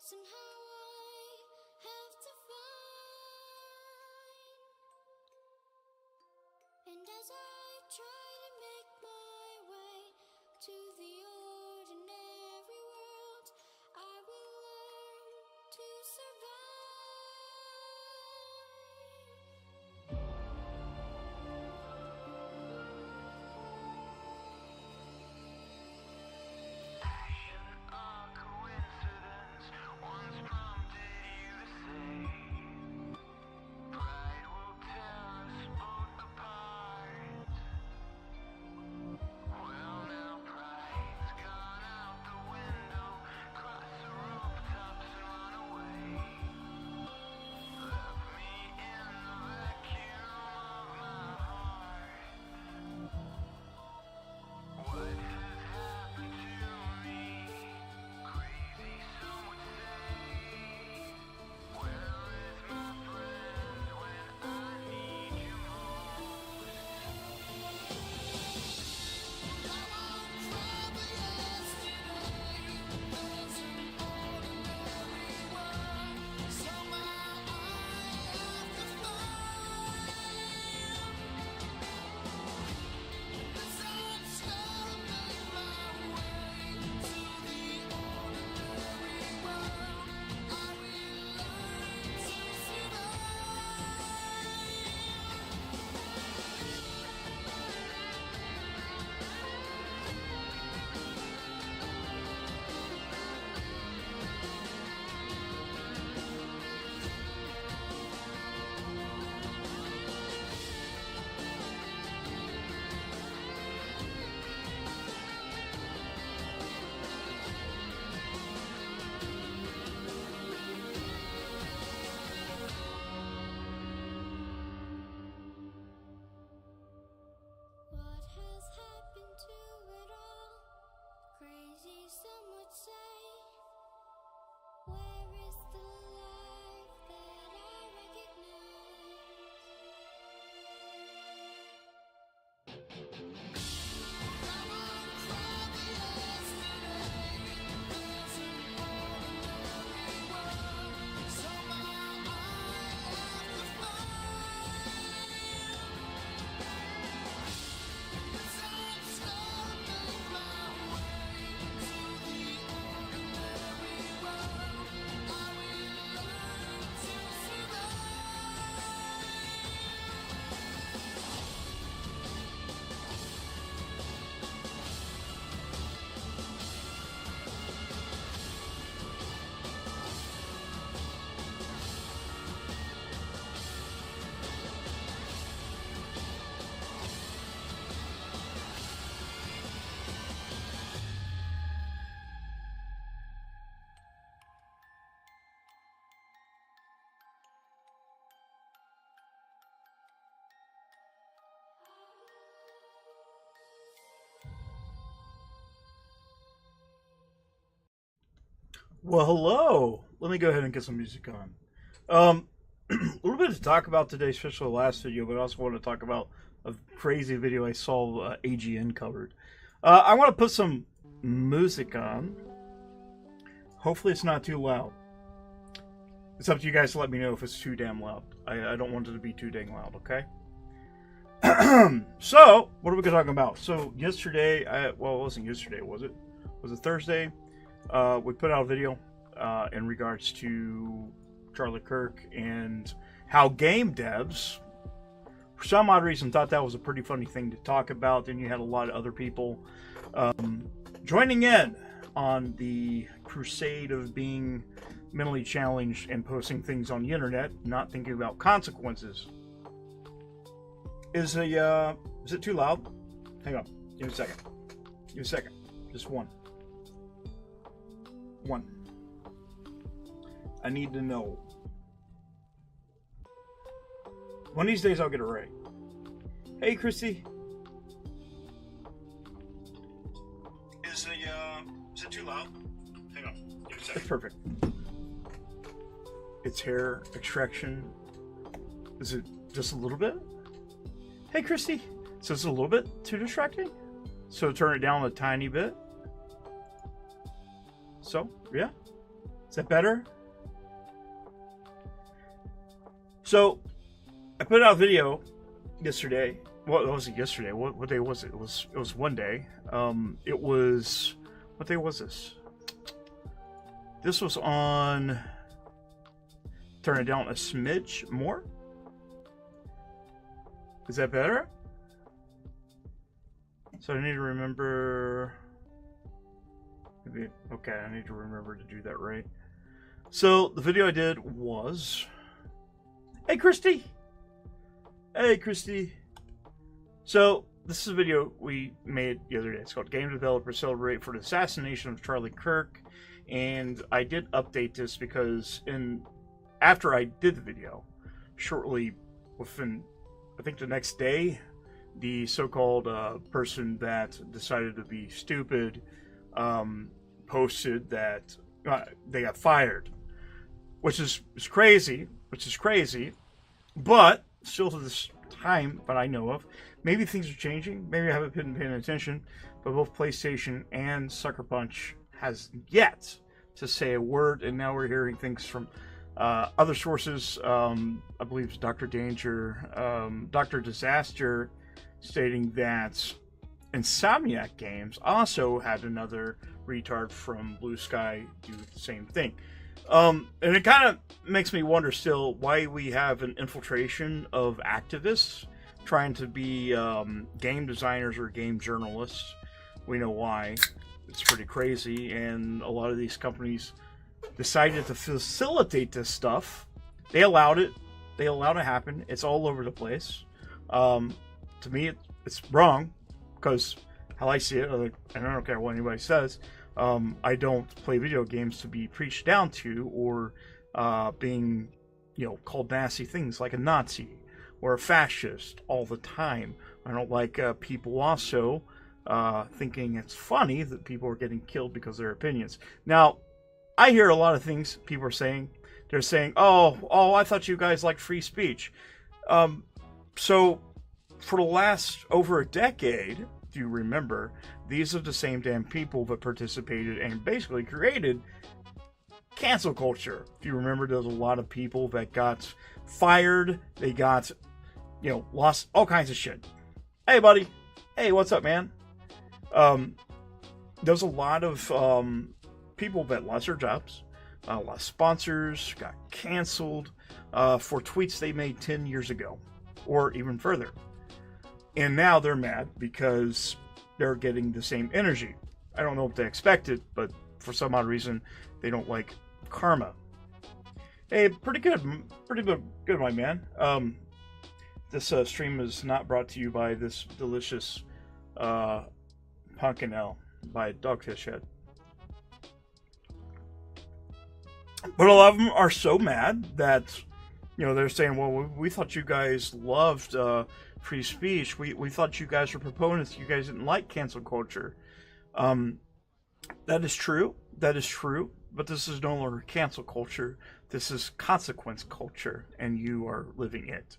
Somehow I have to find, and as I try to make my way to the ordinary world, I will learn to survive. Crazy, some would say. Where is the life that I Well, hello. Let me go ahead and get some music on. A little bit to talk about today, especially the last video, but I also want to talk about a crazy video I saw AGN covered. I want to put some music on. Hopefully it's not too loud. It's up to you guys to let me know if it's too damn loud. I don't want it to be too dang loud, okay? So, what are we going to talk about? So, yesterday, well, it wasn't yesterday, was it? Was it Thursday? We put out a video in regards to Charlie Kirk and how game devs, for some odd reason, thought that was a pretty funny thing to talk about. Then you had a lot of other people joining in on the crusade of being mentally challenged and posting things on the internet, not thinking about consequences. Is it too loud? Hang on. Give me a second. Give me a second. Just one. I need to know. One of these days I'll get it right. Hey, Christy. Is it too loud? Hang on. Give me a second. It's perfect. It's hair extraction. Is it just a little bit? Hey, Christy. So it's a little bit too distracting? So turn it down a tiny bit. So, yeah. Is that better? So, I put out a video yesterday. Well, it wasn't yesterday. What day was it? It was one day. It was... What day was this? This was on... Turn it down a smidge more. Is that better? So I need to remember... Maybe... Okay, I need to remember to do that right. So, the video I did was... Hey, Christy! Hey, Christy! So, this is a video we made the other day. It's called Game Developers Celebrate for the Assassination of Charlie Kirk. And I did update this because after I did the video, shortly within, I think the next day, the so-called person that decided to be stupid posted that they got fired. Which is crazy, but still to this time that I know of, maybe things are changing, maybe I haven't been paying attention, but both PlayStation and Sucker Punch has yet to say a word, and now we're hearing things from other sources, I believe it's Dr. Danger, Dr. Disaster, stating that Insomniac Games also had another retard from Blue Sky do the same thing. And it kind of makes me wonder still why we have an infiltration of activists trying to be game designers or game journalists. We know why. It's pretty crazy, and a lot of these companies decided to facilitate this stuff. They allowed it. They allowed it to happen. It's all over the place. To me, it's wrong, because how I see it, and I don't care what anybody says, I don't play video games to be preached down to or being, called nasty things like a Nazi or a fascist all the time. I don't like people also thinking it's funny that people are getting killed because of their opinions. Now, I hear a lot of things people are saying. They're saying, oh, I thought you guys liked free speech. So, for the last over a decade, if you remember, these are the same damn people that participated and basically created cancel culture. If you remember, there's a lot of people that got fired. They got, lost all kinds of shit. Hey, buddy. Hey, what's up, man? There's a lot of people that lost their jobs, lost sponsors, got canceled for tweets they made 10 years ago or even further. And now they're mad because they're getting the same energy. I don't know if they expected, but for some odd reason, they don't like karma. Hey, pretty good, my man. This stream is not brought to you by this delicious pumpkin ale by Dogfish Head. But a lot of them are so mad that, they're saying, well, we thought you guys loved free speech. We thought you guys were proponents. You guys didn't like cancel culture. That is true. But this is no longer cancel culture. This is consequence culture, and you are living it.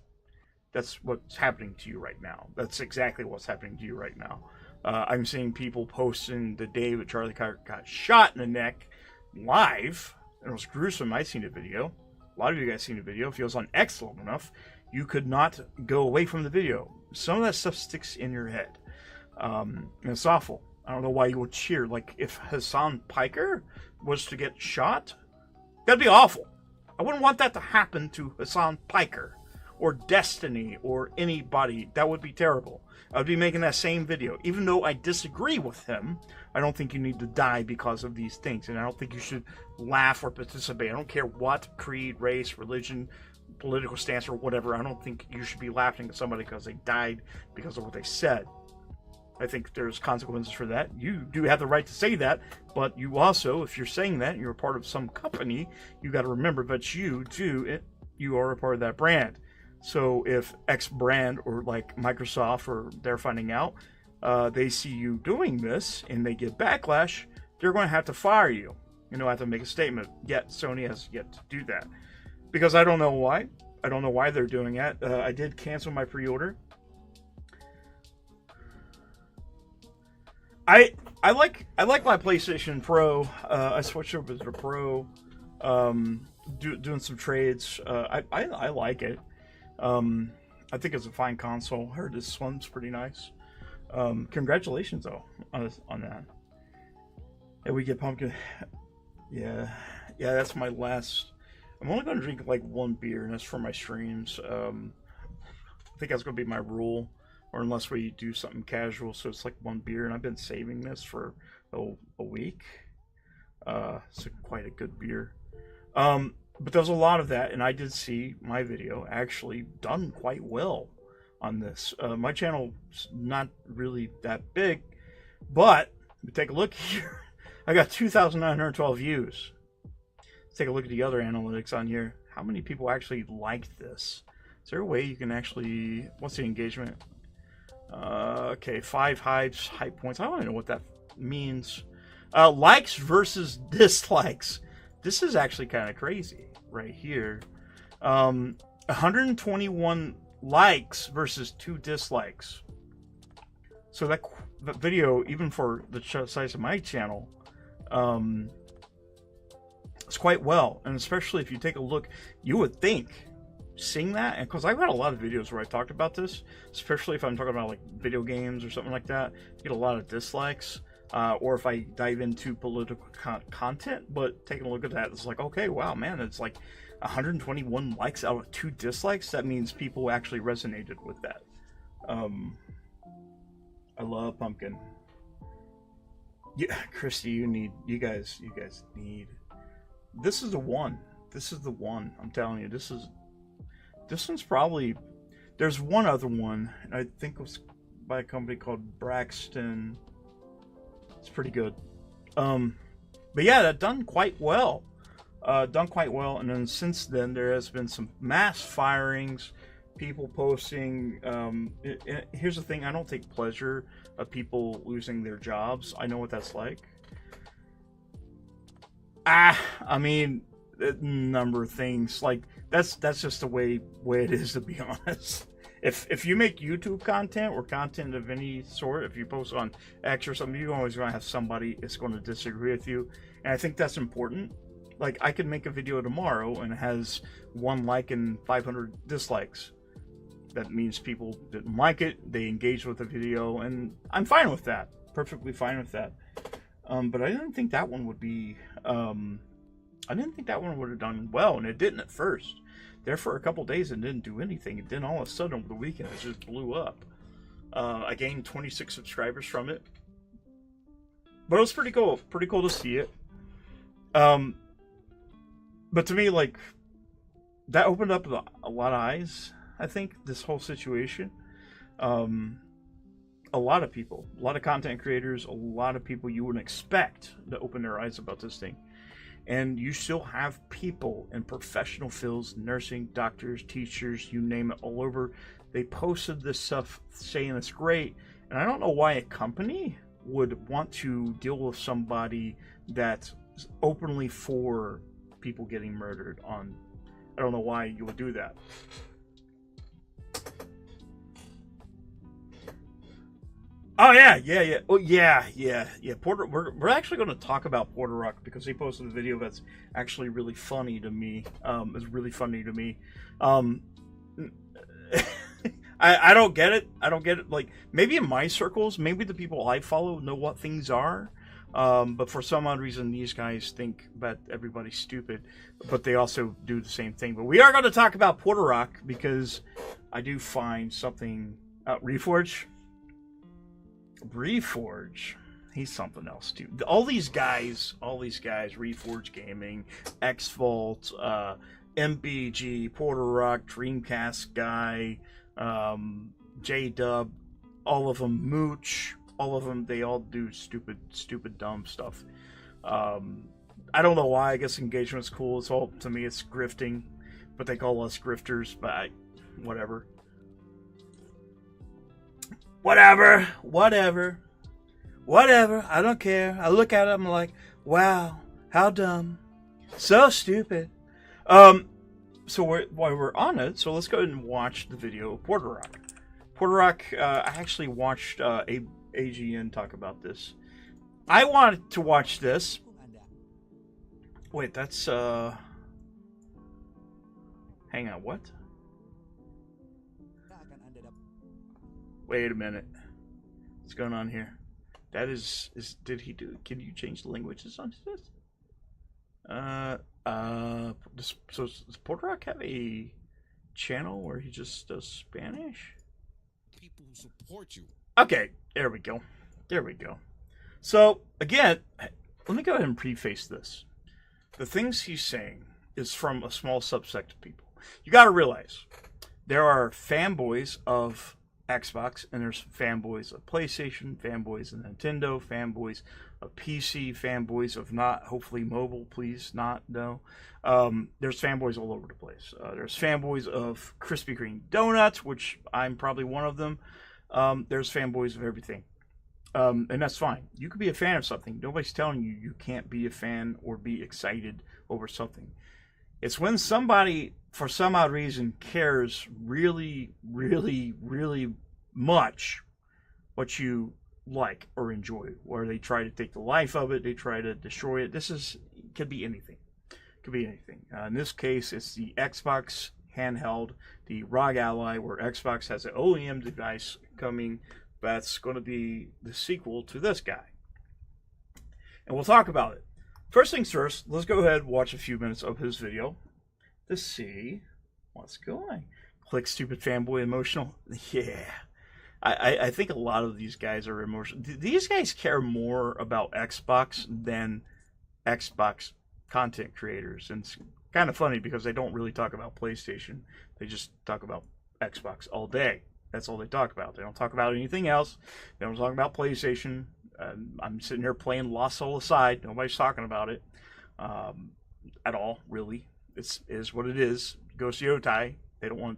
That's what's happening to you right now. That's exactly what's happening to you right now. I'm seeing people posting the day that Charlie Kirk got shot in the neck live. And it was gruesome. I've seen the video. A lot of you guys seen the video. If it was on X long enough, you could not go away from the video. Some of that stuff sticks in your head. And it's awful. I don't know why you would cheer. Like, if Hassan Piker was to get shot, that'd be awful. I wouldn't want that to happen to Hassan Piker or Destiny or anybody. That would be terrible. I would be making that same video. Even though I disagree with him, I don't think you need to die because of these things. And I don't think you should laugh or participate. I don't care what creed, race, religion, political stance, or whatever. I don't think you should be laughing at somebody because they died because of what they said. I think there's consequences for that. You do have the right to say that, but you also, if you're saying that, you're a part of some company, you got to remember that you are a part of that brand. So if X brand or like Microsoft, or they're finding out, they see you doing this and they get backlash, they're going to have to fire you. Have to make a statement. Yet Sony has yet to do that. Because I don't know why. I don't know why they're doing that. I did cancel my pre-order. I like my PlayStation Pro. I switched over to the Pro doing some trades. I like it. I think it's a fine console. Heard this one's pretty nice. Congratulations though on that. And we get pumpkin. Yeah, that's my last. I'm only going to drink like one beer, and that's for my streams. I think that's going to be my rule, or unless we do something casual. So it's like one beer, and I've been saving this for a week. It's quite a good beer. But there's a lot of that, and I did see my video actually done quite well on this. My channel's not really that big, but take a look here. I got 2,912 views. Let's take a look at the other analytics on here. How many people actually liked this? Is there a way you can actually... What's the engagement? Okay, 5 hype points. I don't even know what that means. Likes versus dislikes. This is actually kind of crazy right here. 121 likes versus 2 dislikes. So that video, even for the size of my channel, it's quite well. And especially if you take a look, you would think seeing that, and because I've got a lot of videos where I talked about this, especially if I'm talking about like video games or something like that, you get a lot of dislikes. Or if I dive into political content, but taking a look at that, it's like, okay, wow, man, it's like 121 likes out of 2 dislikes. That means people actually resonated with that. I love pumpkin. Yeah, Christy, you guys need. This is the one. This is the one. I'm telling you, this one's probably. There's one other one, and I think it was by a company called Braxton. It's pretty good. But yeah, that done quite well. And then since then, there has been some mass firings, people posting. Here's the thing: I don't take pleasure of people losing their jobs. I know what that's like. I mean, a number of things. Like that's just the way it is, to be honest. If you make YouTube content or content of any sort, if you post on X or something, you're always going to have somebody that's going to disagree with you. And I think that's important. Like, I could make a video tomorrow and it has 1 like and 500 dislikes. That means people didn't like it, they engaged with the video, and I'm fine with that. Perfectly fine with that. But I didn't think that one would be... I didn't think that one would have done well, and it didn't at first. There for a couple days and didn't do anything, and then all of a sudden over the weekend it just blew up. I gained 26 subscribers from it, but it was pretty cool to see it. But to me, like, that opened up a lot of eyes. I think this whole situation, a lot of people, a lot of content creators, a lot of people you wouldn't expect to open their eyes about this thing. And you still have people in professional fields, nursing, doctors, teachers, you name it, all over. They posted this stuff saying it's great. And I don't know why a company would want to deal with somebody that's openly for people getting murdered on. I don't know why you would do that. Oh yeah. Oh yeah. We're actually going to talk about Porter Rock because he posted a video that's actually really funny to me. It's really funny to me. I don't get it. Like, maybe in my circles, maybe the people I follow know what things are. But for some odd reason, these guys think that everybody's stupid, but they also do the same thing. But we are going to talk about Porter Rock because I do find something. Reforge, he's something else too. All these guys, Reforge Gaming, X Vault, MBG, Porter Rock, Dreamcast guy, J-Dub, all of them, Mooch, all of them, they all do stupid, dumb stuff. I don't know why. I guess engagement's cool. It's all, to me, it's grifting, but they call us grifters, but whatever. Whatever. I don't care. I look at it, I'm like, wow, how dumb. So stupid. So while we're on it, so let's go ahead and watch the video of Porter Rock. Porter Rock, I actually watched AGN talk about this. I wanted to watch this. Wait, that's hang on, what? Wait a minute. What's going on here? That is did he do? Can you change the languages on this? So does Portrock have a channel where he just does Spanish? People who support you. Okay, there we go. There we go. So again, let me go ahead and preface this. The things he's saying is from a small subsect of people. You got to realize there are fanboys of Xbox, and there's fanboys of PlayStation, fanboys of Nintendo, fanboys of PC, fanboys of not, hopefully mobile, please, not, no. There's fanboys all over the place. There's fanboys of Krispy Kreme donuts, which I'm probably one of them. There's fanboys of everything. And that's fine. You could be a fan of something. Nobody's telling you you can't be a fan or be excited over something. It's when somebody, for some odd reason, cares really, really, really much what you like or enjoy, where they try to take the life of it, they try to destroy it. Could be anything. Could be anything. In this case, it's the Xbox handheld, the ROG Ally, where Xbox has an OEM device coming that's going to be the sequel to this guy. And we'll talk about it. First things first, let's go ahead and watch a few minutes of his video to see what's going. Click stupid fanboy emotional. Yeah. I think a lot of these guys are emotional. These guys care more about Xbox than Xbox content creators. And it's kind of funny because they don't really talk about PlayStation. They just talk about Xbox all day. That's all they talk about. They don't talk about anything else. They don't talk about PlayStation. I'm sitting here playing Lost Soul Aside. Nobody's talking about it at all, really. It is what it is. Ghost Yotai. They want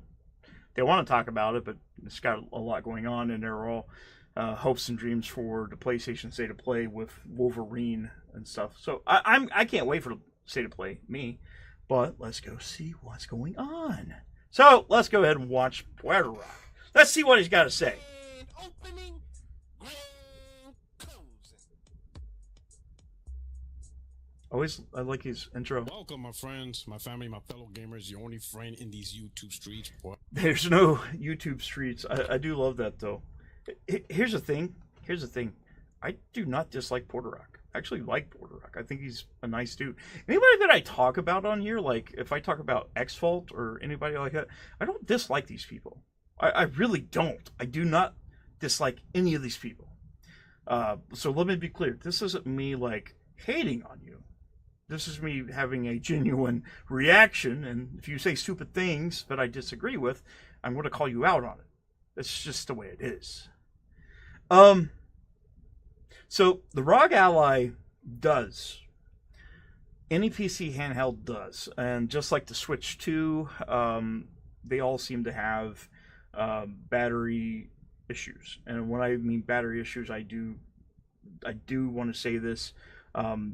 to talk about it, but it's got a lot going on, and they're all hopes and dreams for the PlayStation State of Play with Wolverine and stuff. So I can't wait for the State of Play, me. But let's go see what's going on. So let's go ahead and watch Puerto Rock. Let's see what he's got to say. Opening, grand closing. I like his intro. Welcome, my friends, my family, my fellow gamers, your only friend in these YouTube streets. Boy. There's no YouTube streets. I do love that, though. Here's the thing. I do not dislike Puerto Rock. I actually like Puerto Rock. I think he's a nice dude. Anybody that I talk about on here, like if I talk about X-Fault or anybody like that, I don't dislike these people. I really don't. I do not dislike any of these people. So let me be clear. This isn't me, like, hating on you. This is me having a genuine reaction, and if you say stupid things that I disagree with, I'm going to call you out on it. That's just the way it is. So the ROG Ally does. Any PC handheld does. And just like the Switch 2, they all seem to have battery issues. And when I mean battery issues, I do want to say this.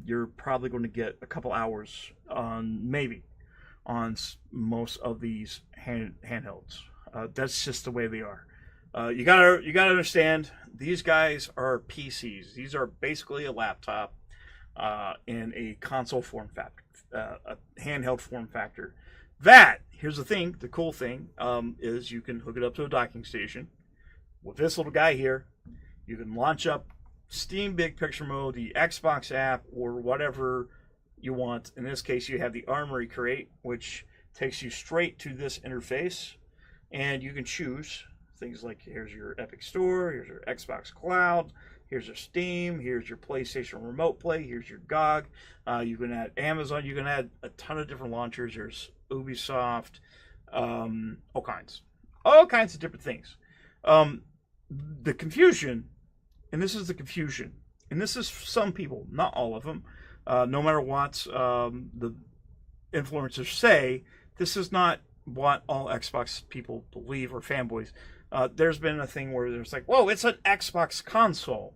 You're probably going to get a couple hours on most of these handhelds. That's just the way they are. You gotta understand, these guys are PCs. These are basically a laptop in a console form factor, a handheld form factor. Here's the thing, the cool thing, is you can hook it up to a docking station. With this little guy here, you can launch up Steam Big Picture Mode, the Xbox app, or whatever you want. In this case, you have the Armory Crate, which takes you straight to this interface, and you can choose things like, here's your Epic Store, here's your Xbox Cloud, here's your Steam, here's your PlayStation Remote Play, here's your GOG. You can add Amazon, you can add a ton of different launchers. There's Ubisoft, all kinds of different things. The confusion, and this is the confusion, and this is some people, not all of them, no matter what the influencers say, this is not what all Xbox people believe, or fanboys. There's been a thing where there's like, whoa, it's an Xbox console.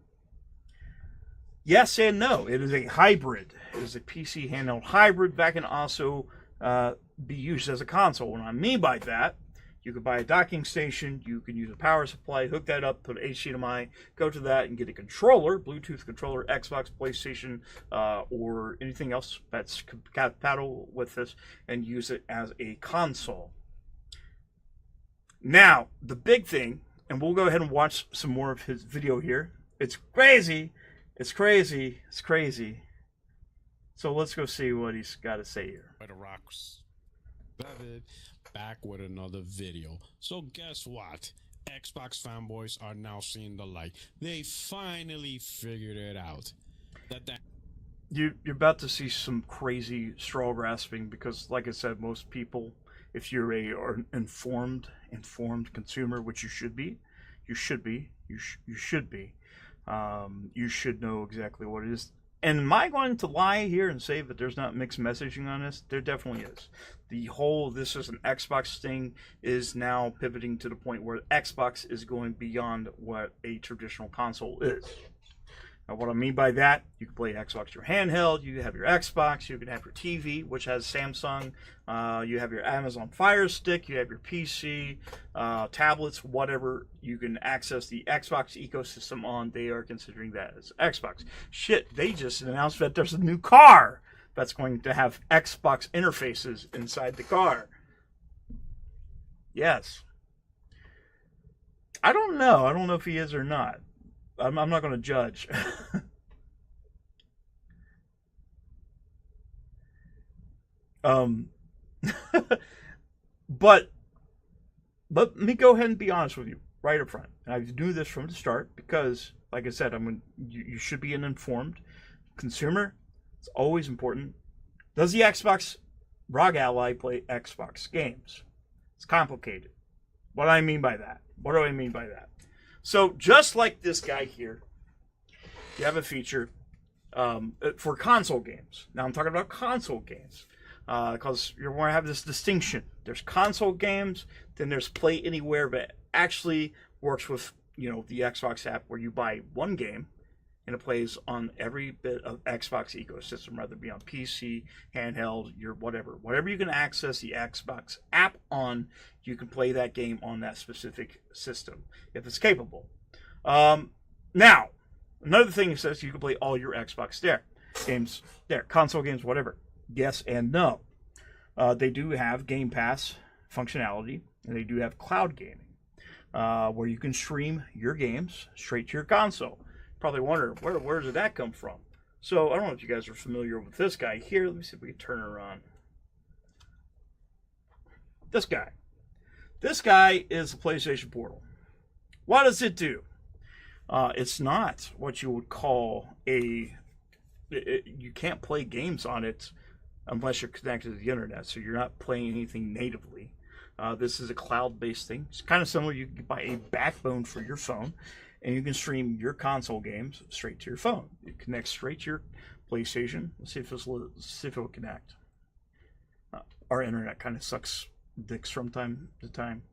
Yes and no. It is a hybrid. It is a PC handheld hybrid that can also be used as a console. What I mean by that, You could buy a docking station. You can use a power supply, hook that up, put an HDMI, go to that, and get a controller, Bluetooth controller, Xbox, PlayStation, or anything else that's compatible with this, and use it as a console. Now, the big thing, and we'll go ahead and watch some more of his video here. It's crazy. It's crazy. It's crazy. So let's go see what he's got to say here. By the rocks. Back with another video. So guess what? Xbox fanboys are now seeing the light. They finally figured it out. You're about to see some crazy straw grasping because, like I said, most people, if you're an informed consumer, which you should be, you should know exactly what it is. And am I going to lie here and say that there's not mixed messaging on this? There definitely is. The whole this is an Xbox thing is now pivoting to the point where Xbox is going beyond what a traditional console is. Now, what I mean by that, you can play Xbox your handheld, you can have your Xbox, you can have your TV, which has Samsung, you have your Amazon Fire Stick, you have your PC, tablets, whatever you can access the Xbox ecosystem on. They are considering that as Xbox. Shit, they just announced that there's a new car that's going to have Xbox interfaces inside the car. Yes. I don't know. I don't know if he is or not. I'm not going to judge. But let me go ahead and be honest with you right up front. And I do this from the start because, like I said, you should be an informed consumer. It's always important. Does the Xbox ROG Ally play Xbox games? It's complicated. What do I mean by that? What do I mean by that? So just like this guy here, you have a feature for console games. Now I'm talking about console games because you're going to have this distinction. There's console games, then there's Play Anywhere that actually works with the Xbox app where you buy one game and it plays on every bit of Xbox ecosystem, whether it be on PC, handheld, your whatever you can access the Xbox app on. You can play that game on that specific system if it's capable. Now, another thing it says you can play all your Xbox games there, console games, whatever. Yes and no. They do have Game Pass functionality, and they do have cloud gaming, where you can stream your games straight to your console. Probably wonder where did that come from? So I don't know if you guys are familiar with this guy here. Let me see if we can turn her on. This guy. This guy is the PlayStation Portal. What does it do? It's not what you would call you can't play games on it unless you're connected to the internet, so you're not playing anything natively. This is a cloud-based thing. It's kind of similar. You can buy a backbone for your phone, and you can stream your console games straight to your phone. It connects straight to your PlayStation. Let's see if it will connect. Our internet kind of sucks dicks from time to time.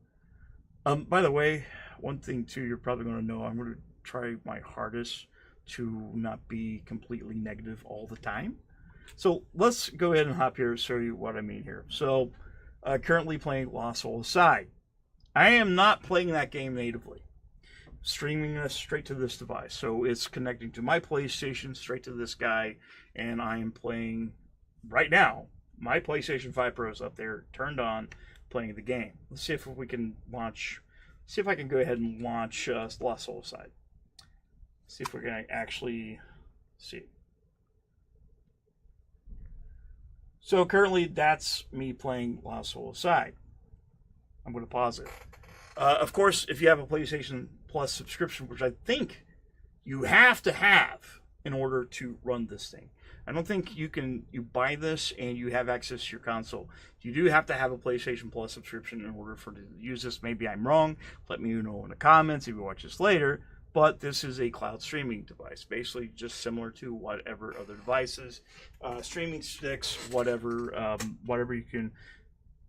By the way, one thing too, you're probably going to know, I'm going to try my hardest to not be completely negative all the time. So let's go ahead and hop here and show you what I mean here. So currently playing Lost Soul Aside. I am not playing that game natively. Streaming this straight to this device. So it's connecting to my PlayStation straight to this guy, and I am playing right now. My PlayStation 5 Pro is up there, turned on, playing the game. Let's see if we can launch. See if I can go ahead and launch Lost Soul Aside. See if we're gonna actually see. So currently, that's me playing Lost Soul Aside. I'm going to pause it. Of course, if you have a PlayStation Plus subscription, which I think you have to have in order to run this thing. I don't think you buy this and you have access to your console. You do have to have a PlayStation Plus subscription in order to use this. Maybe I'm wrong. Let me know in the comments if you watch this later. But this is a cloud streaming device, basically just similar to whatever other devices, streaming sticks, whatever you can,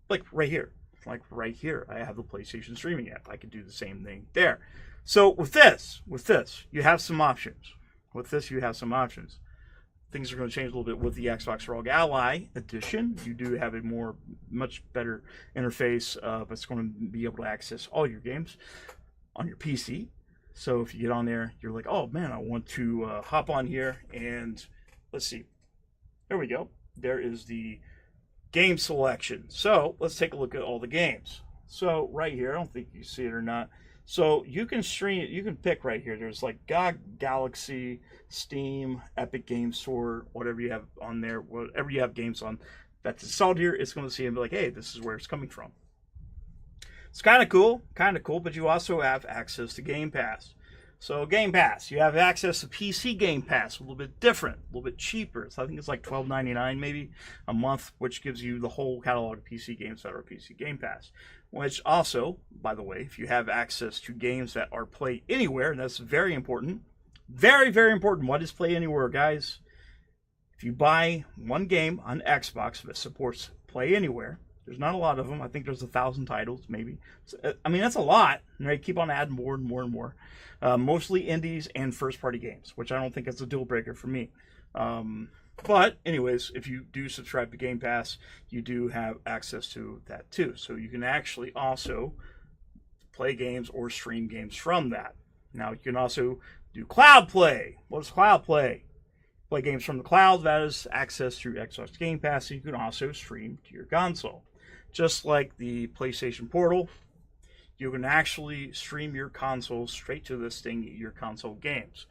like right here, I have the PlayStation streaming app. I can do the same thing there. So with this, you have some options. things are going to change a little bit with the Xbox ROG Ally edition. You do have a much better interface that's going to be able to access all your games on your PC. So if you get on there, you're like, oh man, I want to hop on here and let's see. There we go. There is the game selection. So let's take a look at all the games. So right here, I don't think you see it or not. So you can stream, you can pick right here. There's like GOG, Galaxy, Steam, Epic Games Store, whatever you have on there, whatever you have games on that's installed here, it's going to see and be like, hey, this is where it's coming from. It's kind of cool, but you also have access to Game Pass. So Game Pass, you have access to PC Game Pass, a little bit different, a little bit cheaper. So I think it's like $12.99 maybe a month, which gives you the whole catalog of PC games that are PC Game Pass. Which also, by the way, if you have access to games that are Play Anywhere, and that's very important, very, very important. What is Play Anywhere, guys? If you buy one game on Xbox that supports Play Anywhere, there's not a lot of them. I think there's 1,000 titles, maybe. I mean, that's a lot. And they keep on adding more and more and more. Mostly indies and first-party games, which I don't think is a deal breaker for me. But anyways, if you do subscribe to Game Pass, you do have access to that too. So you can actually also play games or stream games from that. Now you can also do cloud play. What is cloud play? Play games from the cloud. That is access through Xbox Game Pass. You can also stream to your console. Just like the PlayStation Portal, you can actually stream your console straight to this thing, your console games.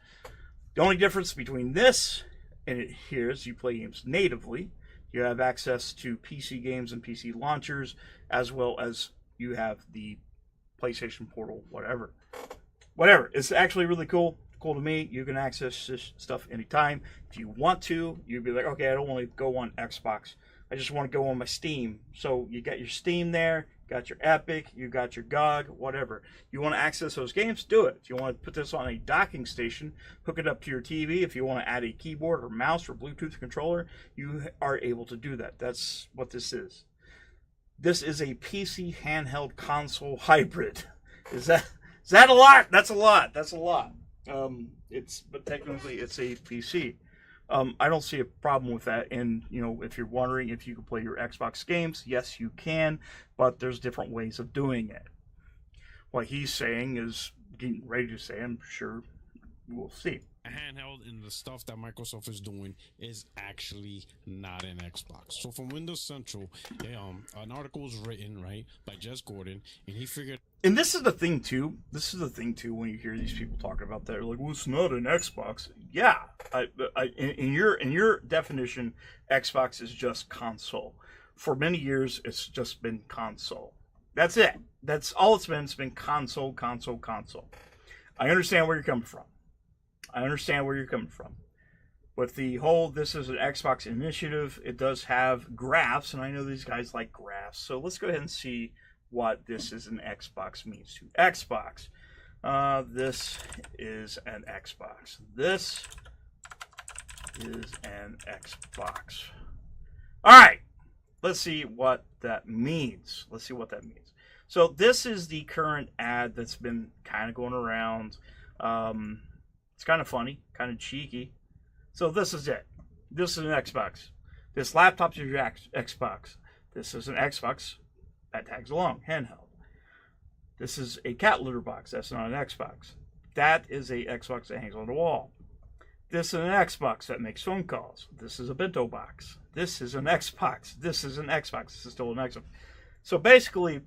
The only difference between this and it here is you play games natively. You have access to PC games and PC launchers, as well as you have the PlayStation Portal, whatever. It's actually really cool to me. You can access this stuff anytime. If you want to, you'd be like, okay, I don't want to go on Xbox. I just want to go on my Steam. So you got your Steam there, you got your Epic, you got your GOG, whatever. You want to access those games, do it. If you want to put this on a docking station, hook it up to your TV. If you want to add a keyboard or mouse or Bluetooth controller, you are able to do that. That's what this is. This is a PC handheld console hybrid. Is that a lot? That's a lot. But technically it's a PC. I don't see a problem with that. And, if you're wondering if you can play your Xbox games, yes, you can, but there's different ways of doing it. What he's saying is getting ready to say, I'm sure we'll see. A handheld and the stuff that Microsoft is doing is actually not an Xbox. So from Windows Central, an article was written, right, by Jess Gordon, and he figured. And this is the thing too. When you hear these people talking about that, they're like, "Well, it's not an Xbox." Yeah, in your definition, Xbox is just console. For many years, it's just been console. That's it. That's all it's been. It's been console. I understand where you're coming from. With the whole, this is an Xbox initiative, it does have graphs, and I know these guys like graphs. So let's go ahead and see what this is an Xbox means to Xbox. This is an Xbox. This is an Xbox. All right, let's see what that means. So this is the current ad that's been kind of going around. It's kind of funny, kind of cheeky. So this is it. This is an Xbox. This laptop is your Xbox. This is an Xbox that tags along, handheld. This is a cat litter box. That's not an Xbox. That is a Xbox that hangs on the wall. This is an Xbox that makes phone calls. This is a bento box. This is an Xbox. This is an Xbox. This is still an Xbox. So basically,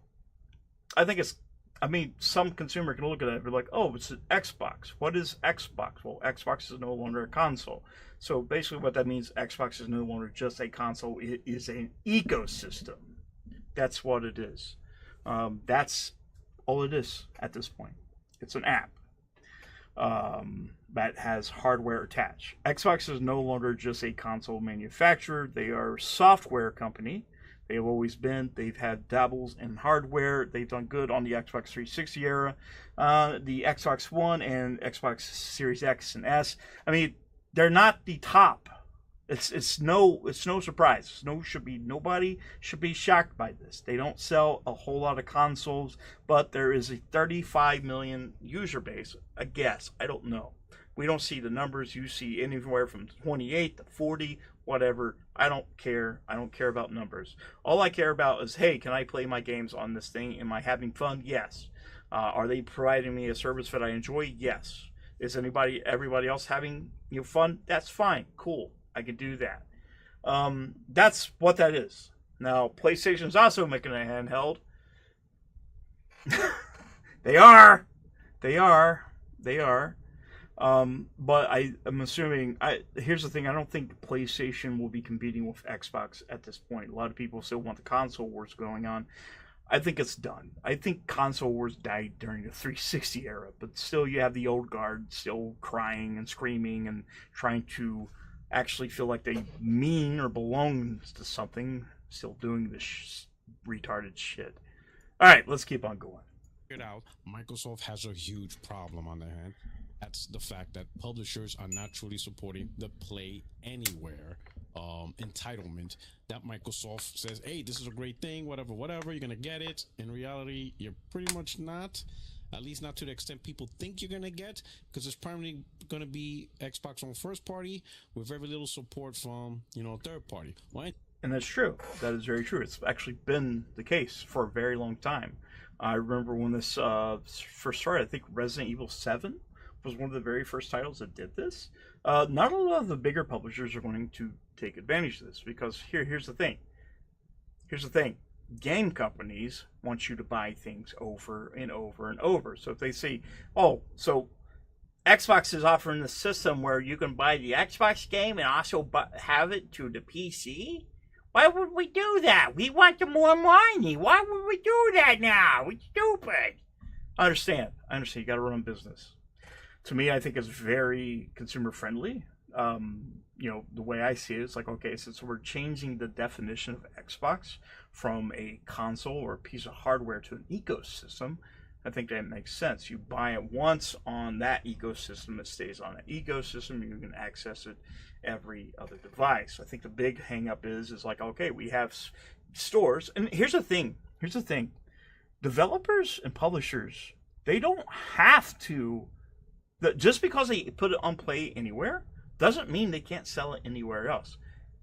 some consumer can look at it and be like, oh, it's an Xbox. What is Xbox? Well, Xbox is no longer a console. So basically what that means, Xbox is no longer just a console. It is an ecosystem. That's what it is. That's all it is at this point. It's an app that has hardware attached. Xbox is no longer just a console manufacturer. They are a software company. They have always been. They've had dabbles in hardware. They've done good on the Xbox 360 era, the Xbox One and Xbox Series X and S. I mean, they're not the top. It's no surprise. Nobody should be shocked by this. They don't sell a whole lot of consoles, but there is a 35 million user base. I guess, I don't know. We don't see the numbers. You see anywhere from 28 to 40, whatever. I don't care. I don't care about numbers. All I care about is, hey, can I play my games on this thing? Am I having fun? Yes. Are they providing me a service that I enjoy? Yes. Is everybody else having fun? That's fine. Cool. I can do that. That's what that is. Now, PlayStation's also making a handheld. They are. But I'm assuming. Here's the thing. I don't think PlayStation will be competing with Xbox at this point. A lot of people still want the console wars going on. I think it's done. I think console wars died during the 360 era, but still you have the old guard still crying and screaming and trying to actually feel like they mean or belong to something, still doing this retarded shit. All right, let's keep on going. Out, Microsoft has a huge problem on their hand. That's the fact that publishers are not truly supporting the Play Anywhere entitlement that Microsoft says, hey, this is a great thing, whatever, you're gonna get it. In reality, you're pretty much not, at least not to the extent people think you're gonna get, because it's primarily gonna be Xbox on first party with very little support from third party. Why? And that's true. That is very true. It's actually been the case for a very long time. I remember when this first started, I think Resident Evil 7 was one of the very first titles that did this. Not a lot of the bigger publishers are going to take advantage of this, because here's the thing. Game companies want you to buy things over and over and over. So if they say, so Xbox is offering the system where you can buy the Xbox game and also have it to the PC, why would we do that? We want the more money. Why would we do that now? We're stupid. I understand. You got to run a business. To me, I think it's very consumer friendly. The way I see it, it's like, okay, since we're changing the definition of Xbox from a console or a piece of hardware to an ecosystem, I think that makes sense. You buy it once on that ecosystem, it stays on that ecosystem. You can access it every other device. I think the big hang up is like, okay, we have stores. And here's the thing. Developers and publishers, they don't have to, just because they put it on Play Anywhere, doesn't mean they can't sell it anywhere else.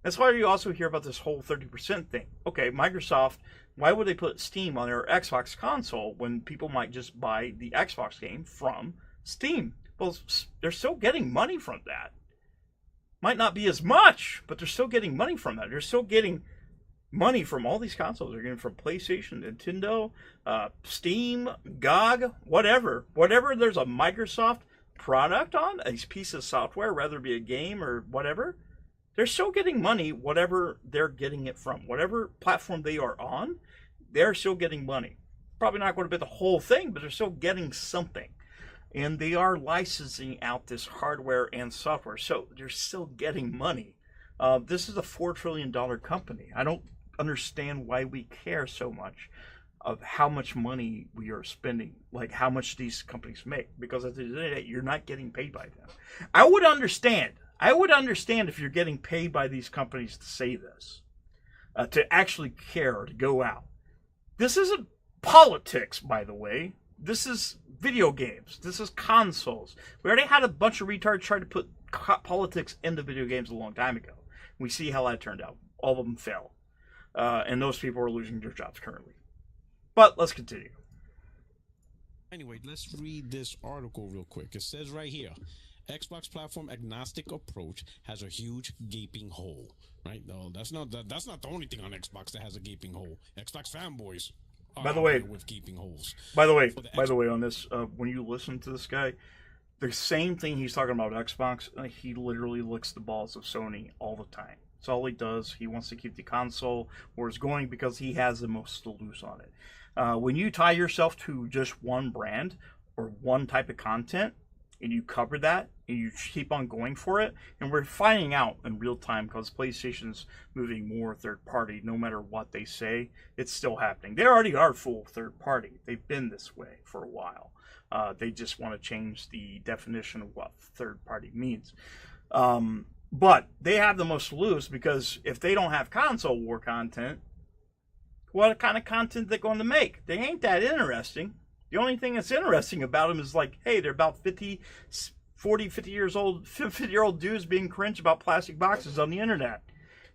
That's why you also hear about this whole 30% thing. Okay, Microsoft, why would they put Steam on their Xbox console when people might just buy the Xbox game from Steam? Well, they're still getting money from that. Might not be as much, but they're still getting money from that. They're still getting money from all these consoles. They're getting from PlayStation, Nintendo, Steam, GOG, whatever. Whatever there's a Microsoft product on, a piece of software, whether it be a game or whatever, they're still getting money, whatever they're getting it from. Whatever platform they are on, they're still getting money. Probably not going to be the whole thing, but they're still getting something. And they are licensing out this hardware and software, so they're still getting money. This is a $4 trillion company. I don't understand why we care so much of how much money we are spending, like how much these companies make, because at the end of the day, you're not getting paid by them. I would understand if you're getting paid by these companies to say this, to actually care, to go out. This isn't politics, by the way. This is video games. This is consoles. We already had a bunch of retards try to put politics into video games a long time ago. We see how that turned out. All of them fell. And those people are losing their jobs currently. But let's continue. Anyway, let's read this article real quick. It says right here, Xbox platform agnostic approach has a huge gaping hole. Right? No, that's not the only thing on Xbox that has a gaping hole. Xbox fanboys. By the way, with gaping holes. By the way, on this, when you listen to this guy, the same thing he's talking about Xbox, he literally licks the balls of Sony all the time. That's all he does. He wants to keep the console where it's going because he has the most to lose on it. When you tie yourself to just one brand or one type of content, and you cover that, and you keep on going for it, and we're finding out in real time because PlayStation's moving more third party. No matter what they say, it's still happening. They already are full third party. They've been this way for a while. They just want to change the definition of what third party means. But they have the most to lose, because if they don't have console war content, what kind of content they're going to make? They ain't that interesting. The only thing that's interesting about them is like, hey, they're about 50 40, 50-year-old dudes being cringe about plastic boxes on the internet.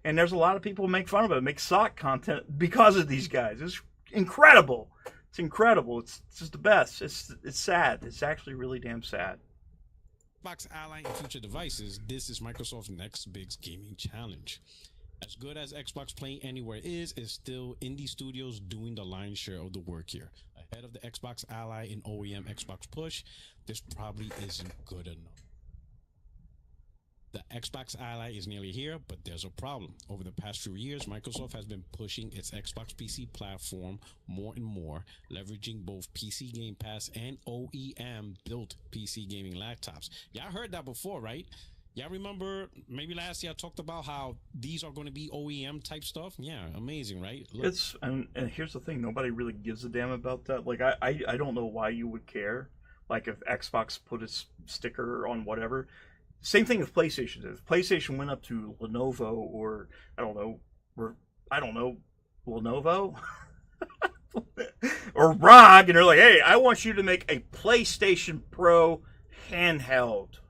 And there's a lot of people who make fun of it, make sock content because of these guys. It's incredible. It's incredible. It's just the best. It's sad. It's actually really damn sad. Xbox Ally and future devices, this is Microsoft's next big gaming challenge. As good as Xbox Play Anywhere is still indie studios doing the lion's share of the work here. Ahead of the Xbox Ally and OEM Xbox push, this probably isn't good enough. The Xbox Ally is nearly here, but there's a problem. Over the past few years, Microsoft has been pushing its Xbox PC platform more and more, leveraging both PC Game Pass and OEM-built PC gaming laptops. Y'all heard that before, right? Y'all remember maybe last year I talked about how these are going to be OEM type stuff? Yeah, amazing, right? Look. And here's the thing, nobody really gives a damn about that. Like, I don't know why you would care. Like, if Xbox put a sticker on whatever. Same thing with PlayStation. If PlayStation went up to Lenovo or Lenovo or ROG, and they're like, "Hey, I want you to make a PlayStation Pro handheld."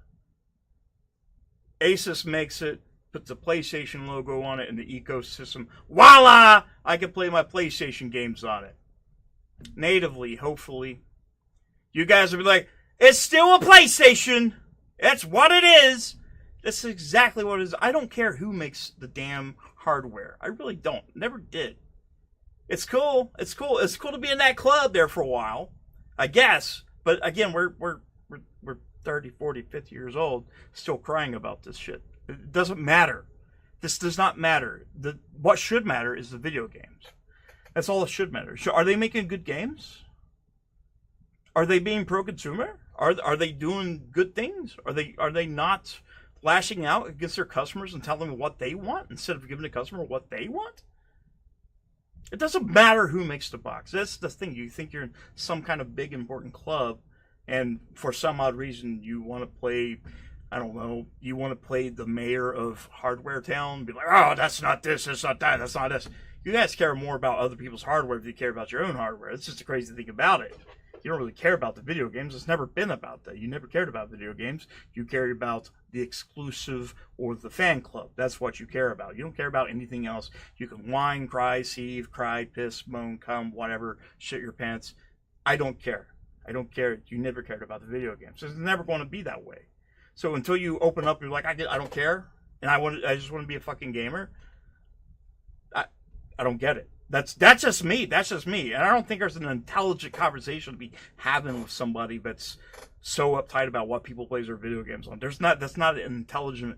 Asus makes it, puts the PlayStation logo on it in the ecosystem. Voila! I can play my PlayStation games on it natively. Hopefully, you guys will be like, "It's still a PlayStation. That's what it is." That's exactly what it is. I don't care who makes the damn hardware. I really don't. Never did. It's cool. It's cool. It's cool to be in that club there for a while, I guess. But again, we're 30, 40, 50 years old, still crying about this shit. It doesn't matter. This does not matter. What should matter is the video games. That's all that should matter. Are they making good games? Are they being pro-consumer? Are they doing good things? Are they not lashing out against their customers and telling them what they want instead of giving the customer what they want? It doesn't matter who makes the box. That's the thing. You think you're in some kind of big important club, and for some odd reason you want to play, I don't know, you want to play the mayor of Hardware Town, be like, "Oh, that's not this, that's not that, that's not this." You guys care more about other people's hardware than you care about your own hardware. It's just a crazy thing about it. You don't really care about the video games. It's never been about that. You never cared about video games. You cared about the exclusive or the fan club. That's what you care about. You don't care about anything else. You can whine, cry, seethe, cry, piss, moan, come, whatever, shit your pants. I don't care. I don't care. You never cared about the video games. It's never going to be that way. So until you open up, you're like, I don't care, and I just want to be a fucking gamer. I don't get it. That's just me. That's just me. And I don't think there's an intelligent conversation to be having with somebody that's so uptight about what people play their video games on. That's not an intelligent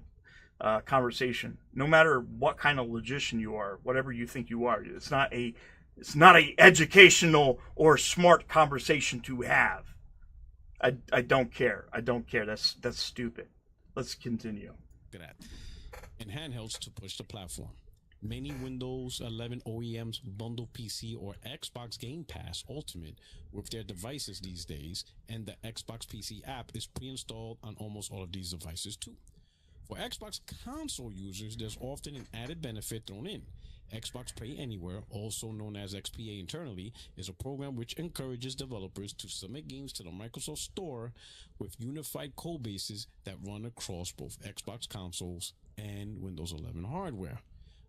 conversation. No matter what kind of logician you are, whatever you think you are, it's not a educational or smart conversation to have. I don't care. I don't care. That's stupid. Let's continue. Look at that. And handhelds to push the platform. Many Windows 11 OEMs bundle PC or Xbox Game Pass Ultimate with their devices these days, and the Xbox PC app is pre-installed on almost all of these devices too. For Xbox console users, there's often an added benefit thrown in. Xbox Play Anywhere, also known as XPA internally, is a program which encourages developers to submit games to the Microsoft Store with unified code bases that run across both Xbox consoles and Windows 11 hardware.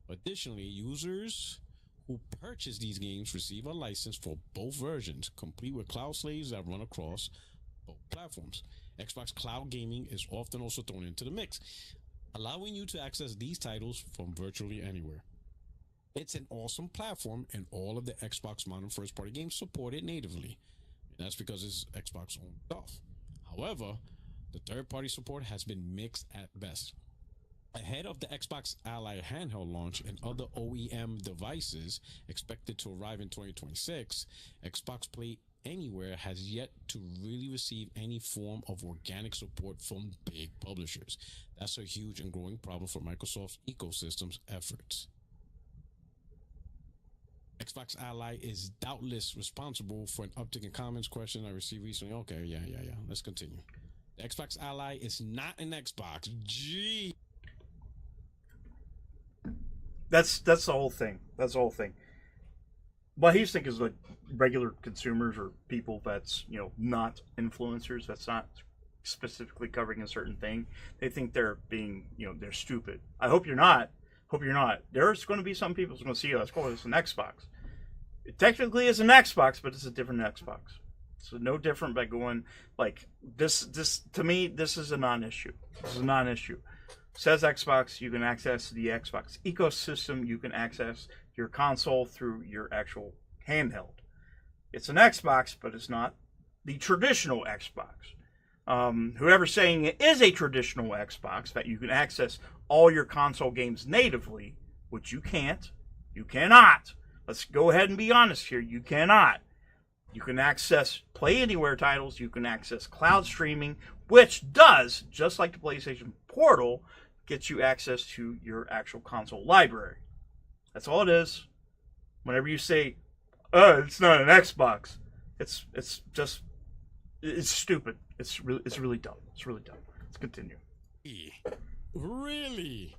Additionally, users who purchase these games receive a license for both versions, complete with cloud slaves that run across both platforms. Xbox Cloud Gaming is often also thrown into the mix, allowing you to access these titles from virtually anywhere. It's an awesome platform, and all of the Xbox modern first-party games support it natively. And that's because it's Xbox own stuff. However, the third-party support has been mixed at best. Ahead of the Xbox Ally handheld launch and other OEM devices expected to arrive in 2026, Xbox Play Anywhere has yet to really receive any form of organic support from big publishers. That's a huge and growing problem for Microsoft's ecosystem's efforts. Xbox Ally is doubtless responsible for an uptick in comments question I received recently. Okay, yeah. Let's continue. The Xbox Ally is not an Xbox. Gee. That's the whole thing. That's the whole thing. What he's thinking is like regular consumers or people that's, not influencers, that's not specifically covering a certain thing, they think they're being, they're stupid. I hope you're not. Hope you're not. There's going to be some people who's going to see, let's call this an Xbox. It technically is an Xbox, but it's a different Xbox. So no different by going like this. To me, this is a non-issue. This is a non-issue. Says Xbox, you can access the Xbox ecosystem. You can access your console through your actual handheld. It's an Xbox, but it's not the traditional Xbox. Whoever's saying it is a traditional Xbox, that you can access all your console games natively, which you can't. You cannot. Let's go ahead and be honest here. You cannot. You can access Play Anywhere titles. You can access cloud streaming, which does, just like the PlayStation Portal, get you access to your actual console library. That's all it is. Whenever you say, it's not an Xbox, it's stupid. It's really dumb. It's really dumb. Let's continue. Really?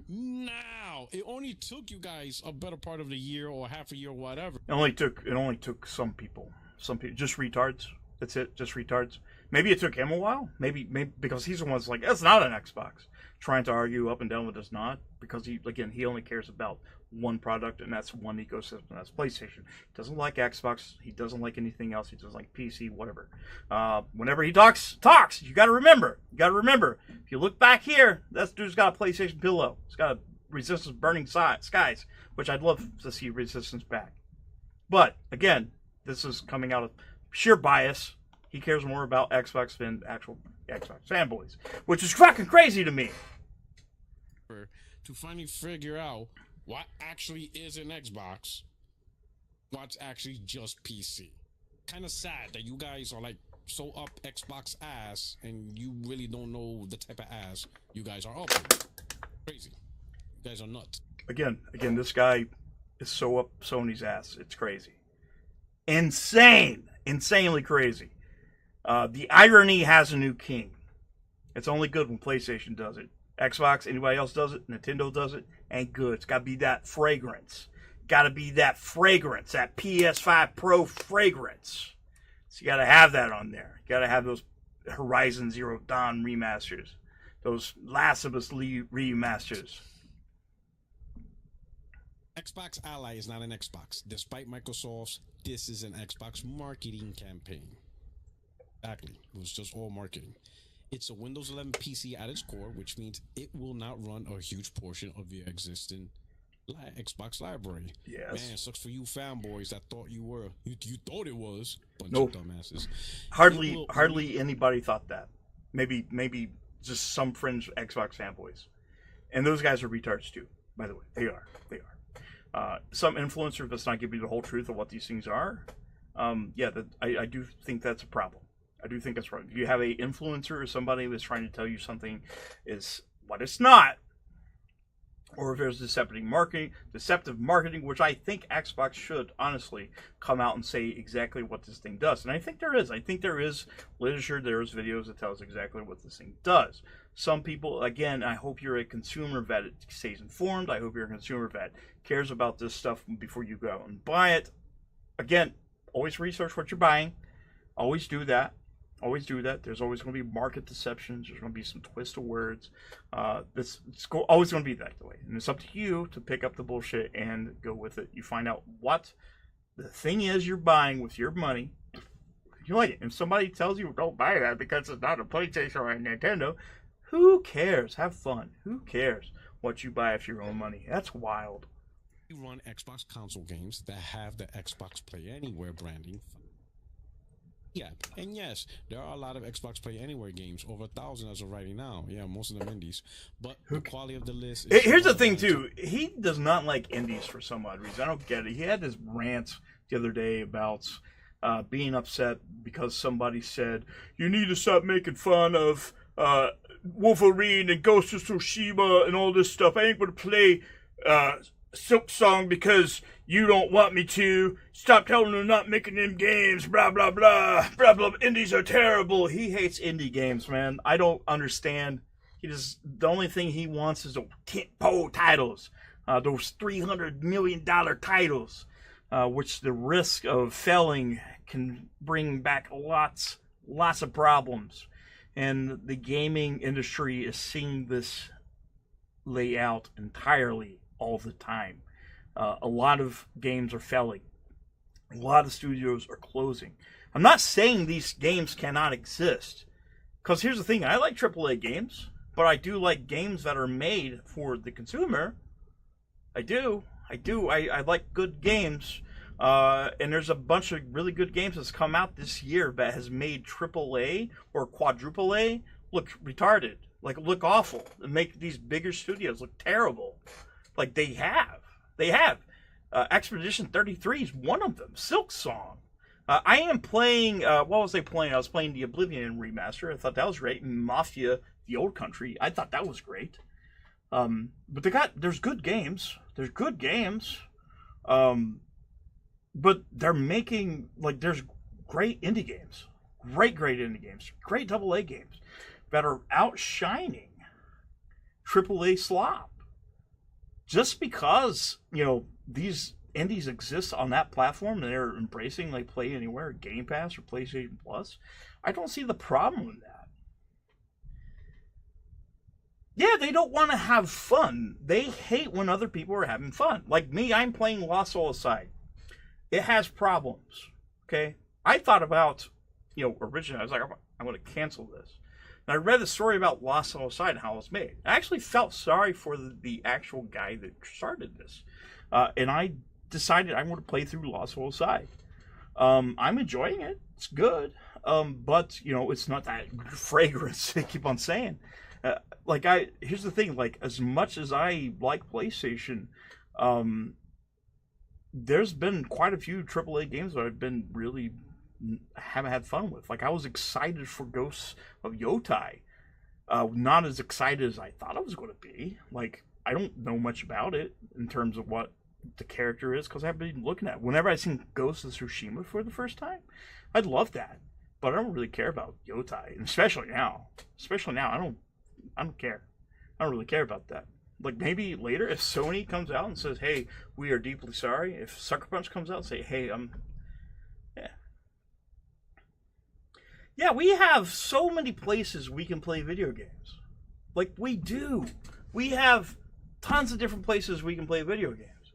Now it only took you guys a better part of the year or half a year or whatever. It only took some people just retards. That's it, just retards. Maybe it took him a while. Maybe because he's the one that's like, it's not an Xbox, trying to argue up and down with it's not, because he only cares about one product, and that's one ecosystem. That's PlayStation. He doesn't like Xbox. He doesn't like anything else. He doesn't like PC, whatever. Whenever he talks. You got to remember. If you look back here, that dude's got a PlayStation pillow. He's got a Resistance Burning Skies, which I'd love to see Resistance back. But again, this is coming out of sheer bias. He cares more about Xbox than actual Xbox fanboys, which is fucking crazy to me. To finally figure out what actually is an Xbox, what's actually just PC. Kind of sad that you guys are like so up Xbox ass and you really don't know the type of ass you guys are up in. Crazy. You guys are nuts. Again, this guy is so up Sony's ass. It's crazy. Insanely crazy. The irony has a new king. It's only good when PlayStation does it. Xbox, anybody else does it, Nintendo does it, ain't good. It's got to be that fragrance. That PS5 Pro fragrance. So you got to have that on there. You got to have those Horizon Zero Dawn remasters. Those Last of Us remasters. Xbox Ally is not an Xbox. Despite Microsoft's, this is an Xbox marketing campaign. Exactly. It was just all marketing. It's a Windows 11 PC at its core, which means it will not run a huge portion of your existing Xbox library. Yes. Man, sucks for you fanboys that thought you thought it was. Bunch Nope. of dumbasses. Hardly anybody thought that. Maybe just some fringe Xbox fanboys. And those guys are retards too, by the way. They are. Some influencer does not give you the whole truth of what these things are. I do think that's a problem. I do think that's right. If you have an influencer or somebody that's trying to tell you something is what it's not, or if there's deceptive marketing, which I think Xbox should honestly come out and say exactly what this thing does. And I think there is. I think there is literature, there is videos that tells exactly what this thing does. Some people, again, I hope you're a consumer vet that stays informed. I hope you're a consumer vet cares about this stuff before you go out and buy it. Again, always research what you're buying. Always do that. There's always going to be market deceptions. There's going to be some twist of words. It's always going to be that way. And it's up to you to pick up the bullshit and go with it. You find out what the thing is you're buying with your money. You like it. If somebody tells you don't buy that because it's not a PlayStation or a Nintendo, who cares? Have fun. Who cares what you buy with your own money? That's wild. We run Xbox console games that have the Xbox Play Anywhere branding. Yeah, and yes, there are a lot of Xbox Play Anywhere games, over 1,000 as of right now. Yeah, most of them indies. But the quality of the list is... Here's the thing, too. He does not like indies for some odd reason. I don't get it. He had this rant the other day about being upset because somebody said, you need to stop making fun of Wolverine and Ghost of Tsushima and all this stuff. I ain't going to play Silk Song because you don't want me to. Stop telling them not making them games. Blah, blah, blah. Blah, blah. Indies are terrible. He hates indie games, man. I don't understand. The only thing he wants is those tentpole titles. Those $300 million titles. Which the risk of failing can bring back lots of problems. And the gaming industry is seeing this layout entirely all the time. A lot of games are failing. A lot of studios are closing. I'm not saying these games cannot exist. Because here's the thing, I like AAA games, but I do like games that are made for the consumer. I do. I like good games. And there's a bunch of really good games that's come out this year that has made AAA or quadruple A look retarded. Like, look awful. And make these bigger studios look terrible. Like, they have. Expedition 33 is one of them. Silk Song. I am playing, what was I playing? I was playing the Oblivion remaster. I thought that was great. And Mafia, the Old Country. I thought that was great. But there's good games. There's good games. But they're making, like, there's great indie games. Great indie games. Great AA games that are outshining AAA slop. Just because, these indies exist on that platform and they're embracing, like, Play Anywhere, Game Pass, or PlayStation Plus, I don't see the problem with that. Yeah, they don't want to have fun. They hate when other people are having fun. Like me, I'm playing Lost Soul Aside. It has problems, okay? I thought about, originally, I was like, I'm going to cancel this. And I read the story about Lost Soul Aside and how it was made. I actually felt sorry for the actual guy that started this. And I decided I'm going to play through Lost Soul Aside. I'm enjoying it. It's good. But, it's not that fragrance they keep on saying. Here's the thing, like, as much as I like PlayStation, there's been quite a few AAA games that I've been really haven't had fun with. Like, I was excited for Ghosts of Yotai. Not as excited as I thought I was going to be. Like, I don't know much about it in terms of what the character is, because I've been looking at it. Whenever I seen Ghost of Tsushima for the first time, I'd love that. But I don't really care about Yotai, and especially now. I don't care. I don't really care about that. Like, maybe later, if Sony comes out and says, hey, we are deeply sorry. If Sucker Punch comes out and say, hey, Yeah, we have so many places we can play video games. Like, we do. We have tons of different places we can play video games.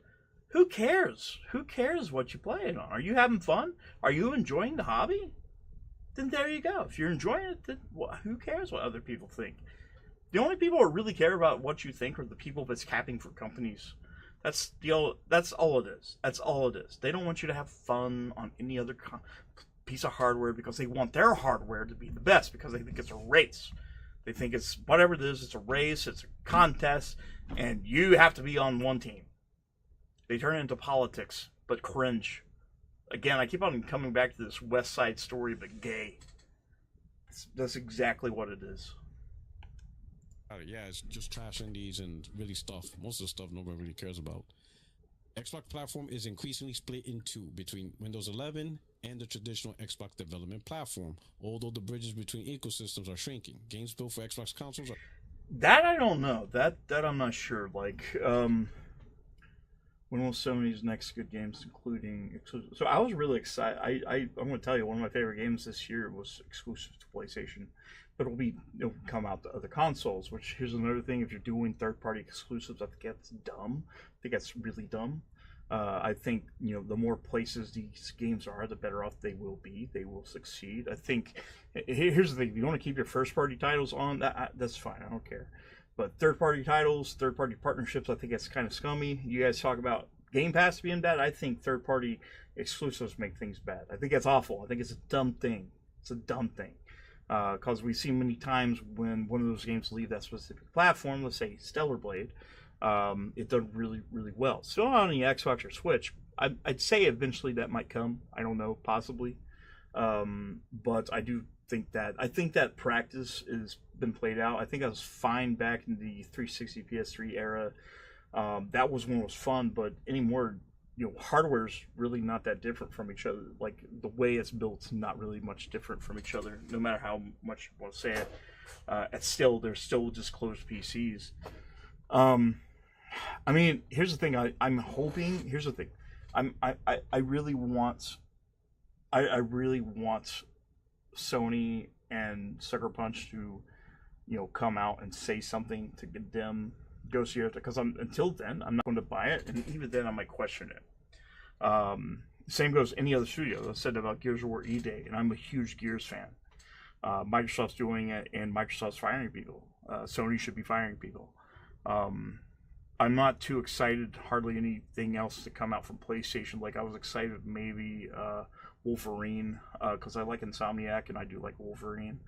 Who cares? Who cares what you play it on? Are you having fun? Are you enjoying the hobby? Then there you go. If you're enjoying it, then who cares what other people think? The only people who really care about what you think are the people that's capping for companies. That's all it is. That's all it is. They don't want you to have fun on any other piece of hardware because they want their hardware to be the best, because they think it's a race. They think it's whatever it is. It's a race. It's a contest, and you have to be on one team. They turn it into politics, but cringe. Again, I keep on coming back to this West Side Story, but gay. That's exactly what it is. Yeah, it's just trash indies and really stuff. Most of the stuff nobody really cares about. Xbox platform is increasingly split in two between Windows 11 and the traditional Xbox development platform, although the bridges between ecosystems are shrinking. Games built for Xbox consoles are... That I don't know. That I'm not sure. Like, when will Sony's next good games, including... So I was really excited. I'm going to tell you, one of my favorite games this year was exclusive to PlayStation. But it'll come out to other consoles, which, here's another thing, if you're doing third-party exclusives, I think that's dumb. I think that's really dumb. I think, the more places these games are, the better off they will be. They will succeed. I think, here's the thing, if you want to keep your first-party titles on, that's fine, I don't care. But third-party titles, third-party partnerships, I think that's kind of scummy. You guys talk about Game Pass being bad. I think third-party exclusives make things bad. I think that's awful. I think it's a dumb thing. It's a dumb thing. Because we see many times when one of those games leave that specific platform, let's say Stellar Blade, it done really, really well. Still on the Xbox or Switch, I'd say eventually that might come. I don't know, possibly. But I do think that practice has been played out. I think I was fine back in the 360 PS3 era. That was when it was fun, but anymore, hardware's really not that different from each other. Like, the way it's built, not really much different from each other, no matter how much you want to say it. They're still just closed PCs. I mean, here's the thing. I'm hoping. Here's the thing. I really want Sony and Sucker Punch to, come out and say something to condemn Ghost of Tsushima, because until then, I'm not going to buy it, and even then, I might question it. Same goes any other studio. I said about Gears of War E-Day, and I'm a huge Gears fan. Microsoft's doing it, and Microsoft's firing people. Sony should be firing people. I'm not too excited, hardly anything else to come out from PlayStation. Like, I was excited maybe Wolverine, because I like Insomniac, and I do like Wolverine.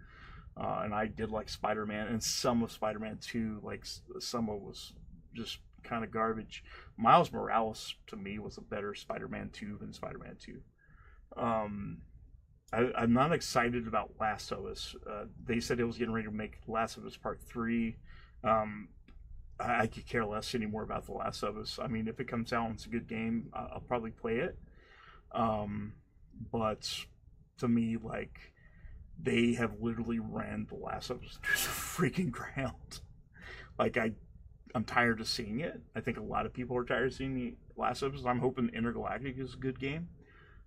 And I did like Spider-Man, and some of Spider-Man 2, like, some of it was just kind of garbage. Miles Morales, to me, was a better Spider-Man 2 than Spider-Man 2. I'm not excited about Last of Us. They said it was getting ready to make Last of Us Part 3. I could care less anymore about The Last of Us. I mean, if it comes out and it's a good game, I'll probably play it. But to me, like, they have literally ran The Last of Us to the freaking ground. Like, I'm tired of seeing it. I think a lot of people are tired of seeing The Last of Us. I'm hoping Intergalactic is a good game.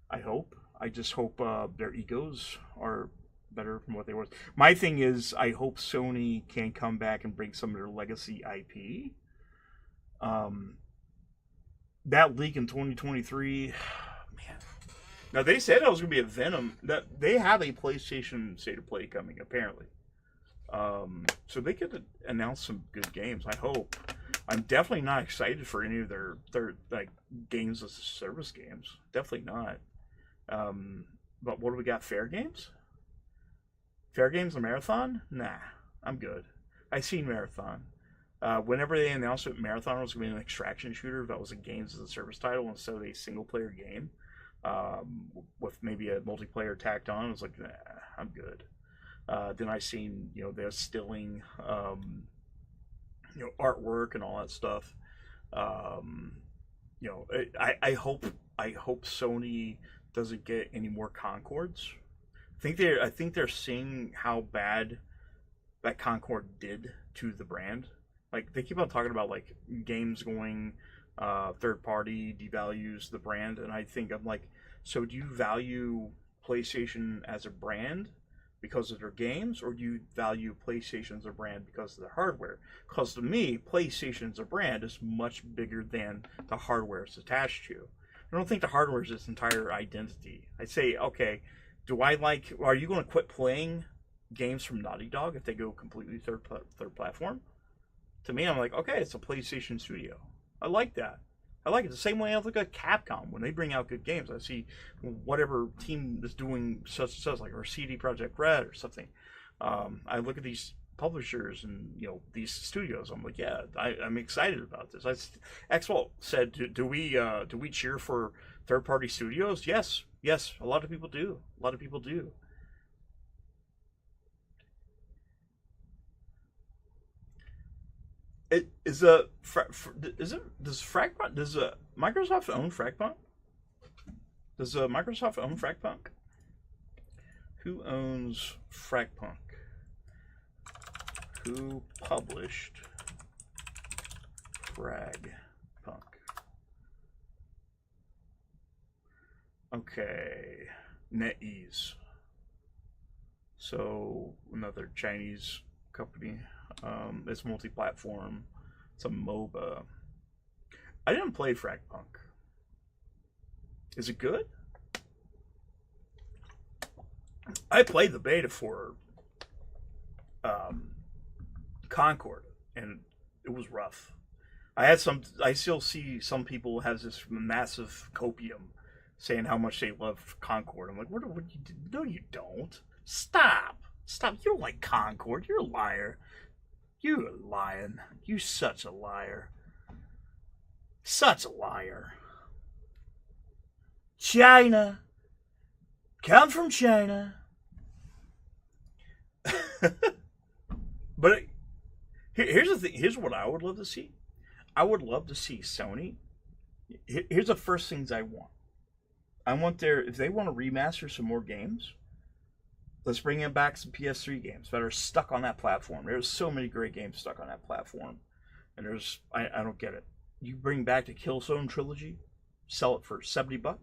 I hope. I just hope their egos are better from what they were. My thing is, I hope Sony can come back and bring some of their legacy IP. That leak in 2023, man. Now, they said it was going to be a Venom. That they have a PlayStation State of Play coming, apparently. So they could announce some good games, I hope. I'm definitely not excited for any of their like games as a service games. Definitely not. But what do we got? Fair Games? Fair Games and Marathon? Nah, I'm good. I seen Marathon. Whenever they announced that Marathon was going to be an extraction shooter that was a games as a service title instead of a single player game, with maybe a multiplayer tacked on, I was like, nah, I'm good. Then I seen, they're stilling, artwork and all that stuff. I hope Sony doesn't get any more Concords. I think they're seeing how bad that Concord did to the brand. Like, they keep on talking about, like, games going third party devalues the brand, and I'm like, so do you value PlayStation as a brand because of their games, or do you value PlayStation as a brand because of their hardware? Because to me, PlayStation as a brand is much bigger than the hardware it's attached to. I don't think the hardware is its entire identity. I'd say, okay, are you going to quit playing games from Naughty Dog if they go completely third platform? To me, I'm like, okay, it's a PlayStation studio. I like that. I like it the same way I look at Capcom. When they bring out good games, I see whatever team is doing such and such, like, or CD Projekt Red or something. I look at these publishers and, these studios. I'm like, yeah, I'm excited about this. Xbox said, do we cheer for third-party studios? Yes, a lot of people do. Does Microsoft own Fragpunk? Does Microsoft own Fragpunk? Who owns Fragpunk? Who published Fragpunk? Okay, NetEase. So another Chinese company. It's multi-platform. It's a MOBA. I didn't play Fragpunk. Is it good? I played the beta for Concord, and it was rough. I still see some people have this massive copium saying how much they love Concord. I'm like, what you do? No, you don't. Stop. You don't like Concord. You're a liar. You're lying. You're such a liar. Such a liar. China. Come from China. But here's the thing. Here's what I would love to see. I would love to see Sony. Here's the first things I want. If they want to remaster some more games, let's bring in back some PS3 games that are stuck on that platform. There's so many great games stuck on that platform. And I don't get it. You bring back the Killzone trilogy, sell it for $70.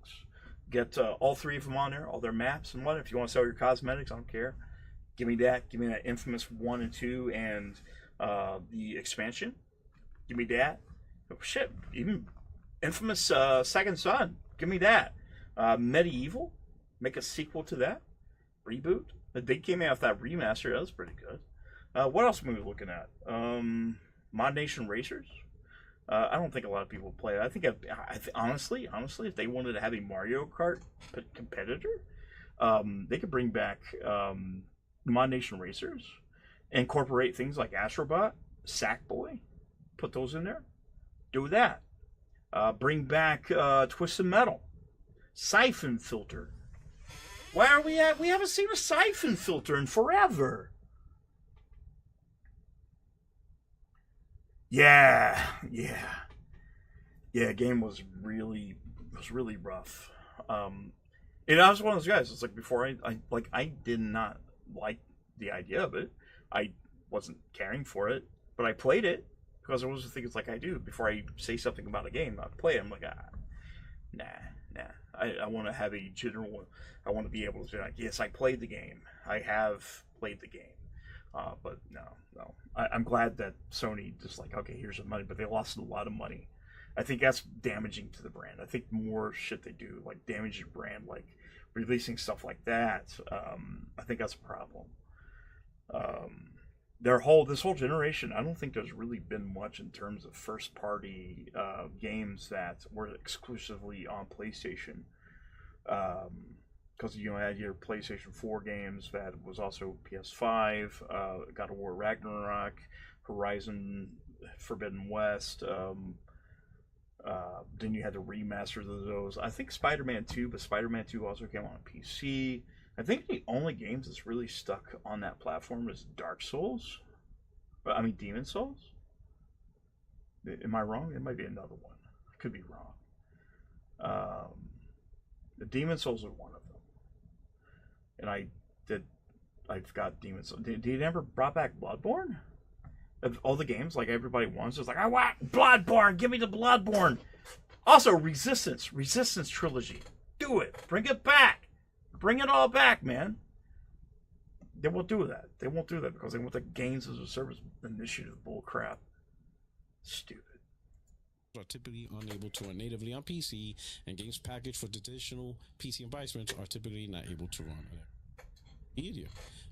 Get all three of them on there, all their maps and what. If you want to sell your cosmetics, I don't care. Give me that. Give me that Infamous 1 and 2 and the expansion. Give me that. Oh, shit, even Infamous Second Son. Give me that. Medieval. Make a sequel to that. Reboot. They came out with that remaster. That was pretty good. What else are we looking at? Mod Nation Racers. I don't think a lot of people play it. I think, honestly, if they wanted to have a Mario Kart competitor, they could bring back Mod Nation Racers, incorporate things like Astrobot, Sackboy, put those in there. Do that. Bring back Twisted Metal, Siphon Filter. Why are we at? We haven't seen a Siphon Filter in forever. Yeah. Game was really rough. And I was one of those guys. It's like before I did not like the idea of it. I wasn't caring for it, but I played it because it was the things like I do before I say something about a game. I play it. I'm like, nah. I want to have a general. I want to be able to say, like, yes, I played the game. I have played the game. But no. I'm glad that Sony just like, okay, here's the money, but they lost a lot of money. I think that's damaging to the brand. I think more shit they do, like damage your brand, like releasing stuff like that. I think that's a problem. This whole generation, I don't think there's really been much in terms of first party games that were exclusively on PlayStation. Because you had your PlayStation 4 games that was also PS5, God of War Ragnarok, Horizon Forbidden West. Then you had the remasters of those. I think Spider-Man 2, but Spider-Man 2 also came on PC. I think the only games that's really stuck on that platform is Dark Souls. Demon Souls. Am I wrong? It might be another one. I could be wrong. The Demon Souls are one of them. And I've got Demon Souls. Did you ever brought back Bloodborne? Of all the games, like everybody wants, it's like, I want Bloodborne. Give me the Bloodborne. Also, Resistance trilogy. Do it. Bring it back. Bring it all back, man. They won't do that. They won't do that because they want the games as a service initiative bull crap. Stupid. Are typically unable to run natively on PC, and games packaged for traditional PC environments are typically not able to run media.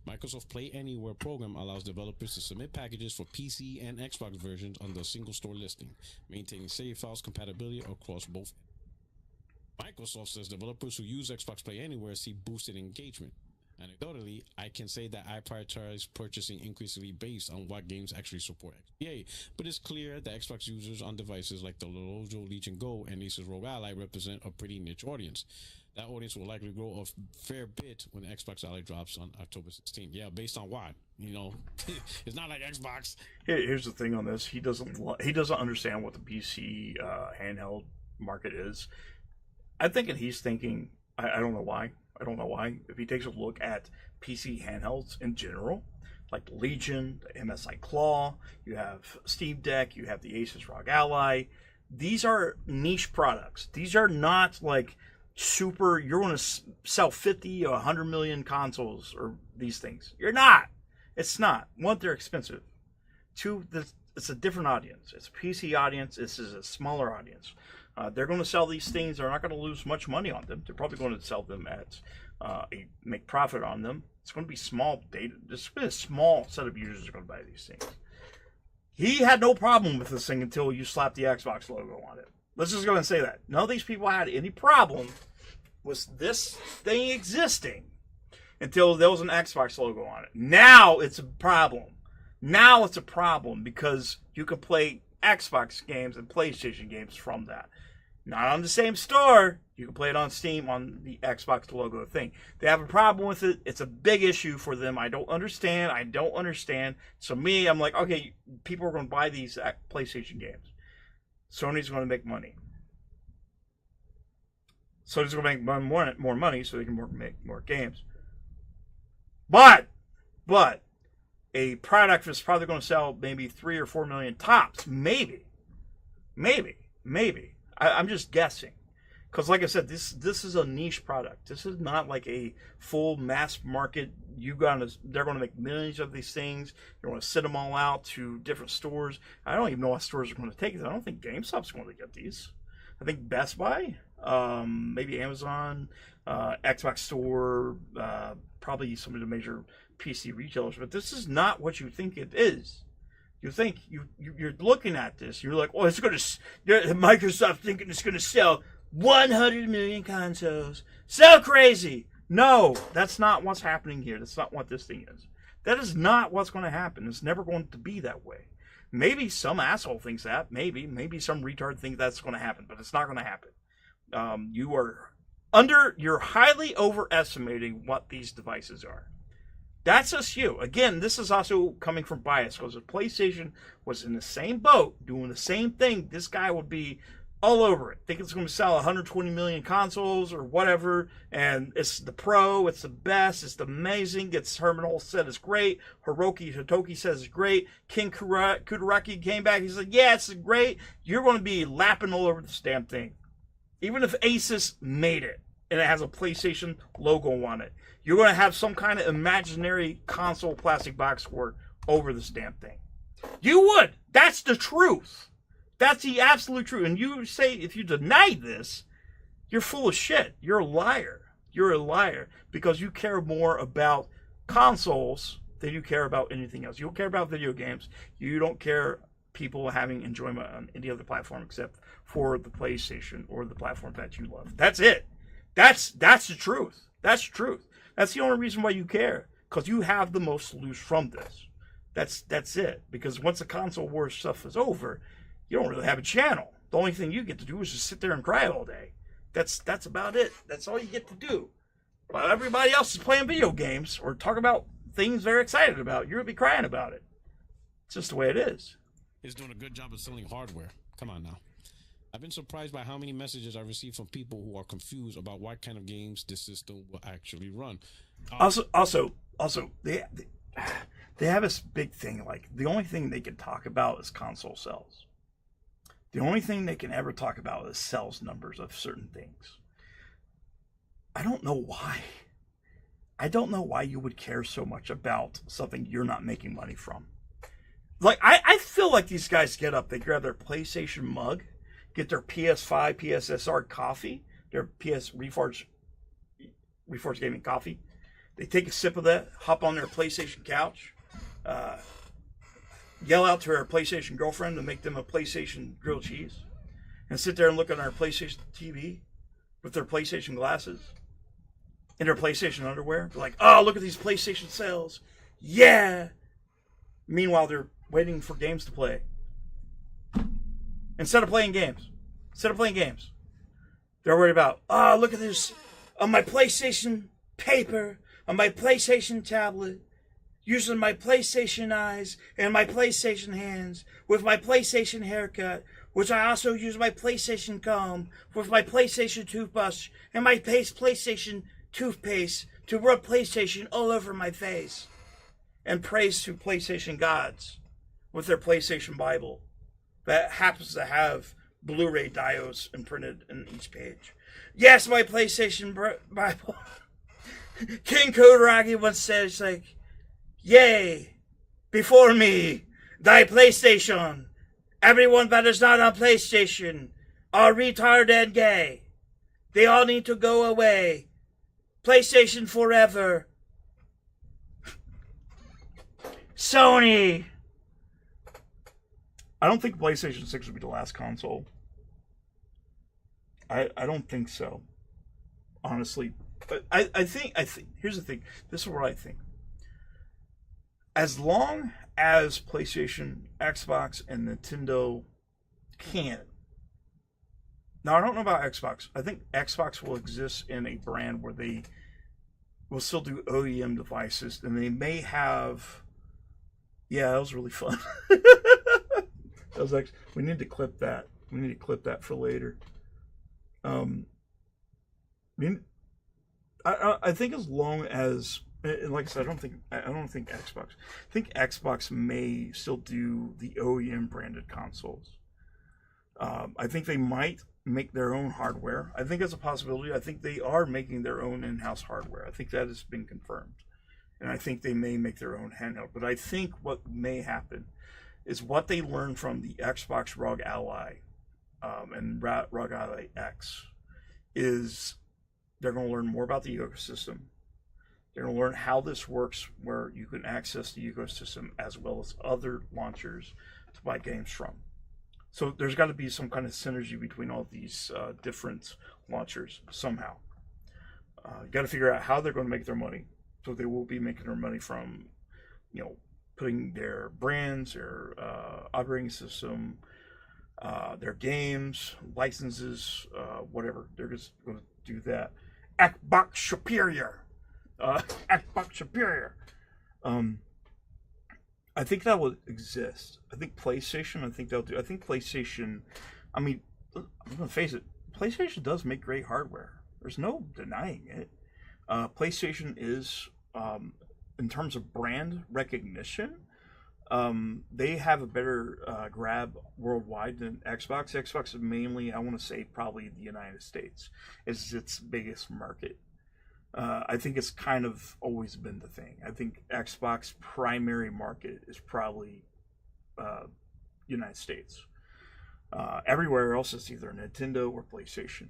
Microsoft Play Anywhere program allows developers to submit packages for PC and Xbox versions under a single store listing, maintaining save files compatibility across both. Microsoft says developers who use Xbox Play Anywhere see boosted engagement. Anecdotally, I can say that I prioritize purchasing increasingly based on what games actually support XBA, but it's clear that Xbox users on devices like the Lenovo Legion Go and Asus ROG Ally represent a pretty niche audience. That audience will likely grow a fair bit when Xbox Ally drops on October 16th. Yeah, based on what? It's not like Xbox. Here's the thing on this. He doesn't understand what the PC handheld market is. I'm thinking he's thinking, I don't know why. If he takes a look at PC handhelds in general, like the Legion, the MSI Claw, you have Steam Deck, you have the Asus ROG Ally. These are niche products. These are not like super, you're going to sell 50 or 100 million consoles or these things. You're not. It's not. One, they're expensive. Two, it's a different audience. It's a PC audience. This is a smaller audience. They're going to sell these things. They're not going to lose much money on them. They're probably going to sell them at make profit on them. It's going to be small data. There's going to be a small set of users that are going to buy these things. He had no problem with this thing until you slapped the Xbox logo on it. Let's just go and say that. None of these people had any problem with this thing existing until there was an Xbox logo on it. Now it's a problem. Now it's a problem because you can play Xbox games and PlayStation games from that. Not on the same store. You can play it on Steam on the Xbox logo thing. They have a problem with it. It's a big issue for them. I don't understand. So me, I'm like, okay, people are going to buy these PlayStation games. Sony's going to make money. Sony's going to make more money so they can make more games. But a product is probably going to sell maybe 3 or 4 million tops. Maybe. I'm just guessing. Because, like I said, this is a niche product. This is not like a full mass market. They're going to make millions of these things. They're going to send them all out to different stores. I don't even know what stores are going to take it. I don't think GameStop's going to get these. I think Best Buy, maybe Amazon, Xbox Store, probably some of the major PC retailers. But this is not what you think it is. You think you're looking at this. You're like, oh, Microsoft thinking it's going to sell 100 million consoles. So crazy. No, that's not what's happening here. That's not what this thing is. That is not what's going to happen. It's never going to be that way. Maybe some asshole thinks that. Maybe some retard thinks that's going to happen, but it's not going to happen. You're highly overestimating what these devices are. That's just you. Again, this is also coming from bias, because if PlayStation was in the same boat, doing the same thing, this guy would be all over it. Think it's going to sell 120 million consoles or whatever, and it's the pro, it's the best, it's amazing. It's Herman Hulst said it's great. Hiroki Hitoki says it's great. King Kutaraki came back. He said, yeah, it's great. You're going to be lapping all over this damn thing. Even if Asus made it and it has a PlayStation logo on it, you're going to have some kind of imaginary console plastic box score over this damn thing. You would. That's the truth. That's the absolute truth. And you say, if you deny this, you're full of shit. You're a liar. You're a liar because you care more about consoles than you care about anything else. You don't care about video games. You don't care people having enjoyment on any other platform except for the PlayStation or the platform that you love. That's it. That's the truth. That's the truth. That's the only reason why you care, because you have the most to lose from this. That's it. Because once the console war stuff is over, you don't really have a channel. The only thing you get to do is just sit there and cry all day. That's about it. That's all you get to do. While everybody else is playing video games or talking about things they're excited about, you're going to be crying about it. It's just the way it is. It's doing a good job of selling hardware. Come on now. I've been surprised by how many messages I received from people who are confused about what kind of games this system will actually run. Also, they have this big thing, like the only thing they can talk about is console sales. The only thing they can ever talk about is sales numbers of certain things. I don't know why. I don't know why you would care so much about something you're not making money from. Like, I feel like these guys get up, they grab their PlayStation mug, get their PS5, PSSR coffee, their PS Reforged Gaming coffee. They take a sip of that, hop on their PlayStation couch, yell out to their PlayStation girlfriend to make them a PlayStation grilled cheese, and sit there and look at our PlayStation TV with their PlayStation glasses in their PlayStation underwear. They're like, oh, look at these PlayStation sales. Yeah. Meanwhile, they're waiting for games to play. Instead of playing games. They're worried about, oh, look at this on my PlayStation paper, on my PlayStation tablet, using my PlayStation eyes and my PlayStation hands, with my PlayStation haircut, which I also use my PlayStation comb, with my PlayStation toothbrush and my PlayStation toothpaste to rub PlayStation all over my face, and praise to PlayStation gods with their PlayStation Bible that happens to have Blu-ray diodes imprinted in each page. Yes, my PlayStation Bible. King Kodaragi once said, it's like, yea, before me, thy PlayStation. Everyone that is not on PlayStation are retarded and gay. They all need to go away. PlayStation forever. Sony. I don't think PlayStation 6 will be the last console. I don't think so. Honestly. But I think here's the thing. This is what I think. As long as PlayStation, Xbox, and Nintendo can. Now, I don't know about Xbox. I think Xbox will exist in a brand where they will still do OEM devices, and they may have. Yeah, that was really fun. That was actually. We need to clip that. We need to clip that for later. I think as long as, like I said, I don't think Xbox. I think Xbox may still do the OEM branded consoles. I think they might make their own hardware. I think it's a possibility. I think they are making their own in-house hardware. I think that has been confirmed. And I think they may make their own handheld. But I think what may happen is what they learned from the Xbox ROG Ally and ROG Ally X is they're going to learn more about the ecosystem. They're going to learn how this works, where you can access the ecosystem as well as other launchers to buy games from. So there's got to be some kind of synergy between all these different launchers somehow. You got to figure out how they're going to make their money. So they will be making their money from, putting their brands, their operating system, their games, licenses, whatever. They're just going to do that. Xbox Superior. Xbox Superior. I think that will exist. I think PlayStation, they'll do. I think PlayStation, I'm going to face it, PlayStation does make great hardware. There's no denying it. PlayStation is, in terms of brand recognition, they have a better grab worldwide than Xbox. Xbox is mainly, I want to say, probably the United States is its biggest market. I think it's kind of always been the thing. I think Xbox primary market is probably United States. Everywhere else is either Nintendo or PlayStation.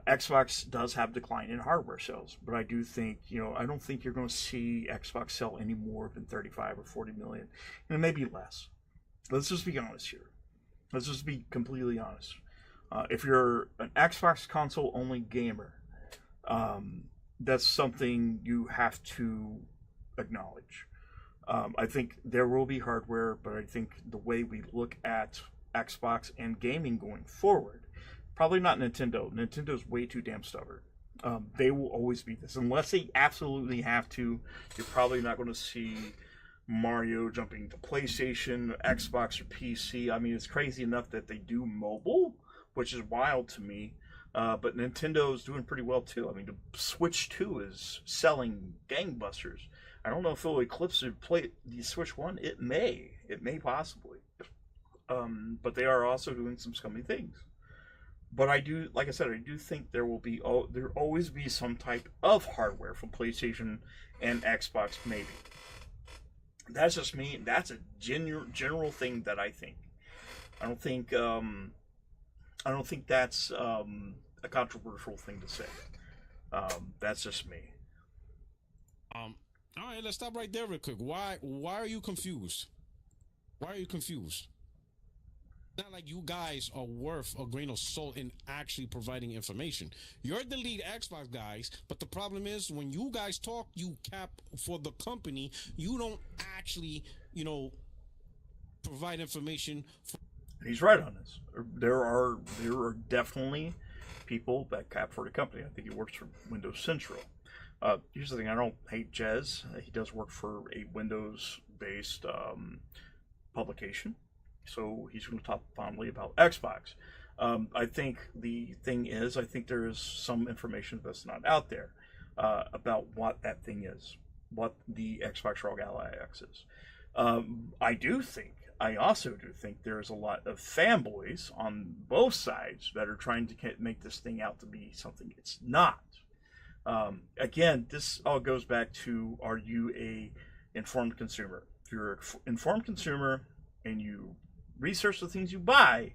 Xbox does have decline in hardware sales, but I do think, I don't think you're going to see Xbox sell any more than 35 or 40 million, and maybe less. Let's just be honest here. Let's just be completely honest. If you're an Xbox console only gamer, that's something you have to acknowledge. I think there will be hardware, but I think the way we look at Xbox and gaming going forward, probably not Nintendo. Nintendo's way too damn stubborn. They will always be this. Unless they absolutely have to, you're probably not going to see Mario jumping to PlayStation, Xbox, or PC. It's crazy enough that they do mobile, which is wild to me. But Nintendo's doing pretty well too. The Switch 2 is selling gangbusters. I don't know if it'll eclipse the Switch 1. It may possibly. But they are also doing some scummy things. But I do, like I said, I do think there'll always be some type of hardware from PlayStation and Xbox, maybe. That's just me. That's a general thing that I think. I don't think that's a controversial thing to say. That's just me. All right, let's stop right there real quick. Why are you confused? Why are you confused? Not like you guys are worth a grain of salt in actually providing information. You're the lead Xbox guys, but the problem is when you guys talk, you cap for the company. You don't actually, provide information. He's right on this. There are definitely people that cap for the company. I think he works for Windows Central. Here's the thing: I don't hate Jez. He does work for a Windows-based publication. So he's going to talk fondly about Xbox. I think the thing is, I think there is some information that's not out there about what that thing is, what the Xbox ROG Ally X is. I also do think there's a lot of fanboys on both sides that are trying to make this thing out to be something it's not. Again, this all goes back to, are you a informed consumer? If you're an informed consumer and you research the things you buy,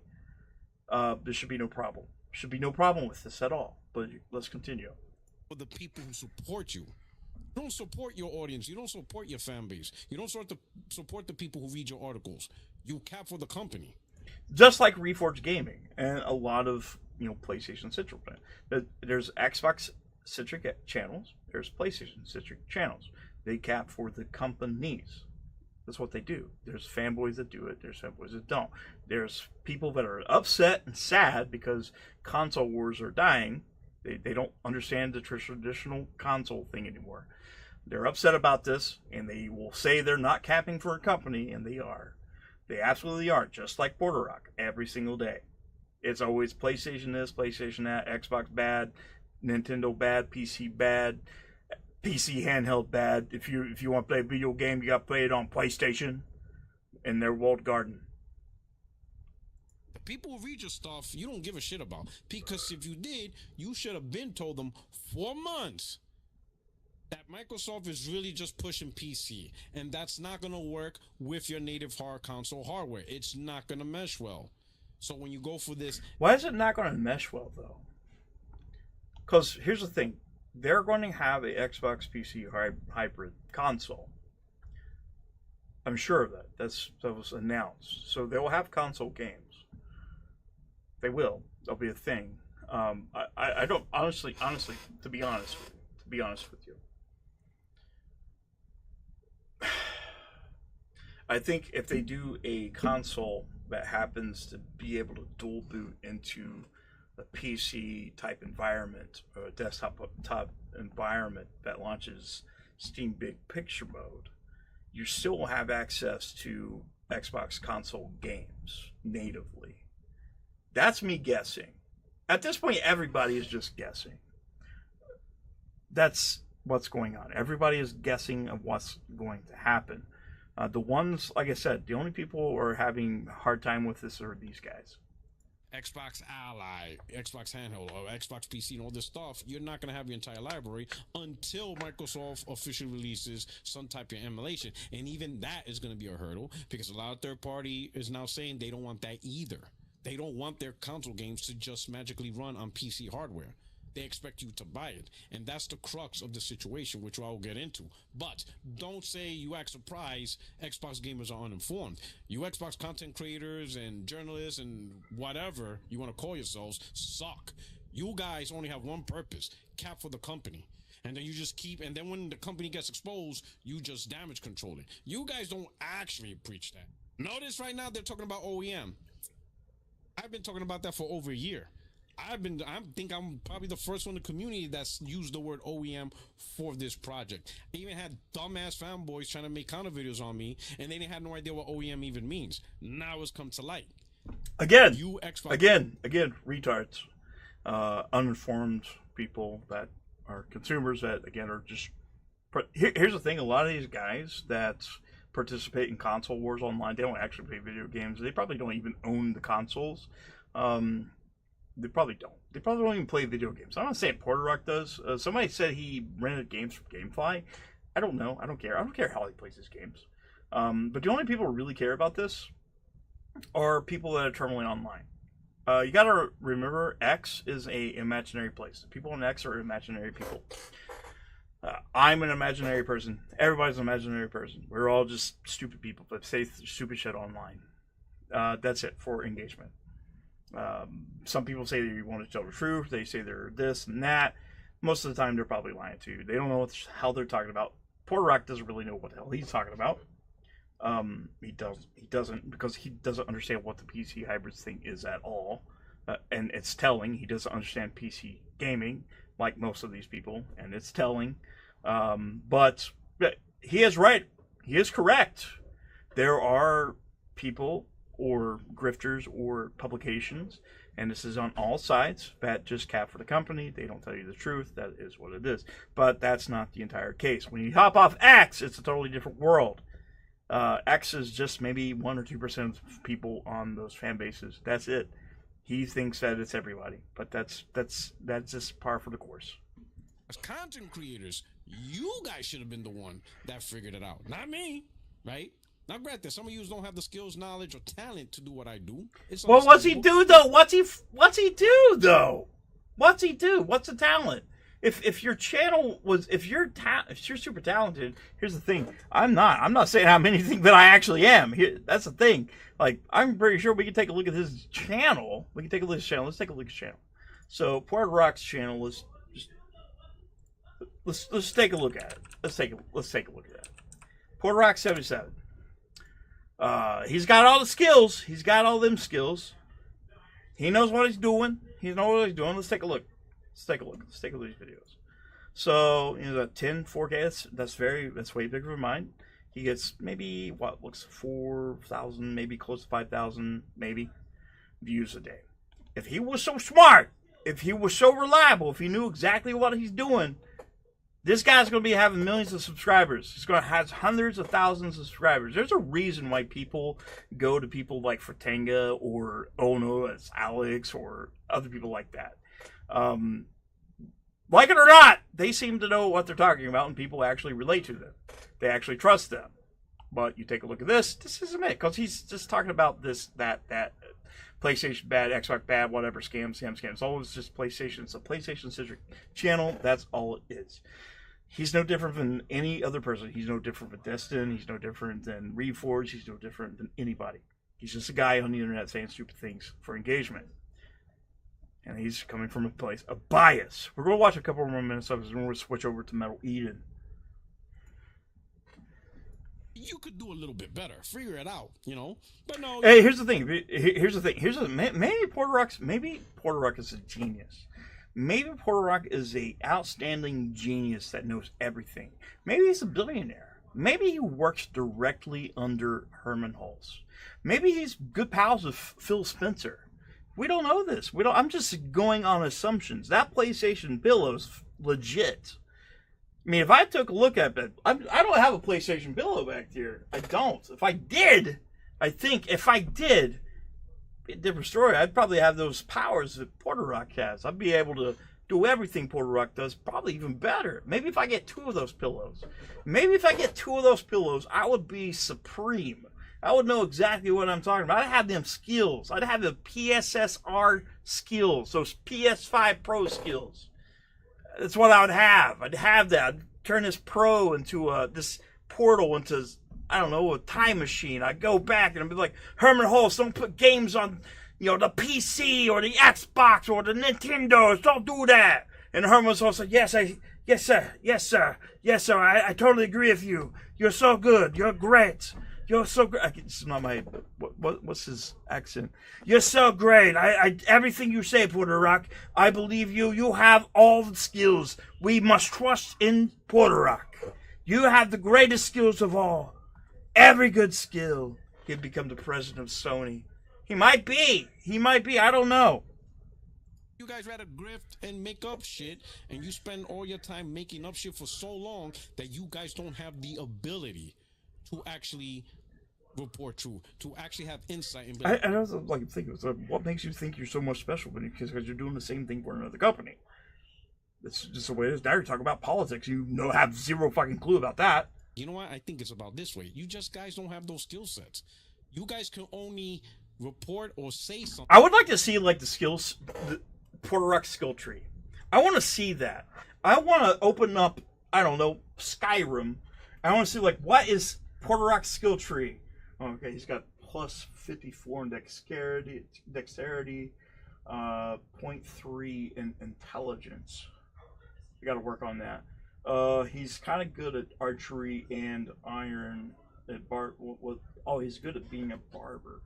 there should be no problem. Should be no problem with this at all. But let's continue. For the people who support you. You don't support your audience. You don't support your fan base. You don't support the people who read your articles. You cap for the company. Just like Reforged Gaming and a lot of PlayStation Central. There's Xbox centric channels. There's PlayStation centric channels. They cap for the companies. That's what they do. There's fanboys that do it. There's fanboys that don't. There's people that are upset and sad because console wars are dying. They don't understand the traditional console thing anymore. They're upset about this, and they will say they're not capping for a company, and they are. They absolutely are, just like Border Rock, every single day. It's always PlayStation this, PlayStation that, Xbox bad, Nintendo bad, PC bad, PC handheld bad. If you want to play a video game, you got to play it on PlayStation in their walled garden. people who read your stuff, you don't give a shit about. Because if you did, you should have been told them for months that Microsoft is really just pushing PC, and that's not going to work with your native hard console hardware. It's not going to mesh well. So when you go for this... Why is it not going to mesh well, though? Because here's the thing. They're going to have a Xbox PC hybrid console. I'm sure of that. That was announced. So they will have console games. They will. There'll be a thing. I don't... Honestly, to be honest with you, I think if they do a console that happens to be able to dual boot into a PC type environment or a desktop top environment that launches Steam Big Picture mode, you still will have access to Xbox console games natively. That's me guessing. At this point, everybody is just guessing. That's what's going on. Everybody is guessing of what's going to happen. The ones, like I said, the only people who are having a hard time with this are these guys. Xbox Ally, Xbox handheld, or Xbox PC, and all this stuff, you're not going to have your entire library until Microsoft officially releases some type of emulation. And even that is going to be a hurdle because a lot of third party is now saying they don't want that either. They don't want their console games to just magically run on PC hardware. They expect you to buy it. And that's the crux of the situation, which I will get into. But don't say you act surprised Xbox gamers are uninformed. You Xbox content creators and journalists and whatever you want to call yourselves suck. You guys only have one purpose, cap for the company. And then you just keep, and then when the company gets exposed, you just damage control it. You guys don't actually preach that. Notice right now they're talking about OEM. I've been talking about that for over a year. I think I'm probably the first one in the community that's used the word OEM for this project. I even had dumbass fanboys trying to make counter videos on me, and they didn't have no idea what OEM even means. Now it's come to light. Again, Xbox retards, uninformed people that are consumers that again are just. Here's the thing: a lot of these guys that participate in console wars online, they don't actually play video games. They probably don't even own the consoles. They probably don't. They probably don't even play video games. I'm not saying Porter Rock does. Somebody said he rented games from GameFly. I don't know. I don't care. I don't care how he plays his games. But the only people who really care about this are people that are terminaling online. You got to remember, X is a imaginary place. People in X are imaginary people. I'm an imaginary person. Everybody's an imaginary person. We're all just stupid people that say stupid shit online. That's it for engagement. Some people say they want to tell the truth. They say they're this and that. Most of the time, they're probably lying to you. They don't know what the hell they're talking about. Porter Rock doesn't really know what the hell he's talking about. He doesn't because he doesn't understand what the PC hybrids thing is at all. And it's telling. He doesn't understand PC gaming like most of these people, and it's telling. But he is right. He is correct. There are people or grifters or publications, and this is on all sides, that just cap for the company. They don't tell you the truth. That is what it is. But that's not the entire case. When you hop off X, it's a totally different world. X is just maybe 1 or 2% of people on those fan bases. That's it. He thinks that it's everybody, but that's just par for the course. As content creators, you guys should have been the one that figured it out, not me, right? Now, granted, some of you don't have the skills, knowledge, or talent to do what I do. Well, what's he do though? What's he do though? What's he do? What's the talent? If your channel was, if you're super talented, here's the thing. I'm not saying I'm anything that I actually am. That's the thing. Like, I'm pretty sure we can take a look at his channel. We can take a look at his channel. Let's take a look at his channel. So, Porter Rock's channel is let's take a look at it. Let's take a look at that. Porter Rock 77. He's got all the skills. He's got all them skills. He knows what he's doing. He knows what he's doing. Let's take a look. Let's take a look at these videos. So, that 10 4K, that's way bigger than mine. He gets maybe, looks 4,000, maybe close to 5,000, maybe, views a day. If he was so smart, if he was so reliable, if he knew exactly what he's doing, This guy's going to be having millions of subscribers. He's going to have hundreds of thousands of subscribers. There's a reason why people go to people like Fratanga or Ono as Alex or other people like that. Like it or not, they seem to know what they're talking about, and people actually relate to them. They actually trust them. But you take a look at this isn't it, because he's just talking about this, that, PlayStation bad, Xbox bad, whatever, scam. It's always just PlayStation. It's a PlayStation-centric channel. That's all it is. He's no different than any other person. He's no different than Destin. He's no different than Reforge. He's no different than anybody. He's just a guy on the internet saying stupid things for engagement. And he's coming from a place of bias. We're going to watch a couple more minutes of it, and we're going to switch over to Metal Eden. You could do a little bit better. Figure it out, you know. But no. Hey, here's the thing. Maybe Porter Rock is a genius. Maybe Porter Rock is a outstanding genius that knows everything. Maybe he's a billionaire. Maybe he works directly under Herman Hulse. Maybe he's good pals with Phil Spencer. We don't know this. I'm just going on assumptions. That PlayStation Billow's legit. I mean, if I took a look at it, I don't have a PlayStation Billow back here. I don't. If I did, different story. I'd probably have those powers that Porter Rock has. I'd be able to do everything Porter Rock does, probably even better. Maybe if I get two of those pillows, I would be supreme. I would know exactly what I'm talking about. I'd have them skills. I'd have the PSSR skills, those PS5 Pro skills. That's what I would have. I'd have that. I'd turn this Pro into this portal into, I don't know, a time machine. I'd go back and I'd be like, Herman Hulse, don't put games on, the PC or the Xbox or the Nintendos. Don't do that. And Herman Hulse said, yes, sir. I totally agree with you. You're so good. You're great. You're so great. It's not my, what's his accent? You're so great. I everything you say, Porter Rock, I believe you. You have all the skills. We must trust in Porter Rock. You have the greatest skills of all. Every good skill. He'd become the president of Sony. He might be. I don't know. You guys rather grift and make up shit, and you spend all your time making up shit for so long that you guys don't have the ability to actually report truth, to actually have insight. I also think what makes you think you're so much special? Because you're doing the same thing for another company. That's just the way it is. Now you're talking about politics. You have zero fucking clue about that. You know what? I think it's about this way. You just guys don't have those skill sets. You guys can only report or say something. I would like to see the skills, the Porter Rock skill tree. I want to see that. I want to open up, I don't know, Skyrim. I want to see what is Porter Rock's skill tree. Okay, he's got plus 54 in dexterity, 0.3 in intelligence. You got to work on that. He's kind of good at archery and iron. He's good at being a barber.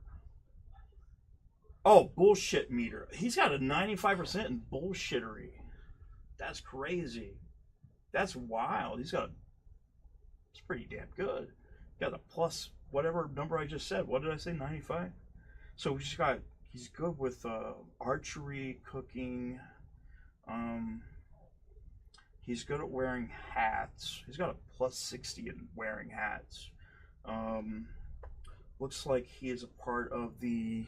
Oh, bullshit meter. He's got a 95% in bullshittery. That's crazy. That's wild. It's pretty damn good. Got a plus whatever number I just said. What did I say? 95? So he's good with archery, cooking. He's good at wearing hats. He's got a plus 60 in wearing hats. Looks like he is a part of the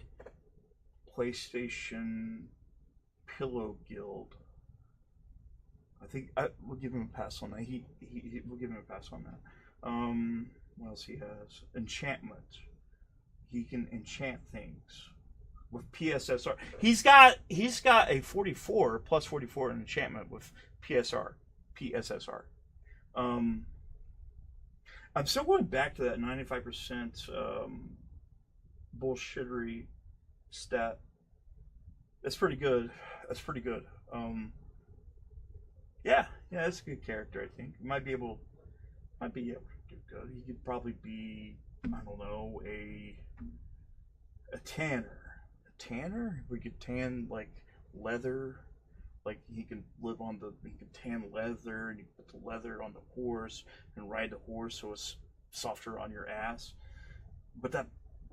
PlayStation Pillow Guild. I think we'll give him a pass on that. We'll give him a pass on that. What else he has? Enchantment. He can enchant things with PSSR. He's got a 44 plus 44 in enchantment with PSSR. I'm still going back to that 95% bullshittery stat. That's pretty good. Yeah, that's a good character. I think might be able to do good. He could probably be, I don't know, a tanner. A tanner? We could tan leather. He can tan leather, and you put the leather on the horse and ride the horse so it's softer on your ass. But that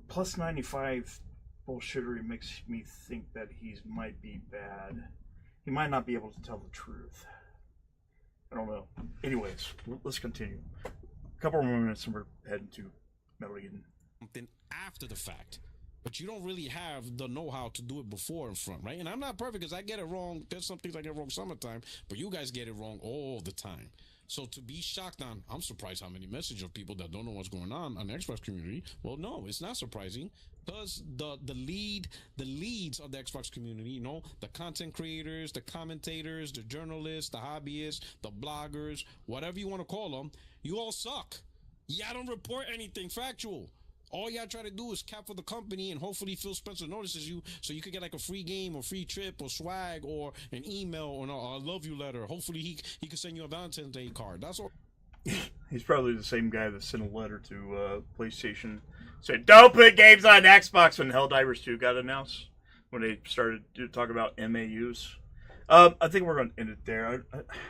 plus 95 bullshittery makes me think that he might be bad. He might not be able to tell the truth. I don't know. Anyways, let's continue. A couple more minutes and we're heading to Metal Eden. Something after the fact, but you don't really have the know-how to do it before in front, right? And I'm not perfect because I get it wrong. There's some things I get wrong summertime, but you guys get it wrong all the time. So to be shocked on, I'm surprised how many messages of people that don't know what's going on the Xbox community. Well, no, it's not surprising because the leads of the Xbox community, you know, the content creators, the commentators, the journalists, the hobbyists, the bloggers, whatever you want to call them, you all suck. Y'all don't report anything factual. All y'all try to do is cap for the company, and hopefully Phil Spencer notices you, so you could get like a free game or free trip or swag or an email or a love you letter. Hopefully he could send you a Valentine's Day card. That's all. He's probably the same guy that sent a letter to PlayStation saying, "Don't put games on Xbox" when Helldivers 2 got announced, when they started to talk about MAUs. I think we're going to end it there.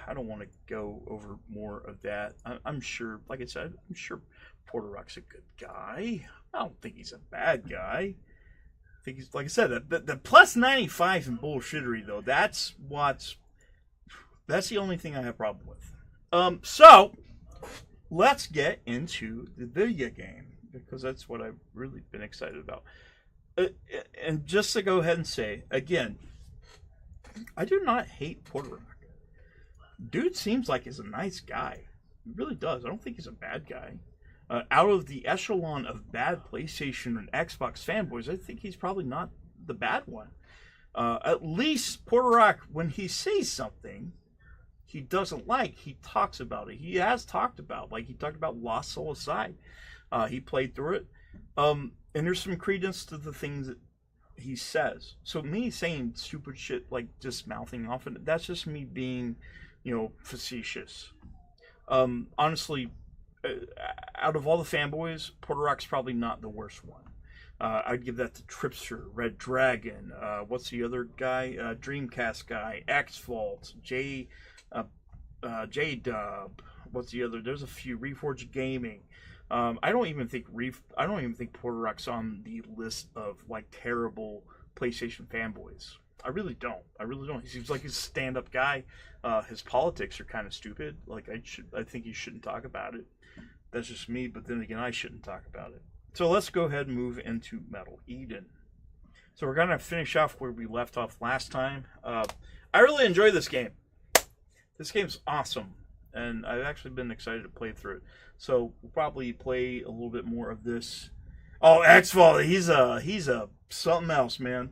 I don't want to go over more of that. I'm sure, like I said, I'm sure Porter Rock's a good guy. I don't think he's a bad guy. I think he's, like I said, the plus 95 and bullshittery, though, that's the only thing I have a problem with. So, let's get into the video game, because that's what I've really been excited about. And just to go ahead and say, again, I do not hate Porter Rock. Dude seems like he's a nice guy. He really does. I don't think he's a bad guy. Out of the echelon of bad PlayStation and Xbox fanboys, I think he's probably not the bad one. At least Porter Rock, when he sees something he doesn't like, he talks about it. He has talked about, like he talked about Lost Soul Aside. He played through it. And there's some credence to the things that he says. So me saying stupid shit, like just mouthing off, and that's just me being, facetious. Honestly, out of all the fanboys, Porter Rock's probably not the worst one. I'd give that to Tripster, Red Dragon, what's the other guy? Dreamcast guy, X-Fault, J-Dub, what's the other? There's a few, Reforged Gaming. I don't even think Porter Rock's on the list of like terrible PlayStation fanboys. I really don't. He seems like he's a stand-up guy. His politics are kind of stupid. Like I think he shouldn't talk about it. That's just me, but then again, I shouldn't talk about it. So let's go ahead and move into Metal Eden. So we're gonna finish off where we left off last time. I really enjoy this game. This game's awesome, and I've actually been excited to play through it. So we'll probably play a little bit more of this. Oh, X-Fault, he's a something else, man.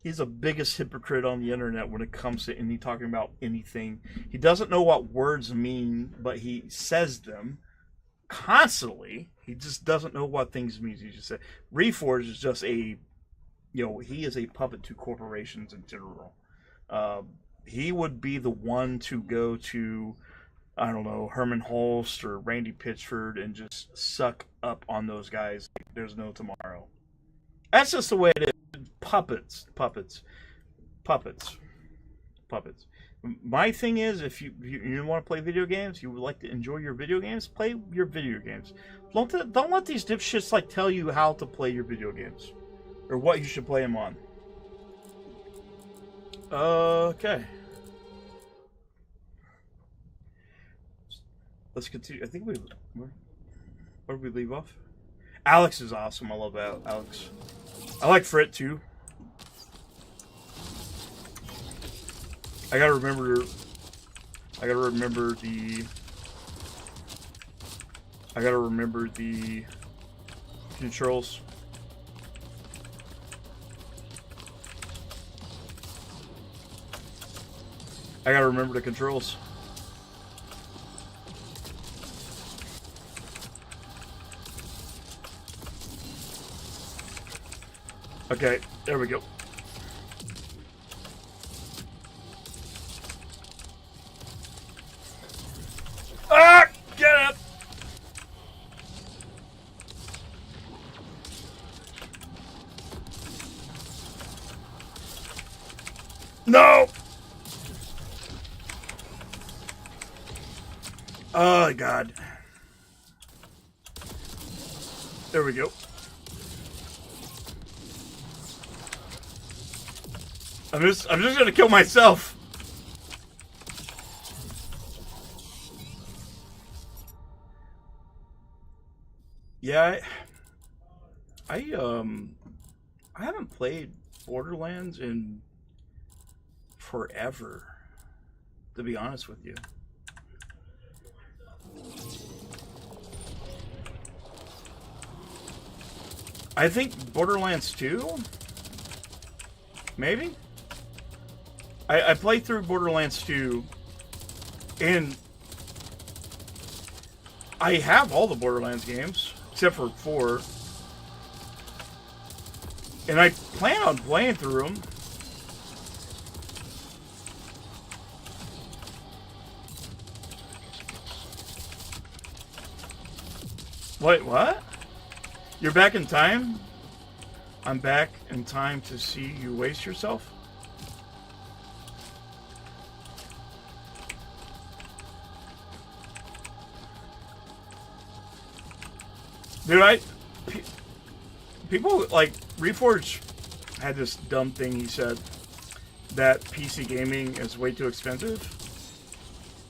He's the biggest hypocrite on the internet when it comes to talking about anything. He doesn't know what words mean, but he says them constantly. He just doesn't know what things mean. He just said Reforged is just he is a puppet to corporations in general. He would be the one to go to, I don't know, Herman Holst or Randy Pitchford and just suck up on those guys like there's no tomorrow. That's just the way it is. Puppets. My thing is, if you want to play video games, you would like to enjoy your video games, play your video games. Don't let these dipshits like tell you how to play your video games or what you should play them on. Okay. Let's continue. I think where did we leave off? Alex is awesome. I love Alex. I like Frit too. I gotta remember the controls. I gotta remember the controls. Okay, there we go. Ah! Get up! No! Oh, God. There we go. I'm just gonna kill myself. Yeah, I haven't played Borderlands in forever, to be honest with you. I think Borderlands 2, maybe? I played through Borderlands 2, and I have all the Borderlands games, except for 4. And I plan on playing through them. Wait, what? You're back in time? I'm back in time to see you waste yourself? Dude, people, like, Reforge had this dumb thing he said, that PC gaming is way too expensive.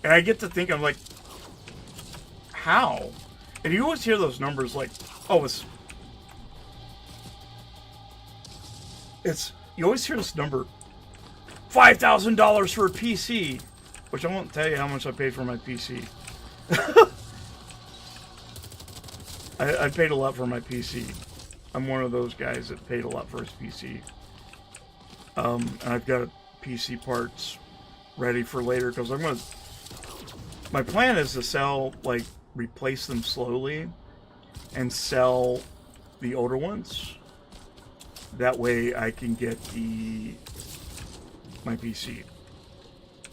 And I get to think, I'm like, how? And you always hear those numbers like, oh, you always hear this number, $5,000 for a PC, which I won't tell you how much I paid for my PC. I paid a lot for my PC. I'm one of those guys that paid a lot for his PC. And I've got PC parts ready for later, because my plan is to sell, like, replace them slowly and sell the older ones. That way I can get my PC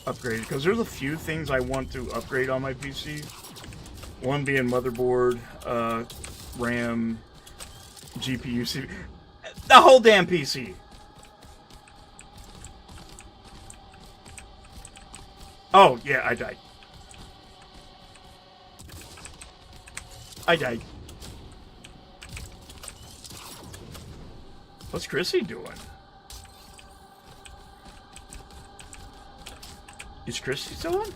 upgraded, because there's a few things I want to upgrade on my PC. One being motherboard, RAM, GPU, CPU, the whole damn PC. Oh, yeah, I died. What's Chrissy doing? Is Chrissy still on?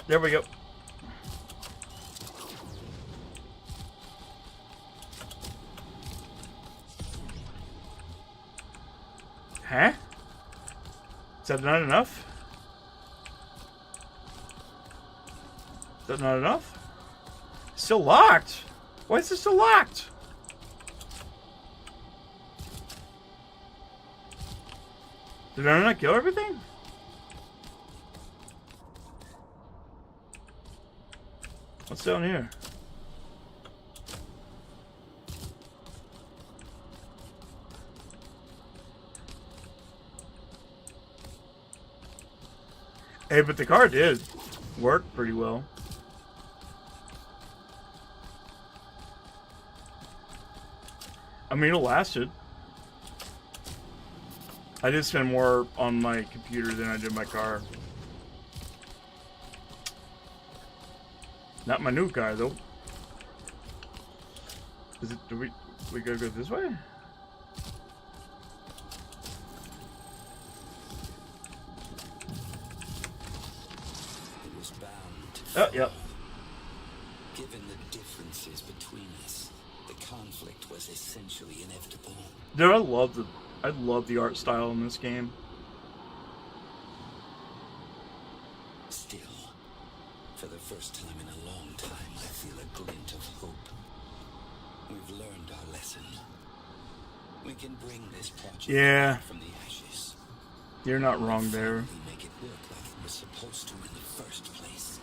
There we go. Huh? Is that not enough? Is that not enough? Still locked? Why is it still locked? Did I not kill everything? What's down here? Hey, but the car did work pretty well. I mean, it lasted. I did spend more on my computer than I did my car. Not my new car, though. Is it? Do we gotta go this way? It was bound to Oh, yep. Given the differences between us, the conflict was essentially inevitable. Dude, I love the art style in this game. Still, for the first time in a long time, I feel a glint of hope. We've learned our lesson. We can bring this project Yeah. back from the ashes. You're not wrong there. We make it work like it was supposed to in the first place.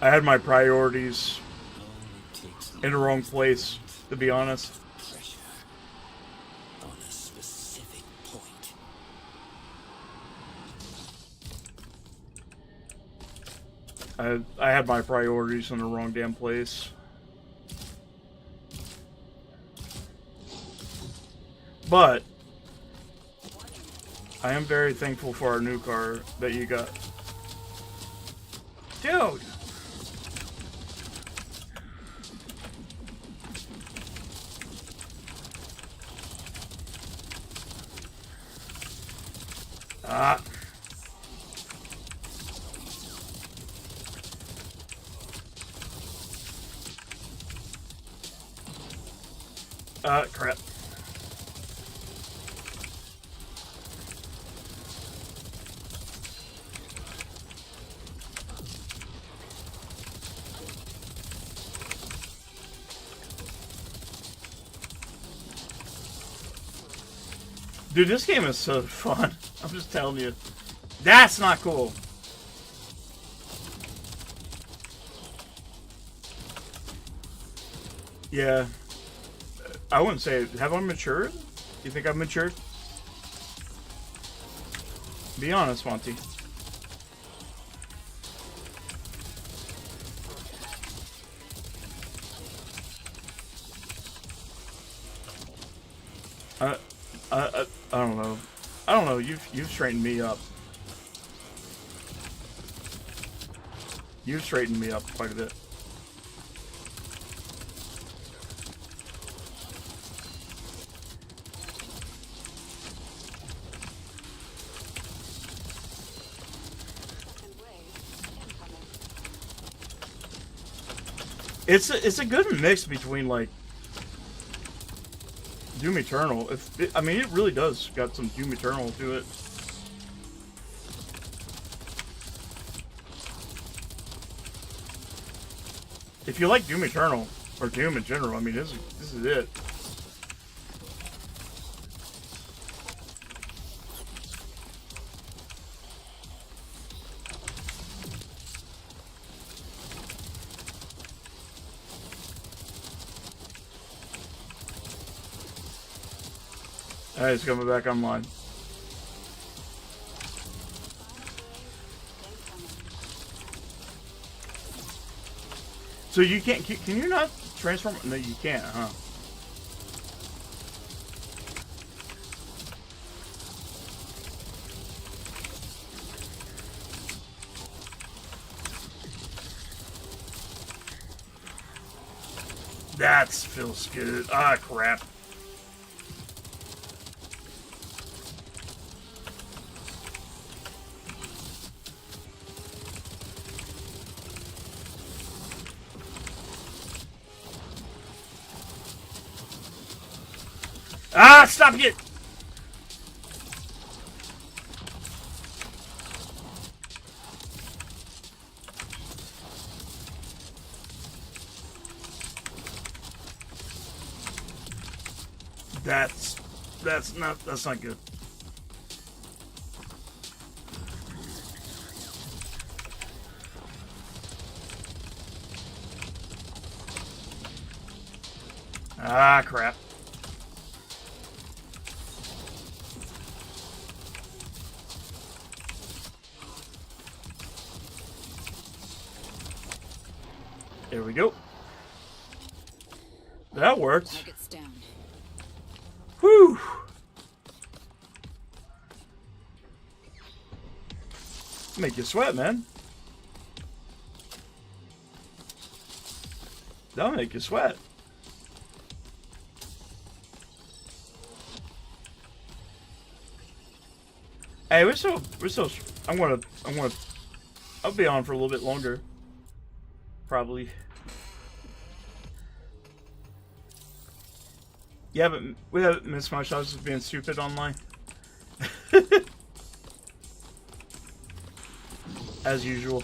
I had my priorities All it takes in the wrong place, to be honest. pressure on a specific point. I had my priorities in the wrong damn place. But I am very thankful for our new car that you got. Dude! Ah. Crap. Dude, this game is so fun. I'm just telling you. That's not cool. Yeah. I wouldn't say... Have I matured? You think I've matured? Be honest, Monty. I don't know. I don't know. You've straightened me up. You've straightened me up quite a bit. It's a good mix between like Doom Eternal. I mean, it really does got some Doom Eternal to it. If you like Doom Eternal or Doom in general, I mean, this is it. Alright, it's coming back online. So you can't, can you not transform? No, you can't, huh? That feels good. Ah, crap. Ah, stop it! That's not good. Ah, crap. There we go. That worked. Target's down. Whew. Make you sweat, man. That'll make you sweat. Hey, we're so. I'll be on for a little bit longer. Probably. Yeah, but we haven't missed much. I was just being stupid online. As usual.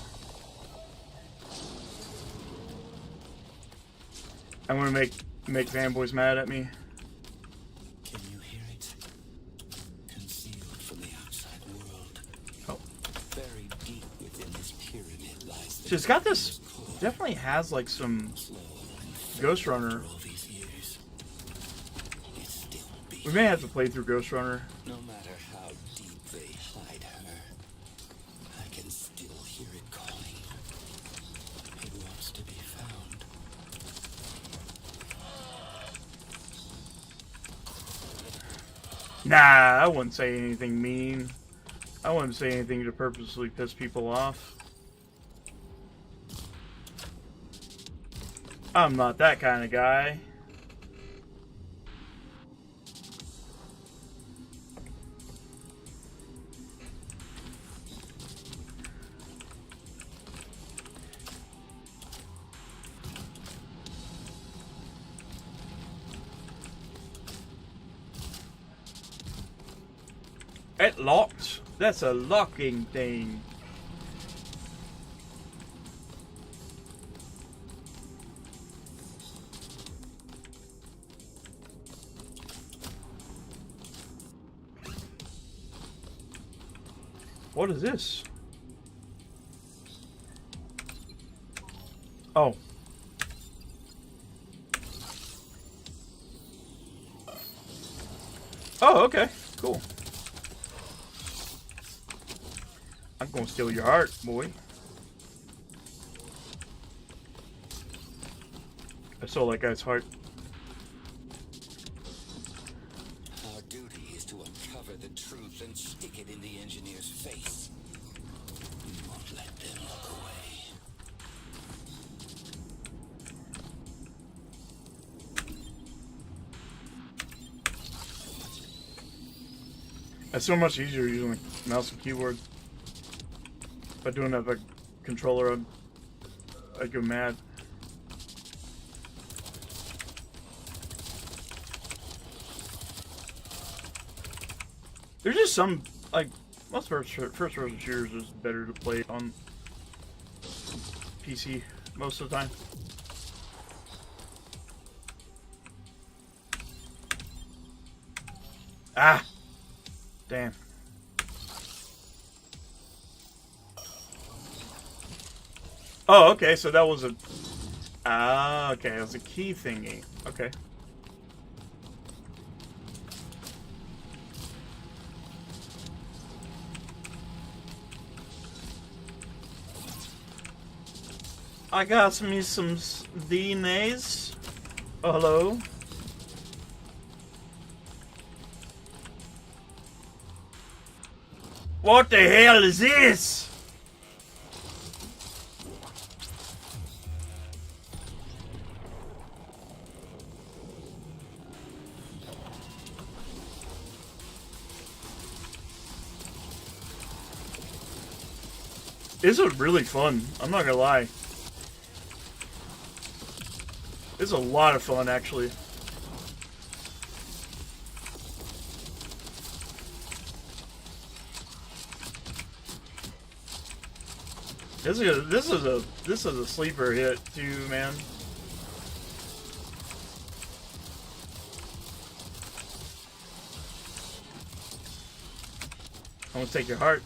I'm gonna make fanboys mad at me. Can you hear it? Concealed from the outside world. Oh. Very deep within this pyramid lies the She's got this. Definitely has like some Ghost Runner. all these years. It's still beating. We may have to play through Ghost Runner. No matter how deep they hide her, I can still hear it calling. It wants to be found. Nah, I wouldn't say anything mean. I wouldn't say anything to purposely piss people off. I'm not that kind of guy. It locked. That's a locking thing. What is this? Oh. Oh, okay. Cool. I'm gonna steal your heart, boy. I stole that guy's heart. Our duty is to uncover the truth and stick it in the engineer's face. We won't let them look away. It's so much easier using a mouse and keyboard. By doing that with a controller, I'd go mad. There's just some, like, most first-person shooters is better to play on PC most of the time. Ah! Damn. Oh, okay, so that was a... Ah, okay, it was a key thingy. Okay. I got me some DNAs. Oh, hello. What the hell is this? This is really fun. I'm not gonna lie. This is a lot of fun, actually. This is a sleeper hit too, man. I'm gonna take your heart.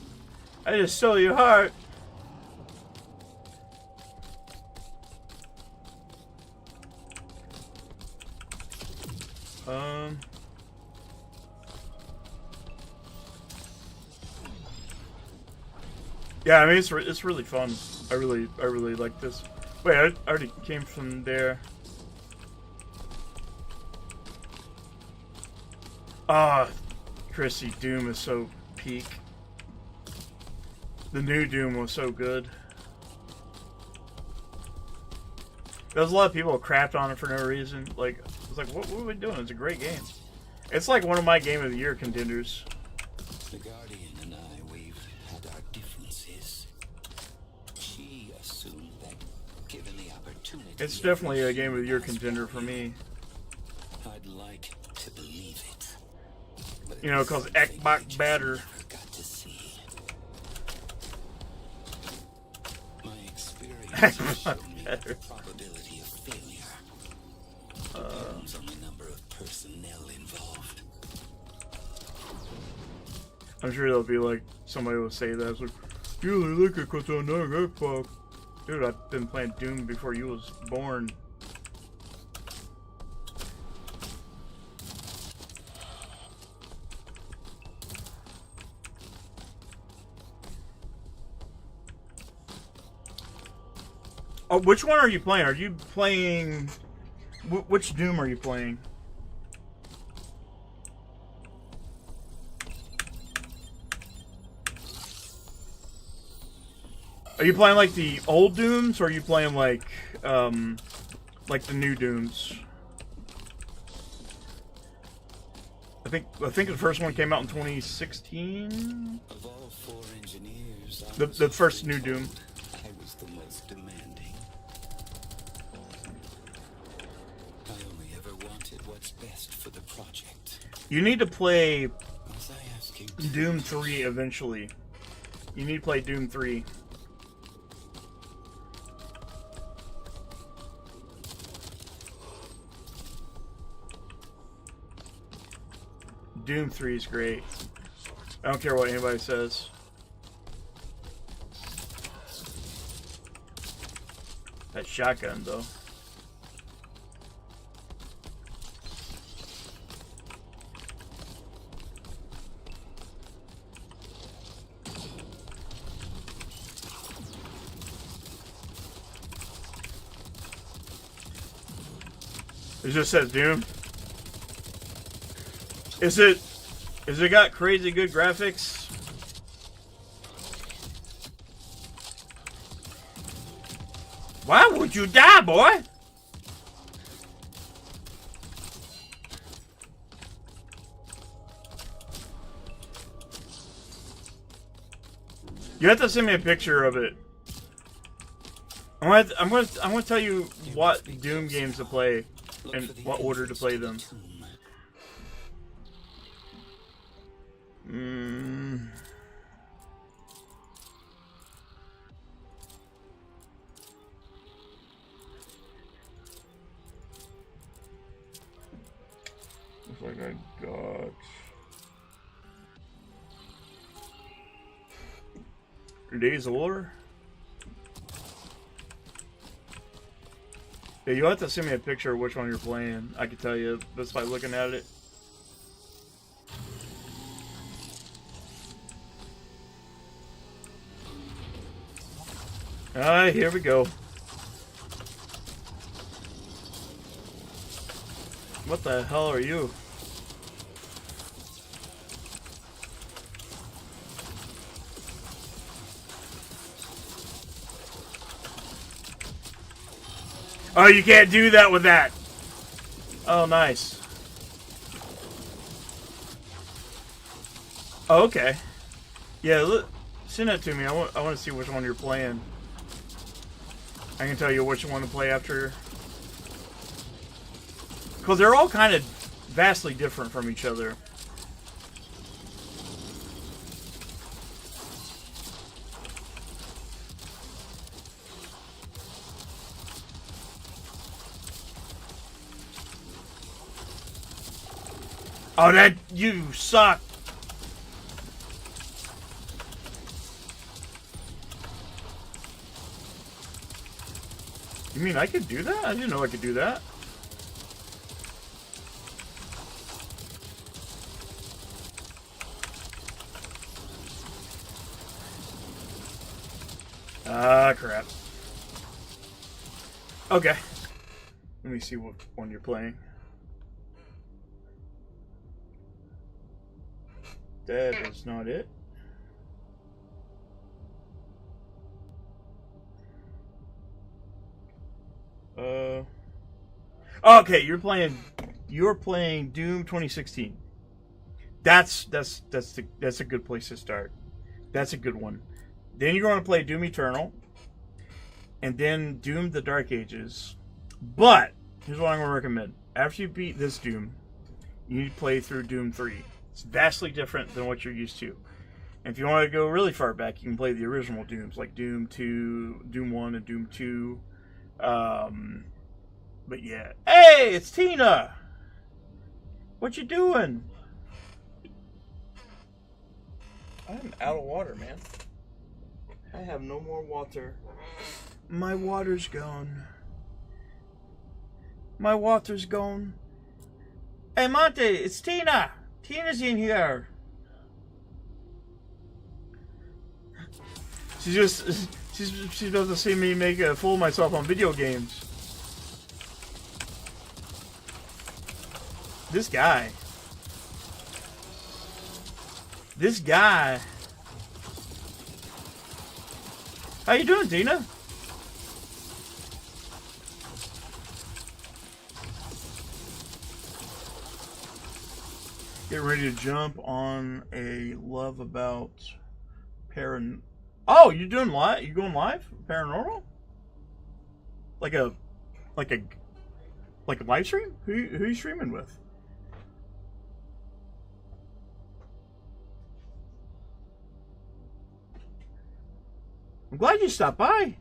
I just stole your heart. Yeah, I mean it's really fun. I really like this. Wait, I already came from there. Ah, Chrissy, Doom is so peak. The new Doom was so good. There was a lot of people who crapped on it for no reason. Like, it's like, what are we doing? It's a great game. It's like one of my Game of the Year contenders. The Guardian and I, we've had our differences. She assumed that, given the opportunity, It's definitely a Game of the Year contender for me. I'd like to believe it. But You know, because Xbox Batter. got to see. My experience has shown me the probability of failure depends on the number of personnel involved. I'm sure there'll be like somebody will say that. It's like, you only like it because I'm not Xbox. Dude, I've been playing Doom before you was born. Oh, which one are you playing? Are you playing... Which Doom are you playing? Are you playing like the old Dooms, or are you playing like the new Dooms? I think the first one came out in 2016. Of all four engineers, The first new Doom. I was the most demanding. I only ever wanted what's best for the project. You need to play. As I ask execute. Doom 3 eventually. You need to play Doom 3. Doom 3 is great. I don't care what anybody says. That shotgun, though. It just says Doom. Is it got crazy good graphics? Why would you die, boy? You have to send me a picture of it. I'm gonna tell you what Doom games to play and what order to play them. Looks like I got Days of War. Yeah, you'll have to send me a picture of which one you're playing. I can tell you just by looking at it. Alright, here we go. What the hell are you? Oh, you can't do that with that. Oh, nice. Oh, okay. Yeah, look, send that to me. I want to see which one you're playing. I can tell you which one to play after. Because they're all kind of vastly different from each other. Oh, that you suck. You mean I could do that? I didn't know I could do that. Ah, crap. Okay. Let me see what one you're playing. That is not it. Okay, you're playing Doom 2016. That's a good place to start. That's a good one. Then you're going to play Doom Eternal, and then Doom the Dark Ages. But here's what I'm going to recommend: after you beat this Doom, you need to play through Doom 3. It's vastly different than what you're used to. And if you want to go really far back, you can play the original Dooms, like Doom 2, Doom 1, and Doom 2. But yeah. Hey, it's Tina! What you doing? I'm out of water, man. I have no more water. My water's gone. My water's gone. Hey, Monty, it's Tina! Tina's in here. She's about to see me make a fool of myself on video games. This guy. How you doing, Tina? Get ready to jump on a love about Oh, you doing live? You going live? Paranormal? Like a live stream? Who you streaming with? I'm glad you stopped by.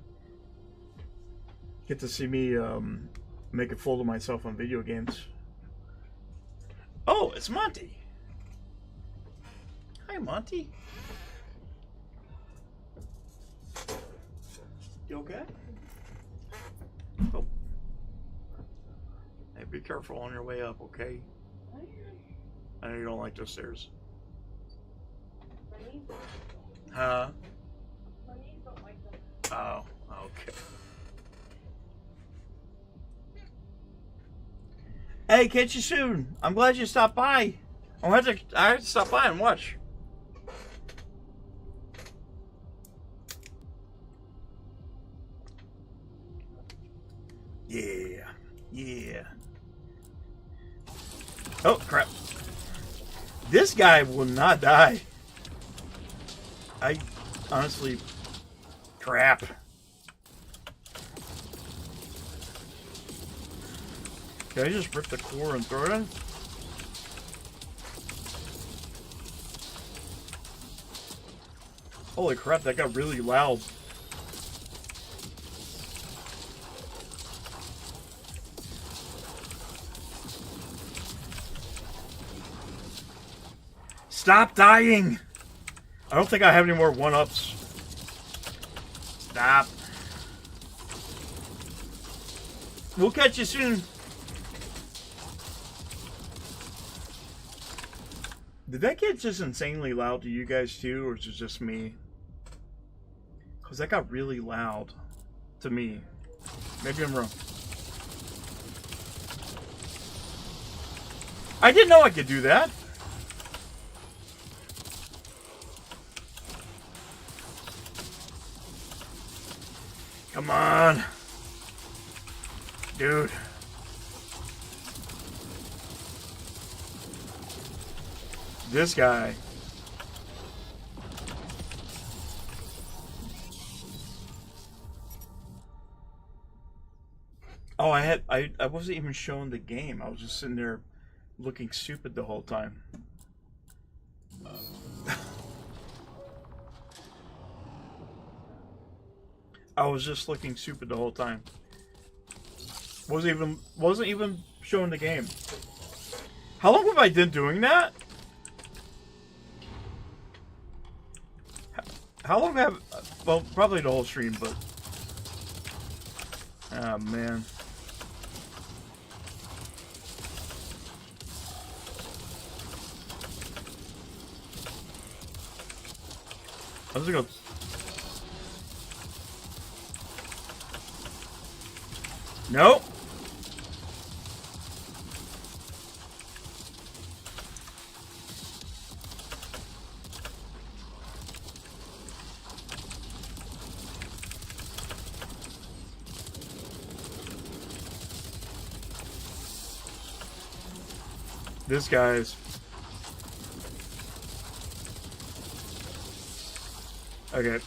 Get to see me make a fool of myself on video games. Oh, it's Monty. Hi, Monty. You okay? Oh. Hey, be careful on your way up, okay? I know you don't like those stairs. Huh? Oh, okay. Hey, catch you soon. I'm glad you stopped by. I have to stop by and watch. Yeah. Yeah. Oh, crap. This guy will not die. I honestly... Crap. Can I just rip the core and throw it in? Holy crap, that got really loud. Stop dying! I don't think I have any more one-ups. Stop. We'll catch you soon. Did that get just insanely loud to you guys too, or is it just me? Because that got really loud to me. Maybe I'm wrong. I didn't know I could do that. Come on. Dude. This guy. Oh, I wasn't even showing the game. I was just sitting there looking stupid the whole time. I was just looking stupid the whole time. Wasn't even showing the game. How long have I been doing that? How long have... Well, probably the whole stream, but... Oh, man. I'm just gonna... Nope. This guy's... Okay.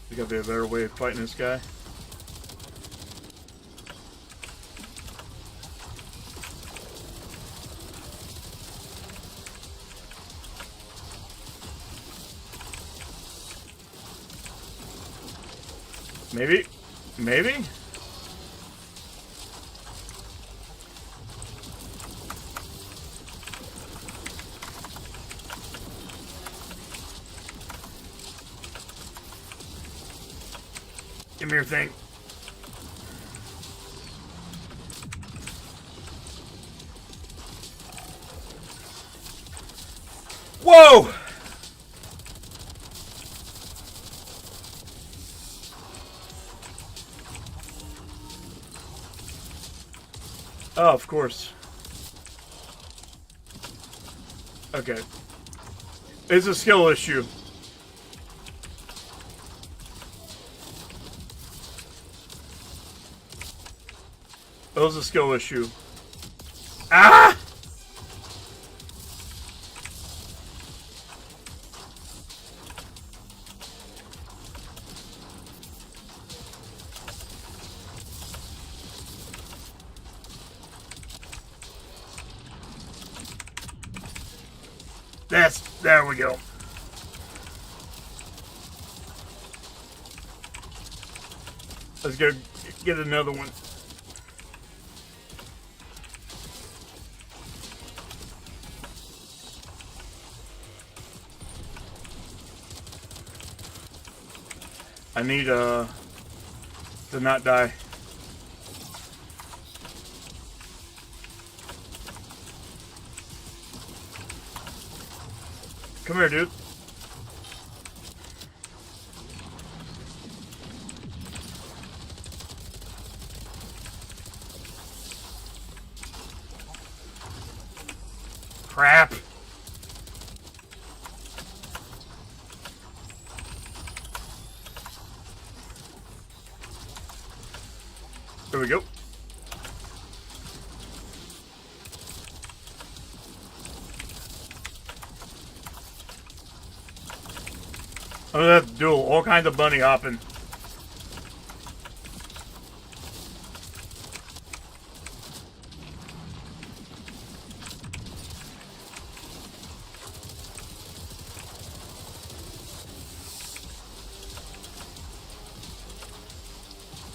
There's gotta be a better way of fighting this guy. Maybe? Maybe? Give me your thing. Whoa! Oh, of course. Okay. It's a skill issue. It was a skill issue. Ah! There we go. Let's go get another one. I need to not die. Come here, dude. Crap. There we go. I'm gonna have to do all kinds of bunny hopping.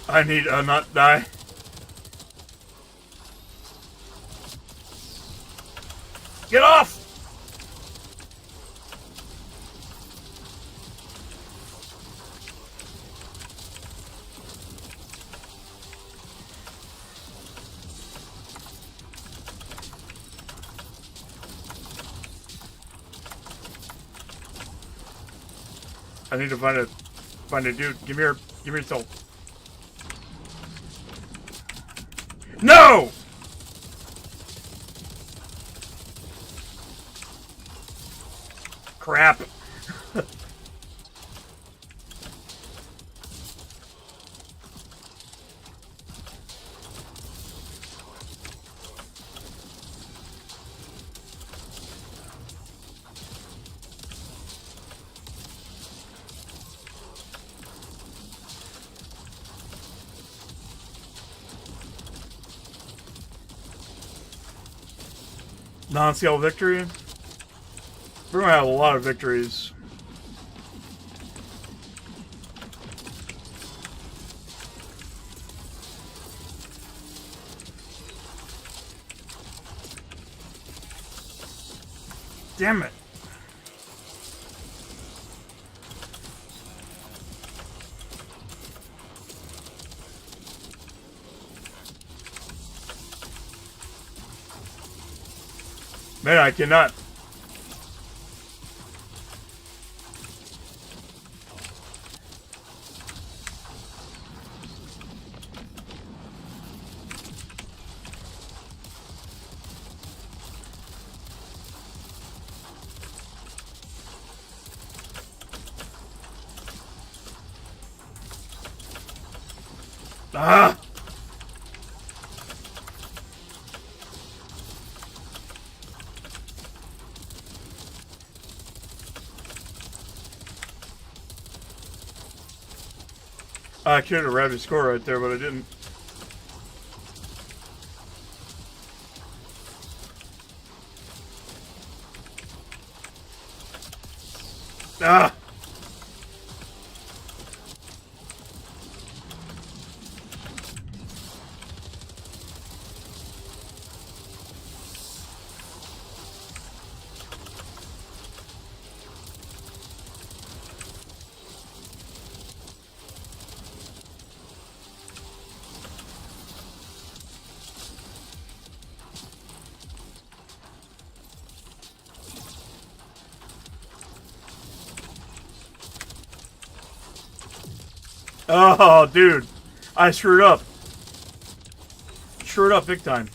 I need to not die. Get off! I need to find a dude. Give me your soul. No! Crap. Non-scale victory. We're gonna have a lot of victories. Damn it. Man, I cannot. Ah! I could have grabbed a score right there, but I didn't. Ah! Oh, dude. I screwed up. Screwed up big time.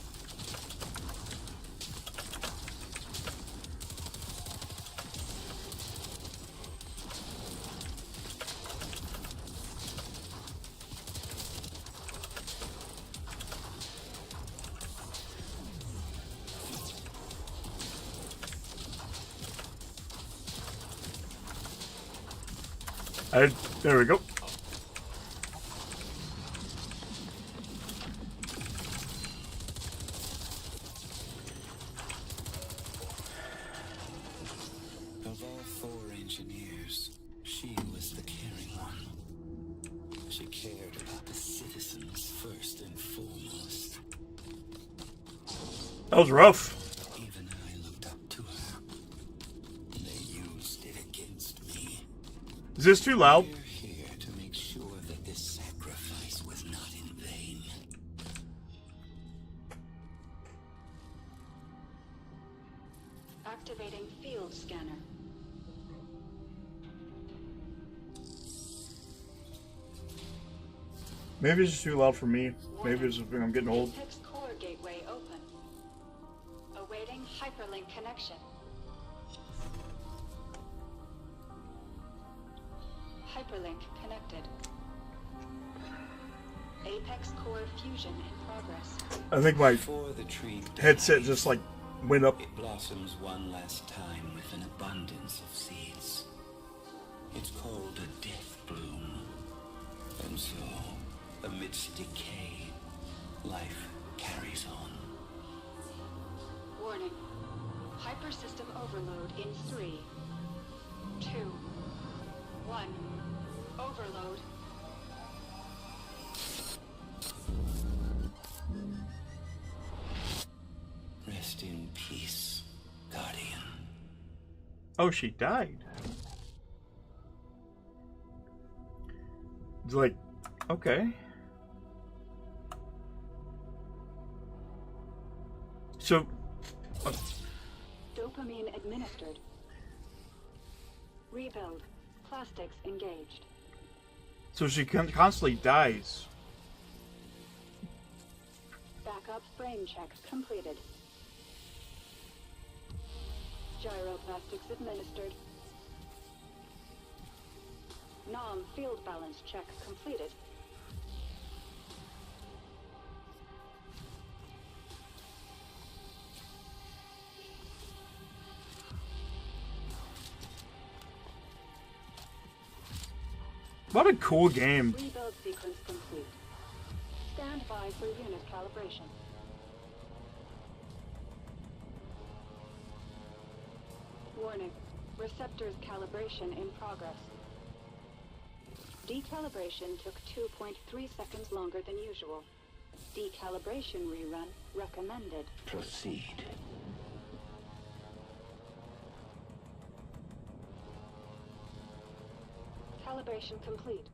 There we go. engineers. She was the caring one. She cared about the citizens first and foremost. That was rough. Even I looked up to her. They used it against me. Is this too loud? We're here to make sure that this sacrifice was not in vain. Activating field scanner. Maybe it's just too loud for me. Maybe it's just I'm getting old. Apex core gateway open. Awaiting hyperlink connection. Hyperlink connected. Apex core fusion in progress. I think my Before the tree headset dies, just like went up. it blossoms one last time with an abundance of seeds. It's called a death bloom. And so, amidst decay, life carries on. Warning. Hypersystem overload in 3, 2, 1. Overload. Rest in peace, Guardian. Oh, she died. It's like, okay. So, Dopamine administered. Rebuild. Plastics engaged. so she constantly dies. Backup frame check completed. Gyroplastics administered. Nom field balance check completed. What a cool game. Rebuild sequence complete. Stand by for unit calibration. Warning. Receptors calibration in progress. Decalibration took 2.3 seconds longer than usual. Decalibration rerun recommended. Proceed. Calibration complete.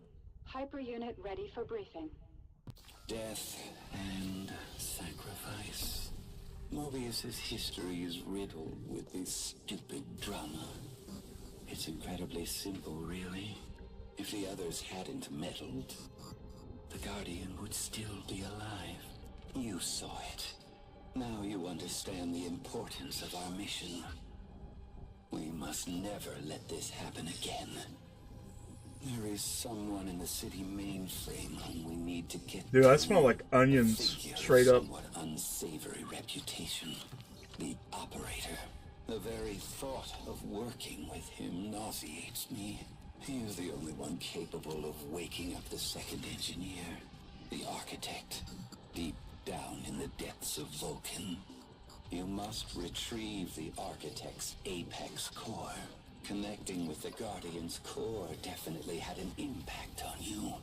Hyper unit ready for briefing. Death and sacrifice. Mobius's history is riddled with this stupid drama. It's incredibly simple, really. If the others hadn't meddled, the Guardian would still be alive. You saw it. Now you understand the importance of our mission. We must never let this happen again. There is someone in the city mainframe whom we need to get Dude, to. I smell like onions, A figure straight with up. somewhat unsavory reputation. The operator. The very thought of working with him nauseates me. He is the only one capable of waking up the second engineer. The architect. Deep down in the depths of Vulcan. You must retrieve the architect's apex core. Connecting with the Guardian's core definitely had an impact on you.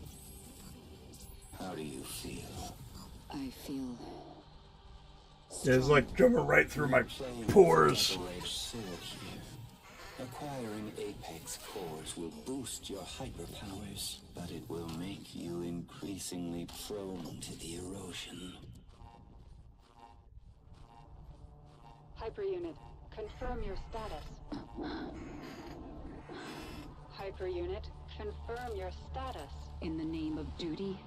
How do you feel? I feel Yeah, it's like coming right through my Playing pores. with a double-edged sword here. Acquiring apex cores will boost your hyperpowers, but it will make you increasingly prone to the erosion. Hyper unit. Confirm your status. Hyper unit. Confirm your status. In the name of duty,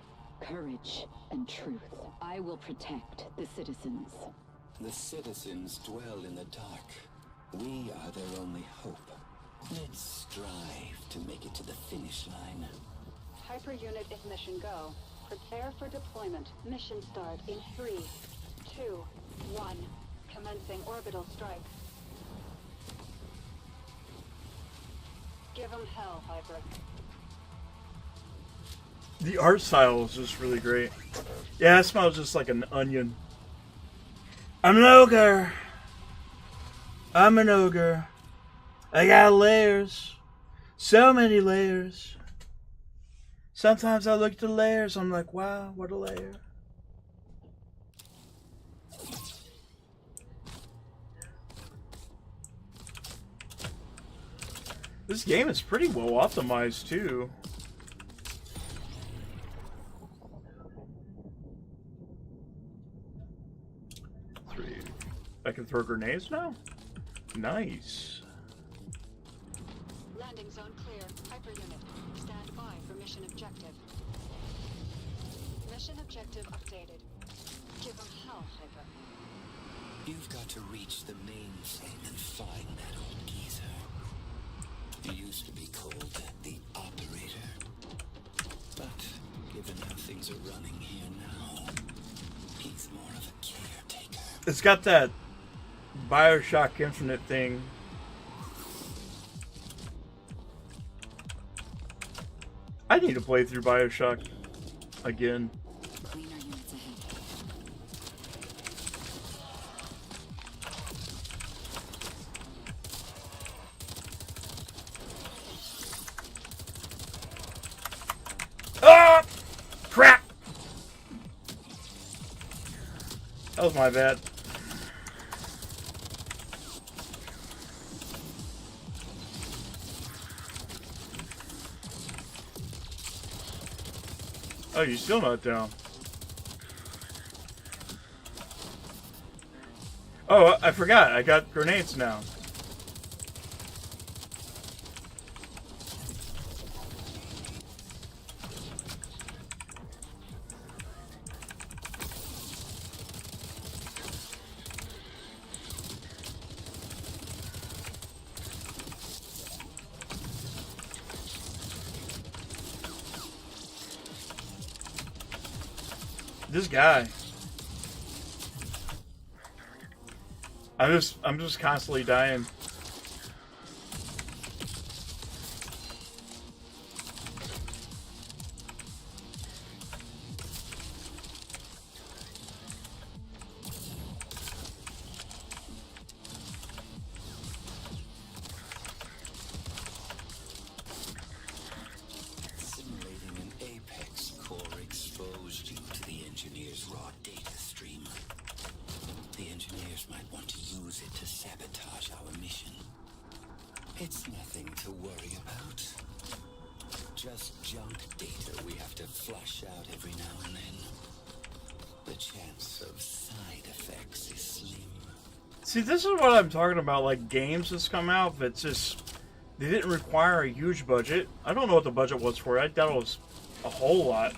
courage, and truth, I will protect the citizens. The citizens dwell in the dark. We are their only hope. Let's strive to make it to the finish line. Hyper unit is mission go. Prepare for deployment. Mission start in 3, 2, 1. Commencing orbital strike. Give 'em hell, Hyper. The art style is just really great. Yeah, it smells just like an onion. I'm an ogre. I'm an ogre. I got layers. So many layers. Sometimes I look at the layers, I'm like, wow, what a layer. This game is pretty well optimized too. I can throw grenades now? Nice. Landing zone clear. Hyper unit. Stand by for mission objective. Mission objective updated. Give them hell, Hyper. You've got to reach the mainframe and find that old geezer. He used to be called the Operator. But given how things are running here now, he's more of a caretaker. It's got that BioShock Infinite thing. I need to play through BioShock again. Cleaner units ahead. Ah! Crap! That was my bad. Oh, you're still not down. Oh, I forgot. I got grenades now. This guy. I'm just constantly dying. Simulating an Apex core exposed you to the engineer's raw data stream. The engineers might want to use it to sabotage our mission. It's nothing to worry about. Just junk data we have to flush out every now and then. The chance of side effects is slim. See, this is what I'm talking about. Like games that's come out, but it's just they didn't require a huge budget. I don't know what the budget was for it. I doubt it was a whole lot.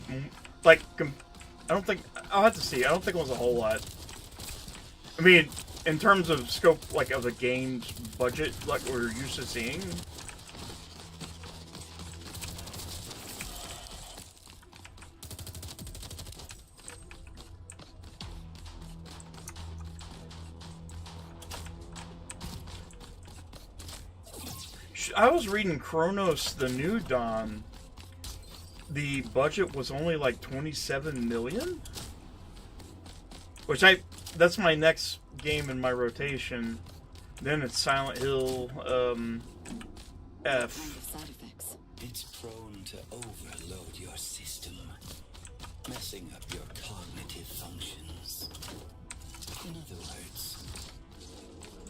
Like, I don't think I'll have to see. I don't think it was a whole lot. I mean, in terms of scope, like of the game's budget, like we're used to seeing. I was reading Chronos: The New Dawn. The budget was only like 27 million, which that's my next game in my rotation. Then it's Silent Hill F. Side effects. It's prone to overload your system, messing up your cognitive functions. In other words,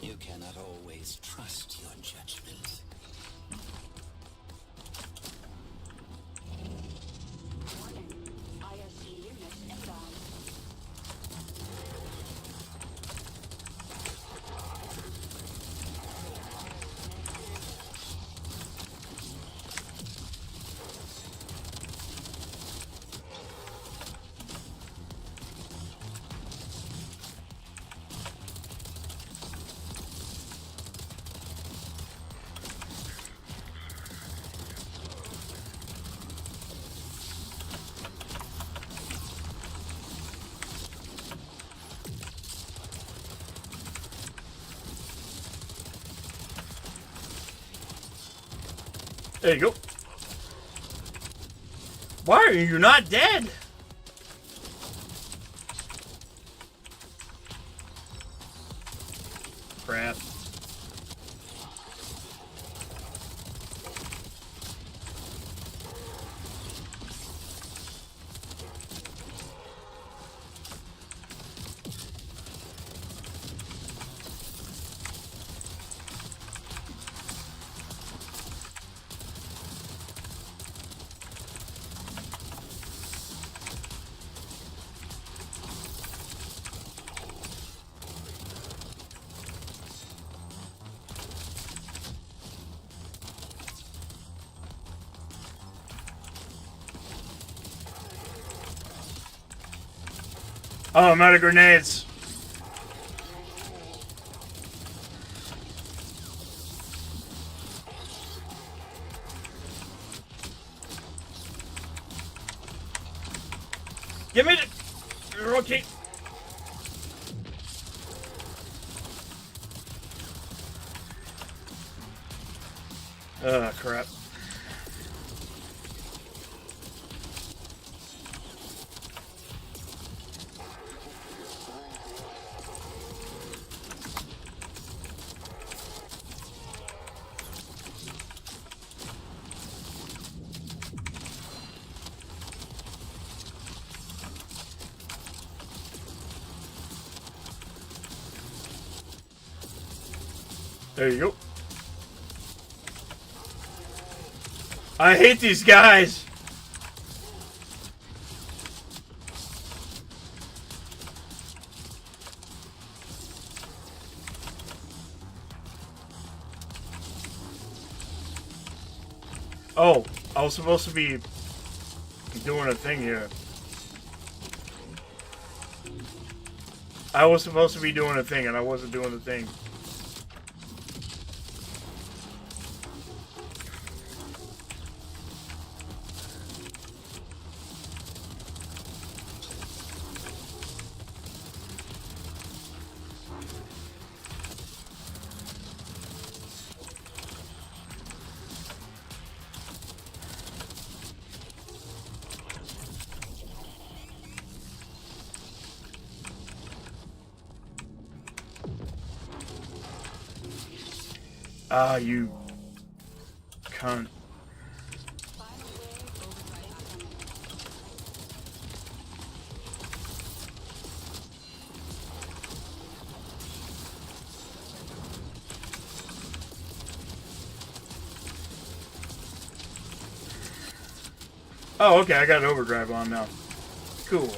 you cannot always trust your judgment. Warning. ISC unit inbound. There you go. Why are you not dead? Crap. Oh, I'm out of grenades. Give me the... Rotate. Crap. There you go. I hate these guys. Oh, I was supposed to be doing a thing here. I was supposed to be doing a thing and I wasn't doing the thing. Ah, you cunt. Oh, okay, I got overdrive on now. Cool.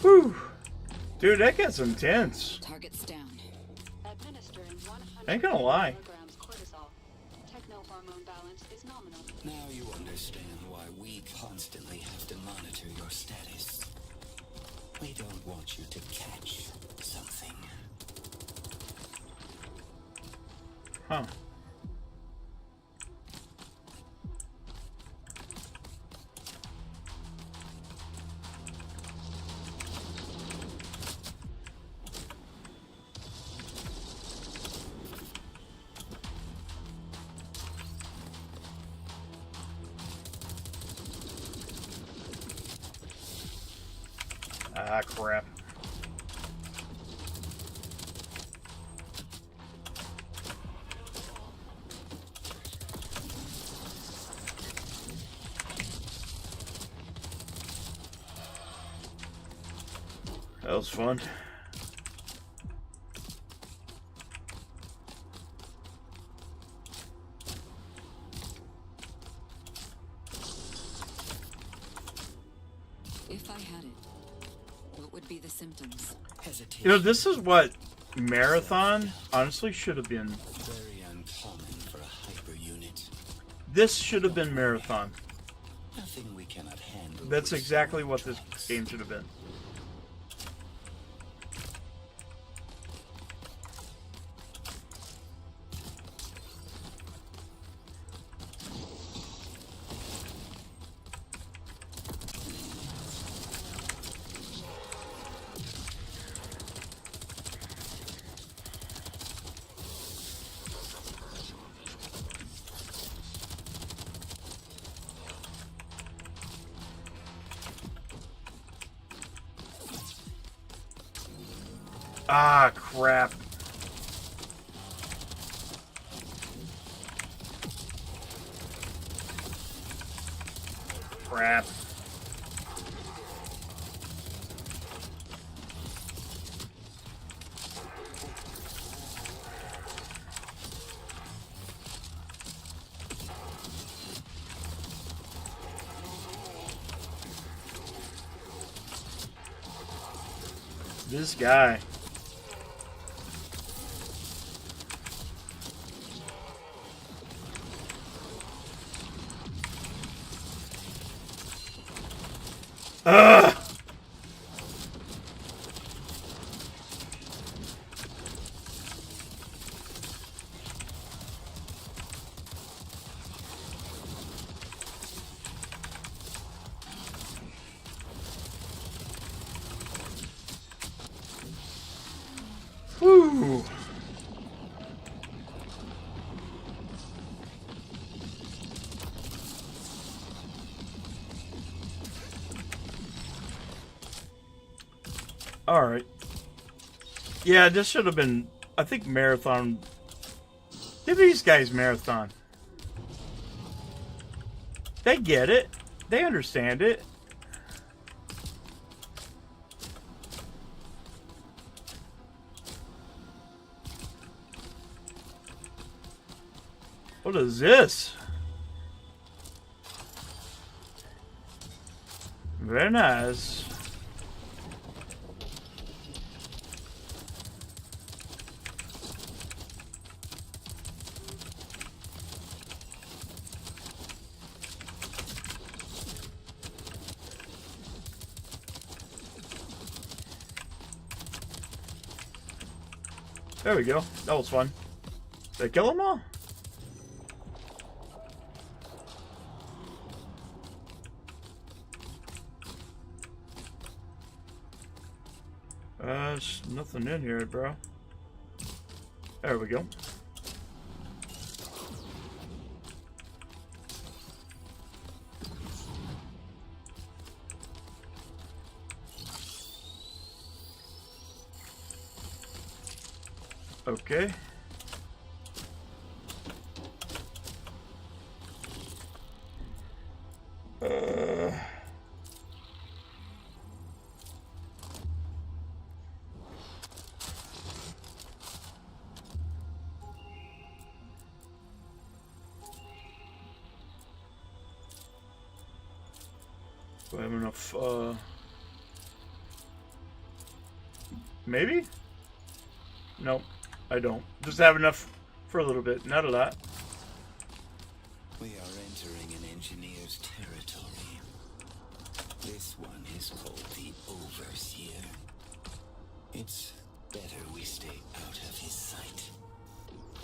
Whew. Dude, that gets intense. Target's down. Administering 100 Ain't gonna lie. milligrams cortisol. Techno-hormone balance is nominal. Now you understand why we constantly have to monitor your status. We don't want you to catch something. Huh. Ah, crap. That was fun. If I had it, what would be the symptoms? Hesitation. You know, this is what Marathon honestly should have been. Very uncommon for a hyper unit. This should have been Marathon. Nothing we cannot handle. That's with exactly what this drugs. game should have been. Ah, crap. Crap. This guy. Ugh! Woo! All right. Yeah, this should have been, I think, marathon. Give these guys marathon. They get it. They understand it. What is this? Very nice. There we go. That was fun. Did I kill them all? There's nothing in here, bro. There we go. Okay. Do I have enough, maybe? Nope, I don't. Just have enough for a little bit, not a lot. We are entering an engineer's territory. This one is called the Overseer. It's better we stay out of his sight.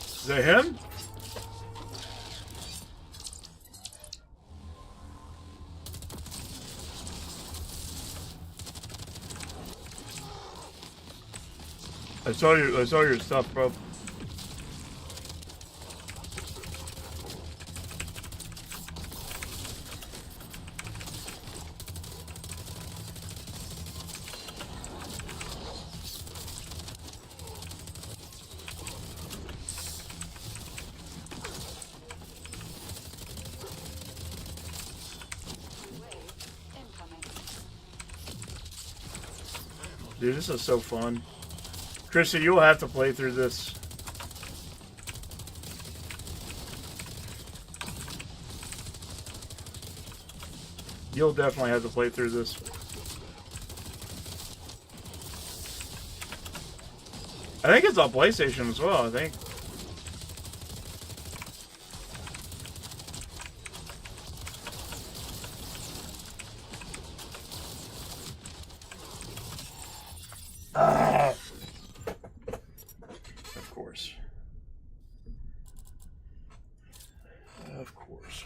Is that him? I saw your stuff, bro. Dude, this is so fun. Christian, you'll have to play through this. You'll definitely have to play through this. I think it's on PlayStation as well, I think. Of course. Of course.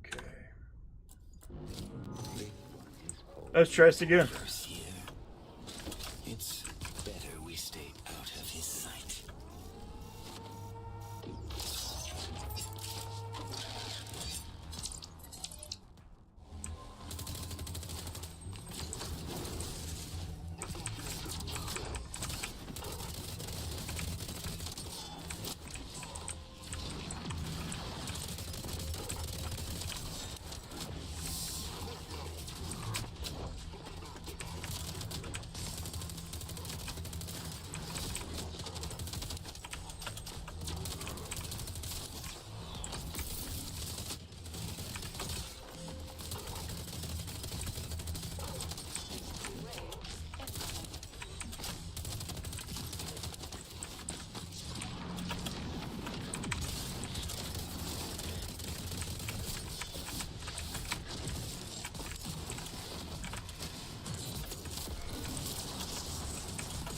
Okay. Let's try this again. It's better we stay out of his sight.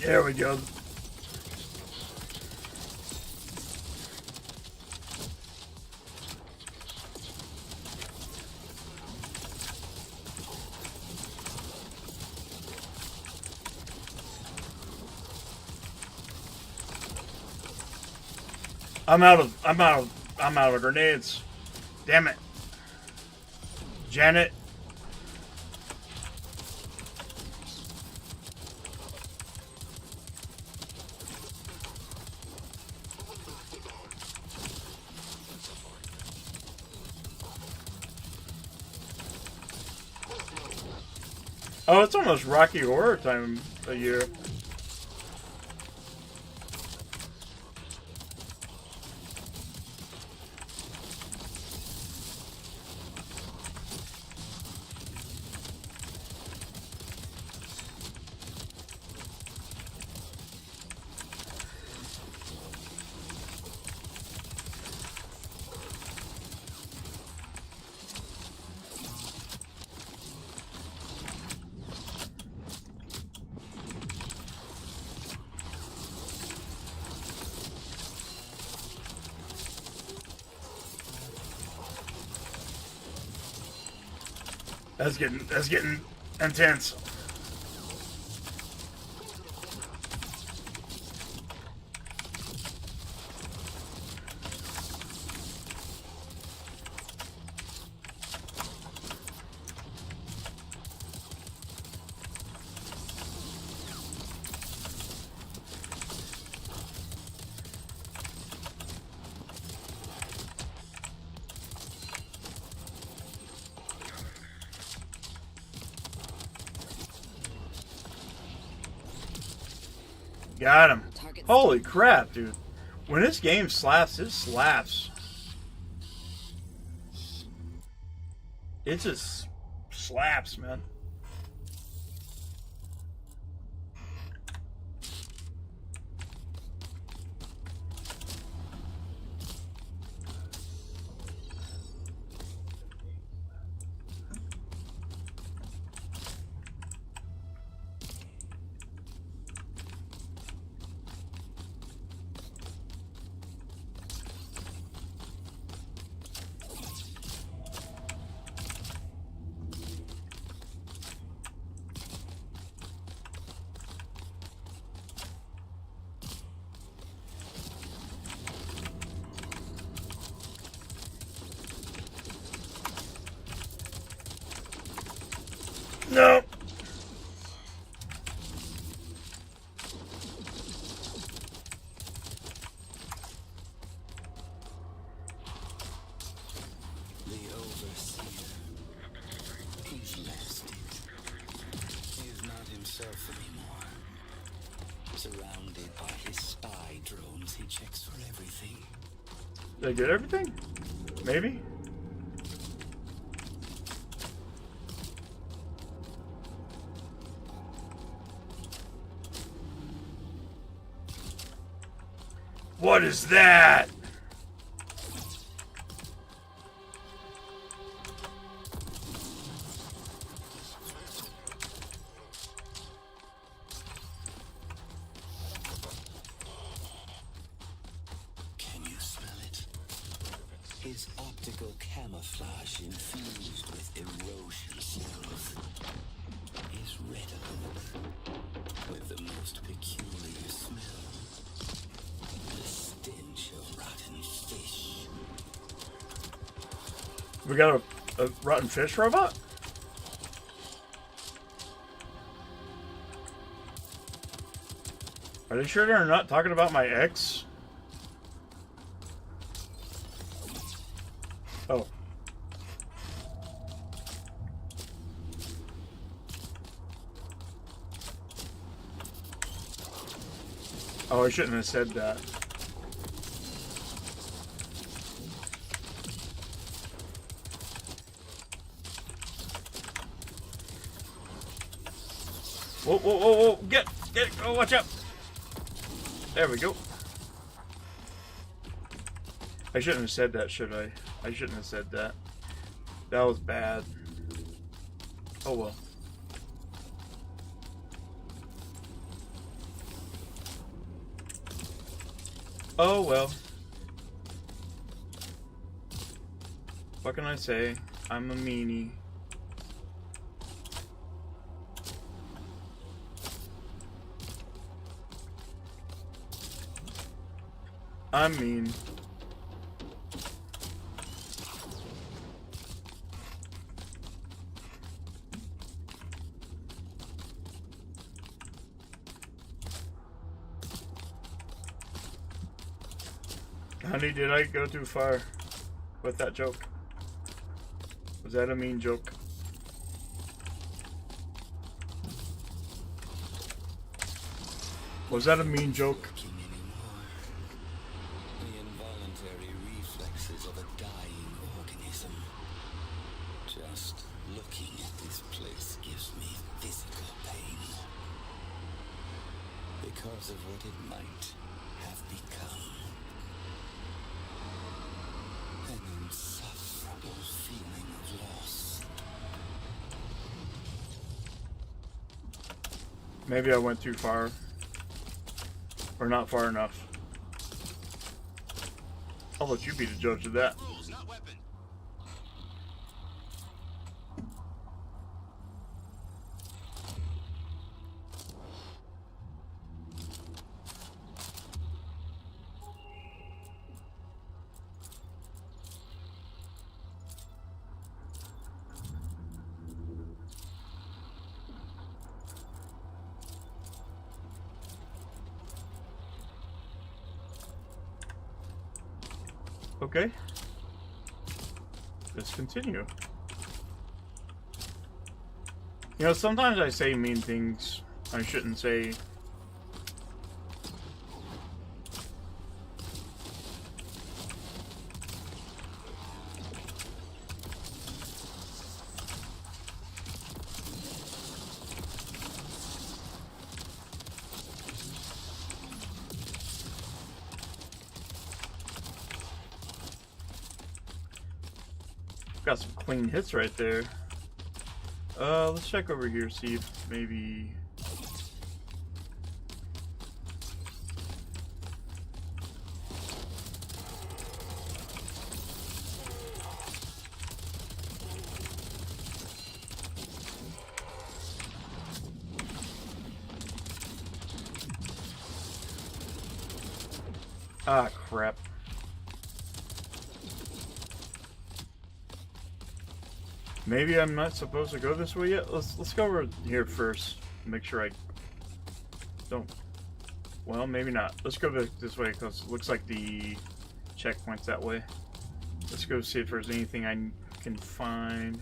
There we go. I'm out of grenades. Damn it. Janet. Oh, it's almost Rocky Horror time of year. That's getting intense. Got him. Holy crap, dude. When this game slaps, it slaps. It just slaps, man. No. The overseer. He's lost it. He's not himself anymore. Surrounded by his spy drones, he checks for everything. Did I get everything? Maybe? What is that? Can you smell it? His optical camouflage infused with erosion cells. His retinal with the most peculiar smell. The stench of rotten fish. We got a rotten fish robot? Are they sure they're not talking about my ex? Oh. Oh, I shouldn't have said that. Whoa, whoa, whoa, whoa. Get, oh, watch out. There we go. I shouldn't have said that, should I? I shouldn't have said that. That was bad. Oh well. Oh well. What can I say? I'm a meanie. I'm mean. Honey, did I go too far with that joke? Was that a mean joke? Was that a mean joke? The involuntary reflexes of a dying organism. Just looking at this place gives me physical pain. Because of what it might have become. An insufferable feeling of loss. Maybe I went too far. Or not far enough. I'll let you be the judge of that. Rules, not weapon. Okay. Let's continue. You know, sometimes I say mean things I shouldn't say. Got some clean hits right there. Let's check over here, see if maybe... Ah, crap. Maybe I'm not supposed to go this way yet. Let's go over here first. Make sure I don't. Well, maybe not. Let's go this way because it looks like the checkpoint's that way. Let's go see if there's anything I can find.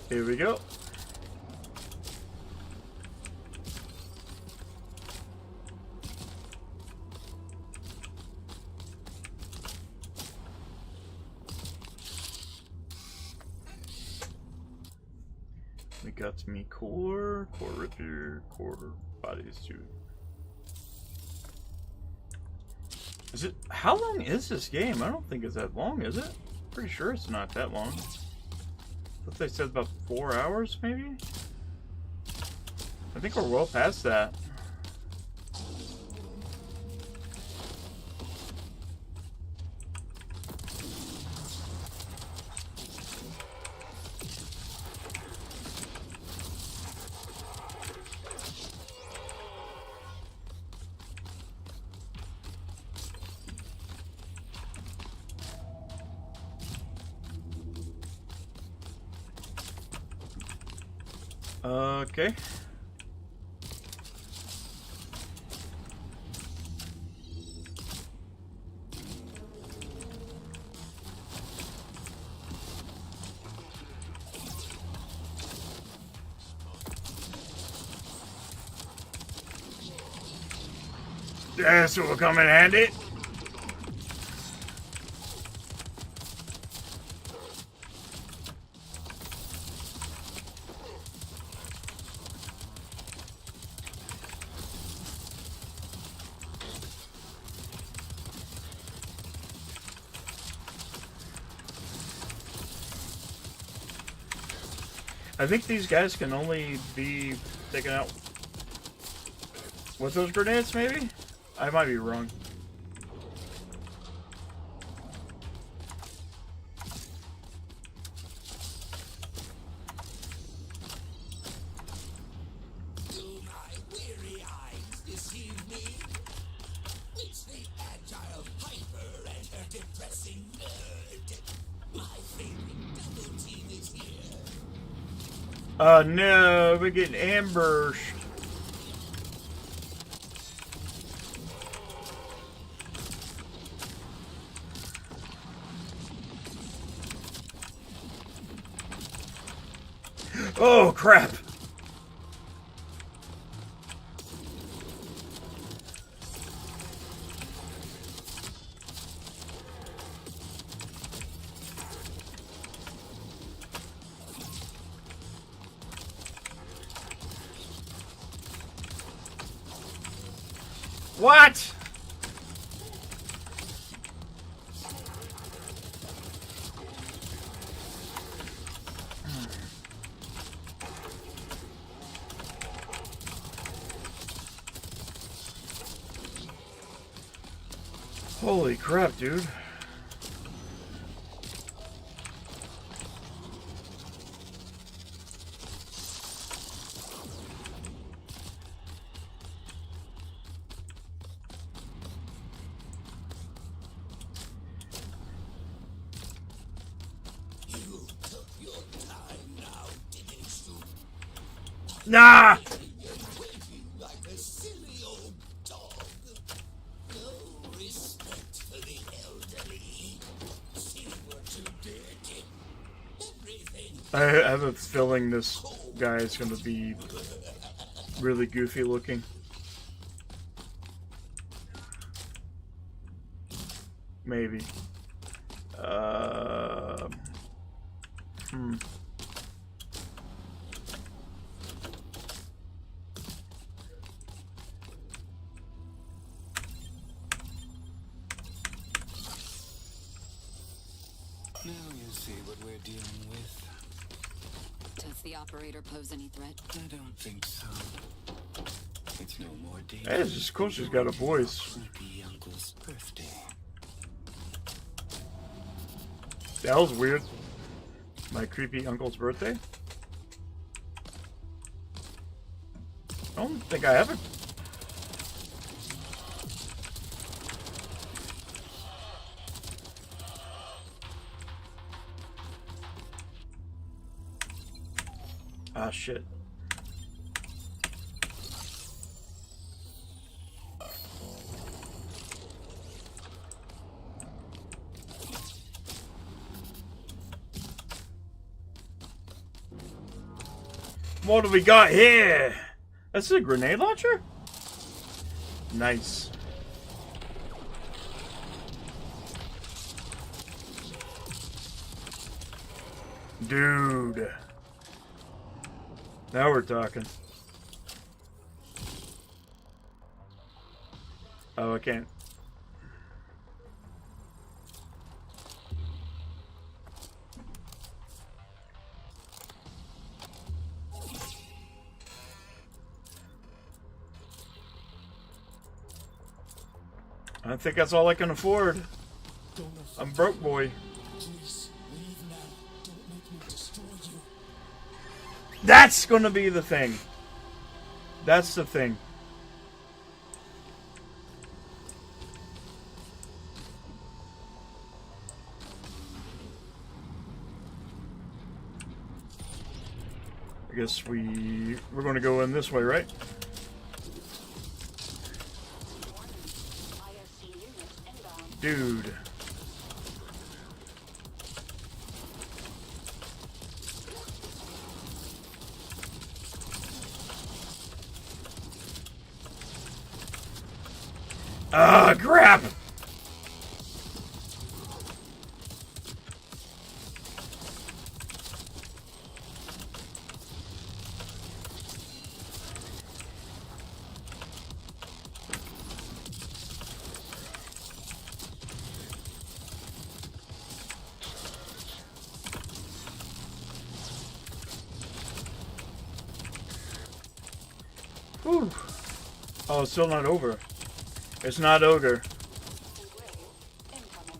Here we go. We got me core repair, core bodies too. Is it? How long is this game? I don't think it's that long, is it? Pretty sure it's not that long. I thought they said about 4 hours, maybe? I think we're well past that. Okay. This will come in handy. I think these guys can only be taken out with those grenades, maybe? I might be wrong. Do my weary eyes deceive me? It's the agile hyper and her depressing nerd. My favorite double team is here. No, we're getting ambushed. Oh, crap. What? Holy crap, dude. Nah! Like a silly old dog. No respect for the elderly. See what you did? Everything. I have a feeling this guy is going to be really goofy looking. Maybe. Now you see what we're dealing with. Does the operator pose any threat? I don't think so. It's no more danger. Hey, it's just cool she's got a voice. Sleepy uncle's birthday. That was weird. My creepy uncle's birthday? I don't think I have it. Ah, shit. What do we got here? That's a grenade launcher? Nice. Dude. Now we're talking. Oh, I can't. I think that's all I can afford. I'm broke, boy. Please, leave now. Don't make me destroy you. That's gonna be the thing. That's the thing. I guess we're gonna go in this way, right? ISC units inbound. Dude. Ah, crap! Whew. Oh, it's still not over. It's not ogre. Incoming.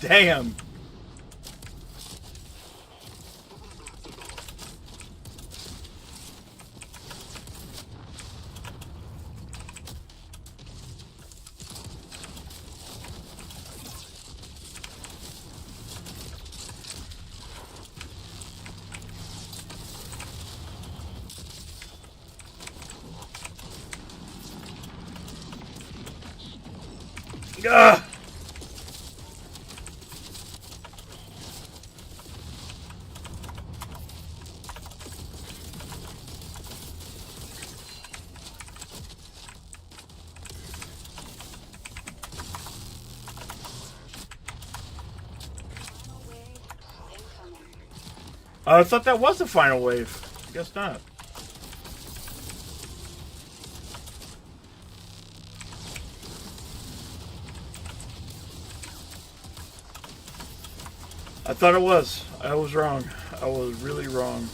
Damn. Ugh. I thought that was the final wave. Guess not. I thought it was. I was wrong. I was really wrong.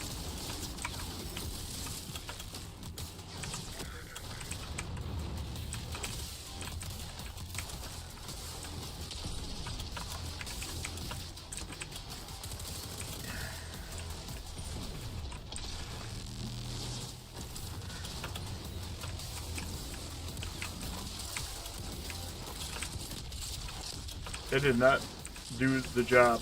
It did not do the job.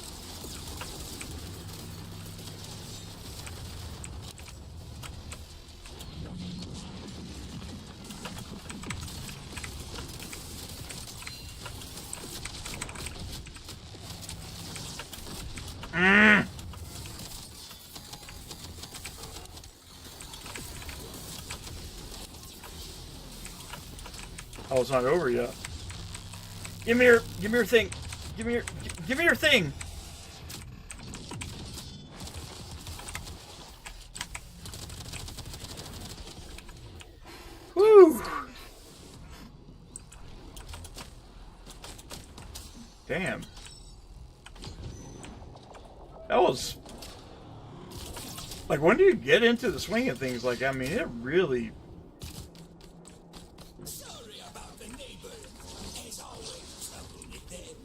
Oh, it's not over yet. Give me your thing. Give me your thing. Woo! Damn. That was like, when do you get into the swing of things? Like, I mean, it really. Sorry about the neighbor. As always, trouble with them.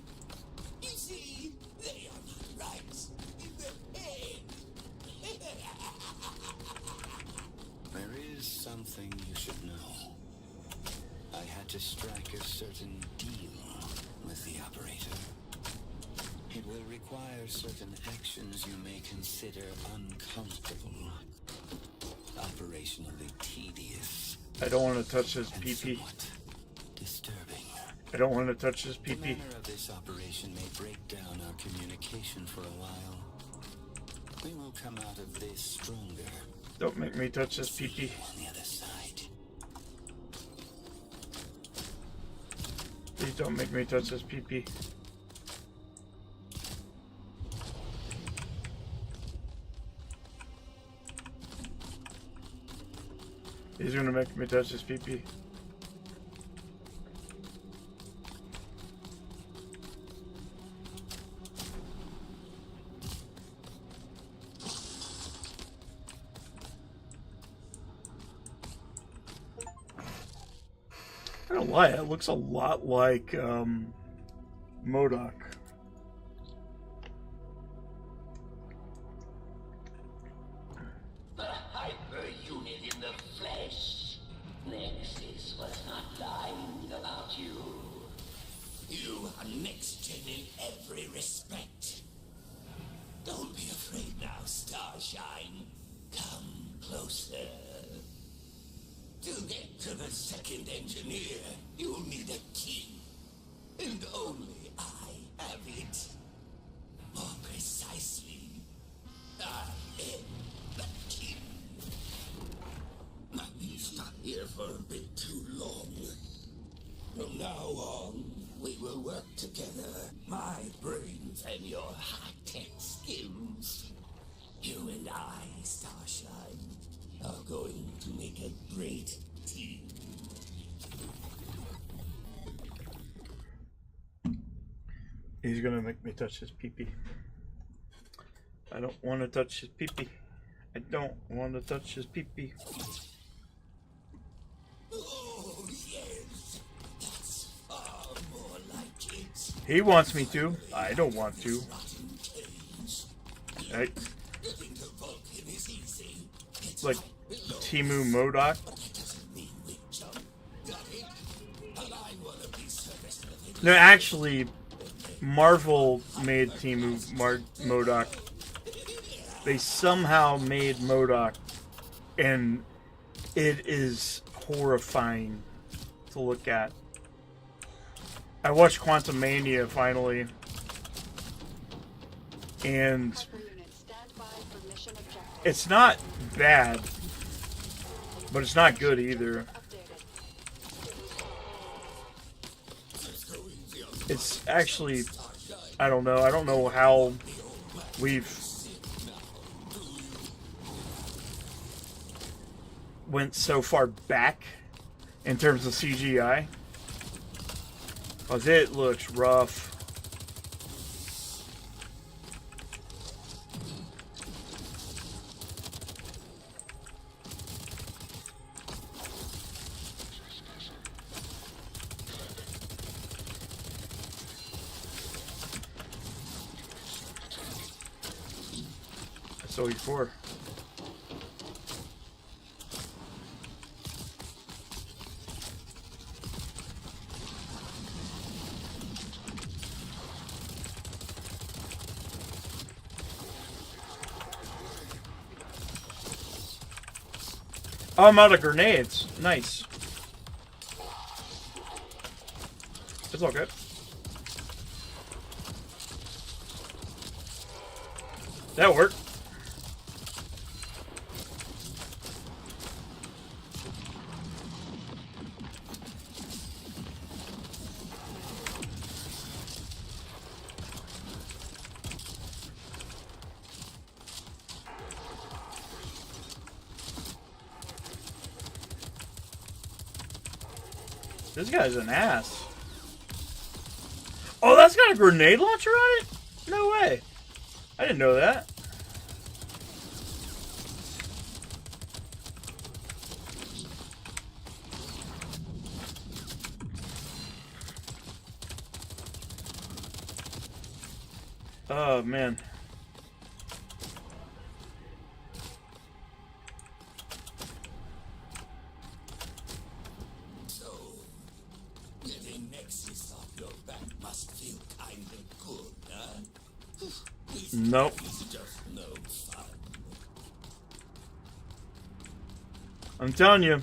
You see, they are not right in the head. There is something you should know. I had to strike a certain deal with the operator. It will require certain actions you may consider uncomfortable, operationally tedious. I don't want to touch his and PP. somewhat disturbing. I don't want to touch his The PP. manner of this operation may break down our communication for a while. We will come out of this stronger. Don't make me touch his PP. On the other side. Please don't make me touch his PP. He's gonna make me touch his PP. I don't lie, it looks a lot like MODOK. The hyper unit in the flesh. Nexus was not lying about respect. Don't be afraid now, Starshine. Come closer. To get to the second engineer, you'll need a key. And only I have it. More precisely, I am the king. I've been stuck here for a bit too long. From now on, we will work together. My brains and your high-tech skills. You and I, Starshine, are going to make a great team. He's gonna make me touch his pee-pee. I don't want to touch his pee-pee. I don't want to touch his pee-pee. Oh, yes. That's far more like it. He wants me to. I don't want to. I, Getting to Vulcan is easy. It's like right below Timu us. Modok. But that doesn't mean we jump. Got it? And I want to be service of it. No, actually, Marvel made Timu Modok. They somehow made MODOK, and it is horrifying to look at. I watched Quantum Mania finally, and Hyper unit, stand by for mission objective. it's not bad, but it's not good either. Updated. It's actually, I don't know. I don't know how we've went so far back in terms of CGI, because it looks rough. So E4. Oh, I'm out of grenades. Nice. It's all good. That worked. This guy's an ass. Oh, that's got a grenade launcher on it? No way. I didn't know that. Oh, man. Getting Nexus off your back must feel kind of good, huh? These Nope. It's just no fun. I'm telling you,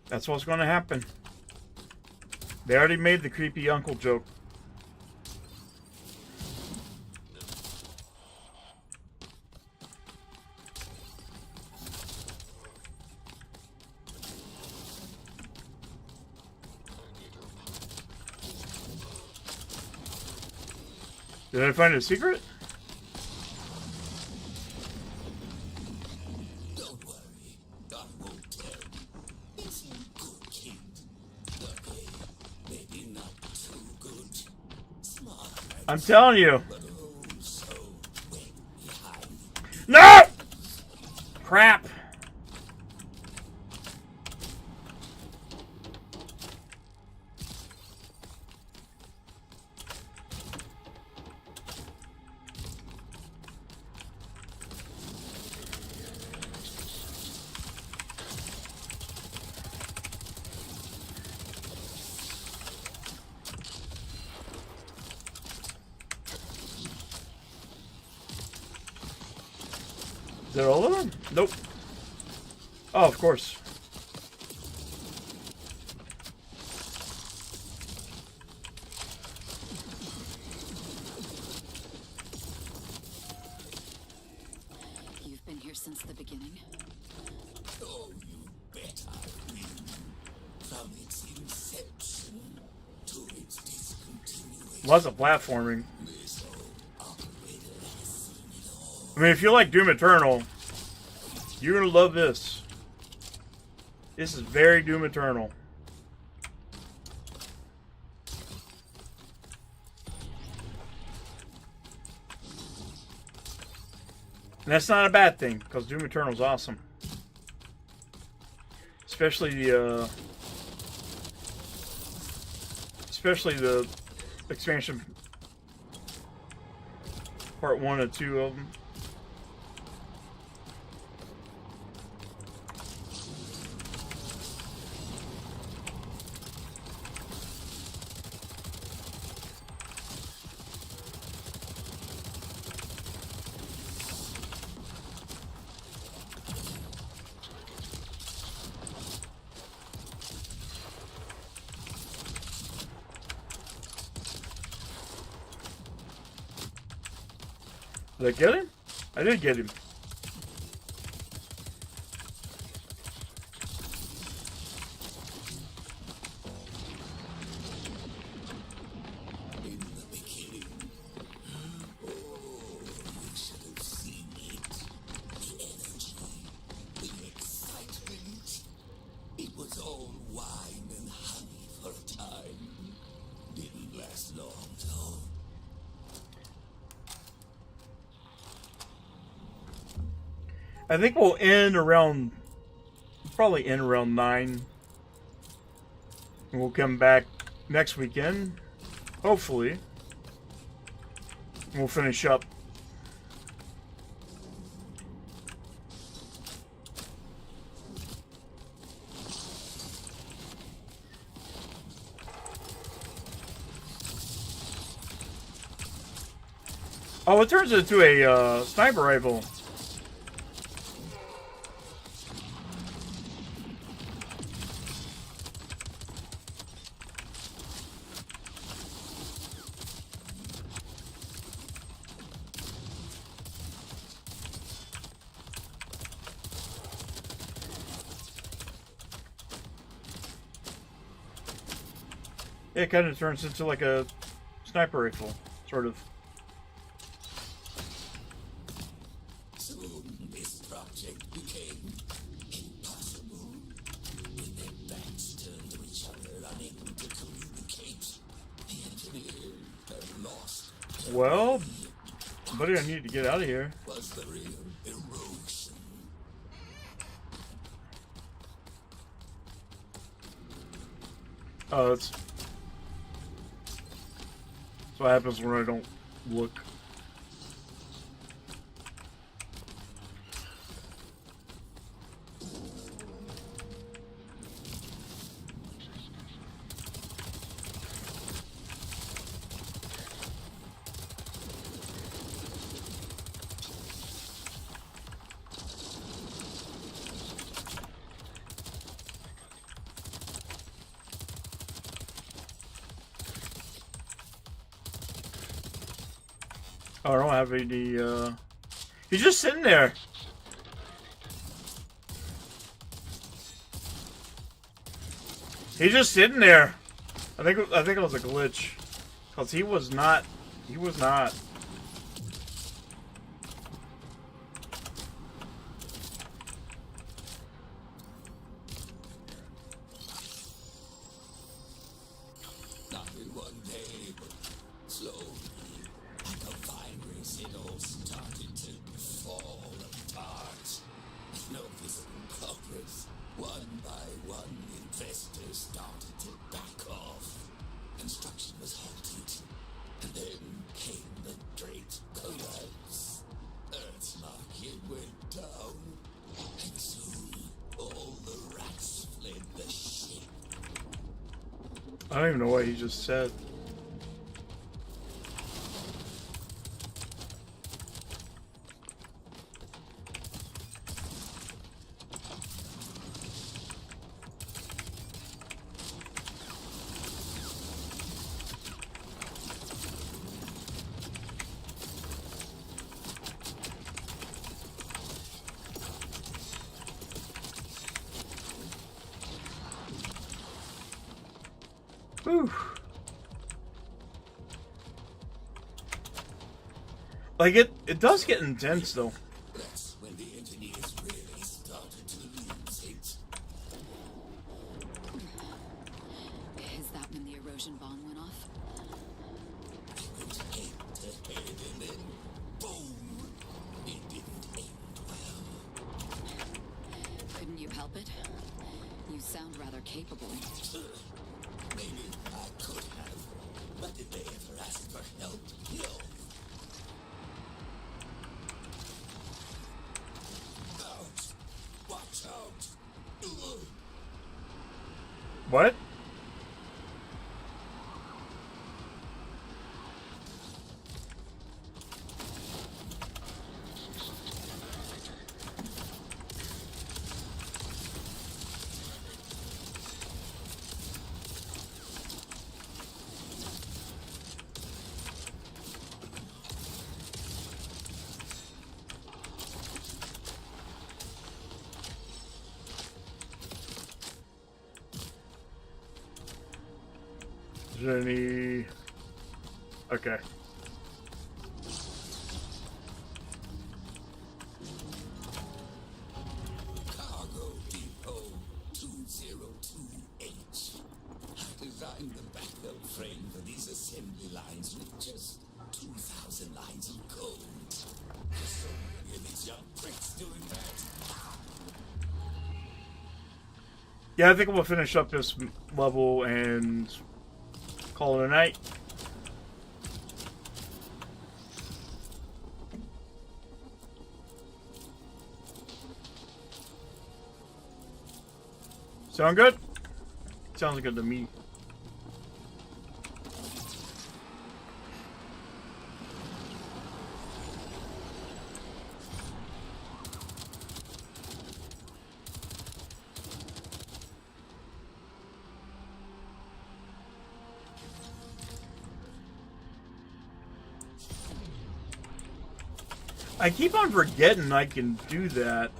that's what's going to happen. They already made the creepy uncle joke. Did I find a secret? Don't worry, I won't tell. It's a good kid. Okay, maybe not too good. Smart, I'm telling you. but oh so wet behind. No! Crap. that all of them? Nope. Oh, of course. You've been here since the beginning? Oh, you bet I will. From its inception to its discontinuation. Lots of platforming. I mean, if you like Doom Eternal, you're gonna love this. This is very Doom Eternal. And that's not a bad thing, because Doom Eternal is awesome. Especially the expansion part 1 and 2 of them. Did I get him? I did get him. In the beginning, oh, you should have seen it. The energy, the excitement. It was all wine and honey for a time. Didn't last long, though. I think we'll end around, probably end around 9. And we'll come back next weekend, hopefully. And we'll finish up. Oh, it turns into a sniper rifle. It kind of turns into like a sniper rifle, sort of. Soon this project became impossible. With their backs turned to each other, unable to communicate, the engineers had lost. Well, buddy, I need to get out of here. Was the real erosion. Oh, that's what happens when I don't look. Oh, I don't have any, he's just sitting there. He's just sitting there. I think it was a glitch. Because he was not. Not in one day, but slowly, like a virus, it all started to fall apart. With no visible progress, one by one, investors started to back off. Construction was halted, and then came the great collapse. Earth's market went down, and soon all the rats fled the ship. I don't even know what he just said. Whew. Like it does get intense though. That's when the engineers really started to lose it. Is that when the erosion bomb went off? Went head to head and then boom! It didn't end well. Couldn't you help it? You sound rather capable. Maybe I could have, but did they ever ask for help? No. Out! Watch out! Ugh. What? Is there any... Okay. Cargo Depot 202H. I designed the backup frame for these assembly lines with just 2,000 lines of code. There's so many of these young pricks doing that. Yeah, I think we'll finish up this level and call it a night. Sound good? Sounds good to me. I keep on forgetting I can do that.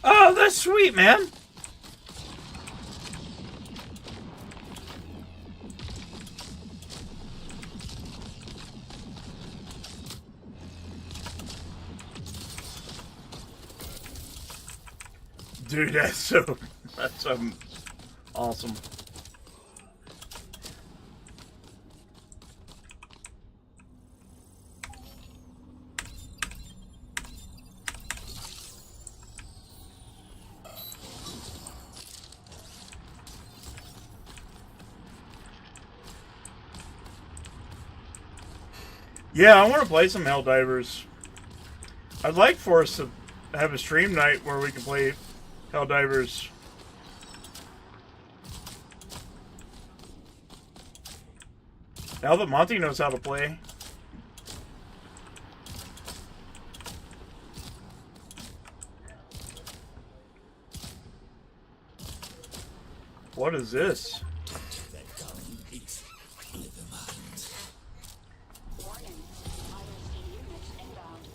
Oh, that's sweet, man. Dude, that's awesome. Yeah, I want to play some Helldivers. I'd like for us to have a stream night where we can play Helldivers. Now that Monty knows how to play. What is this? That gun beats. Never mind. Warning. IOC units inbound.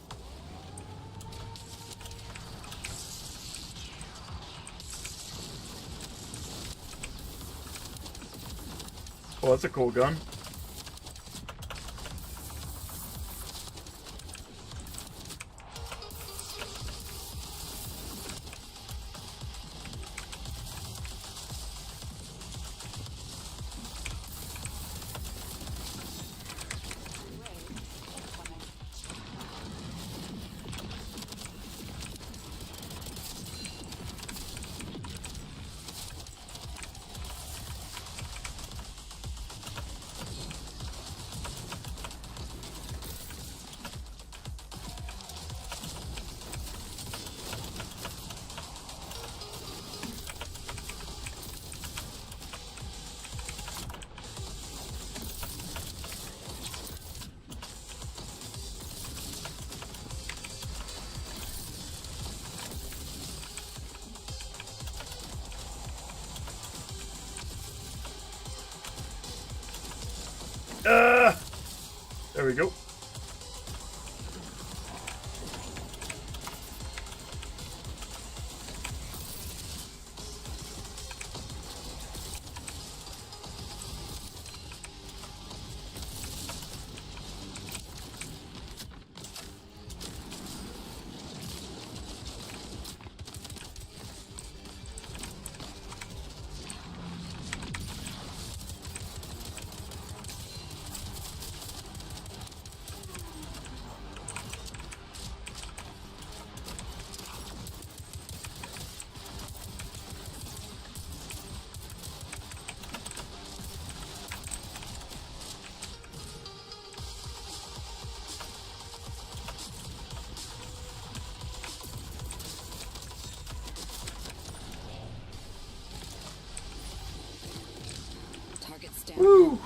Oh, that's a cool gun. we go. Target stand. Woo!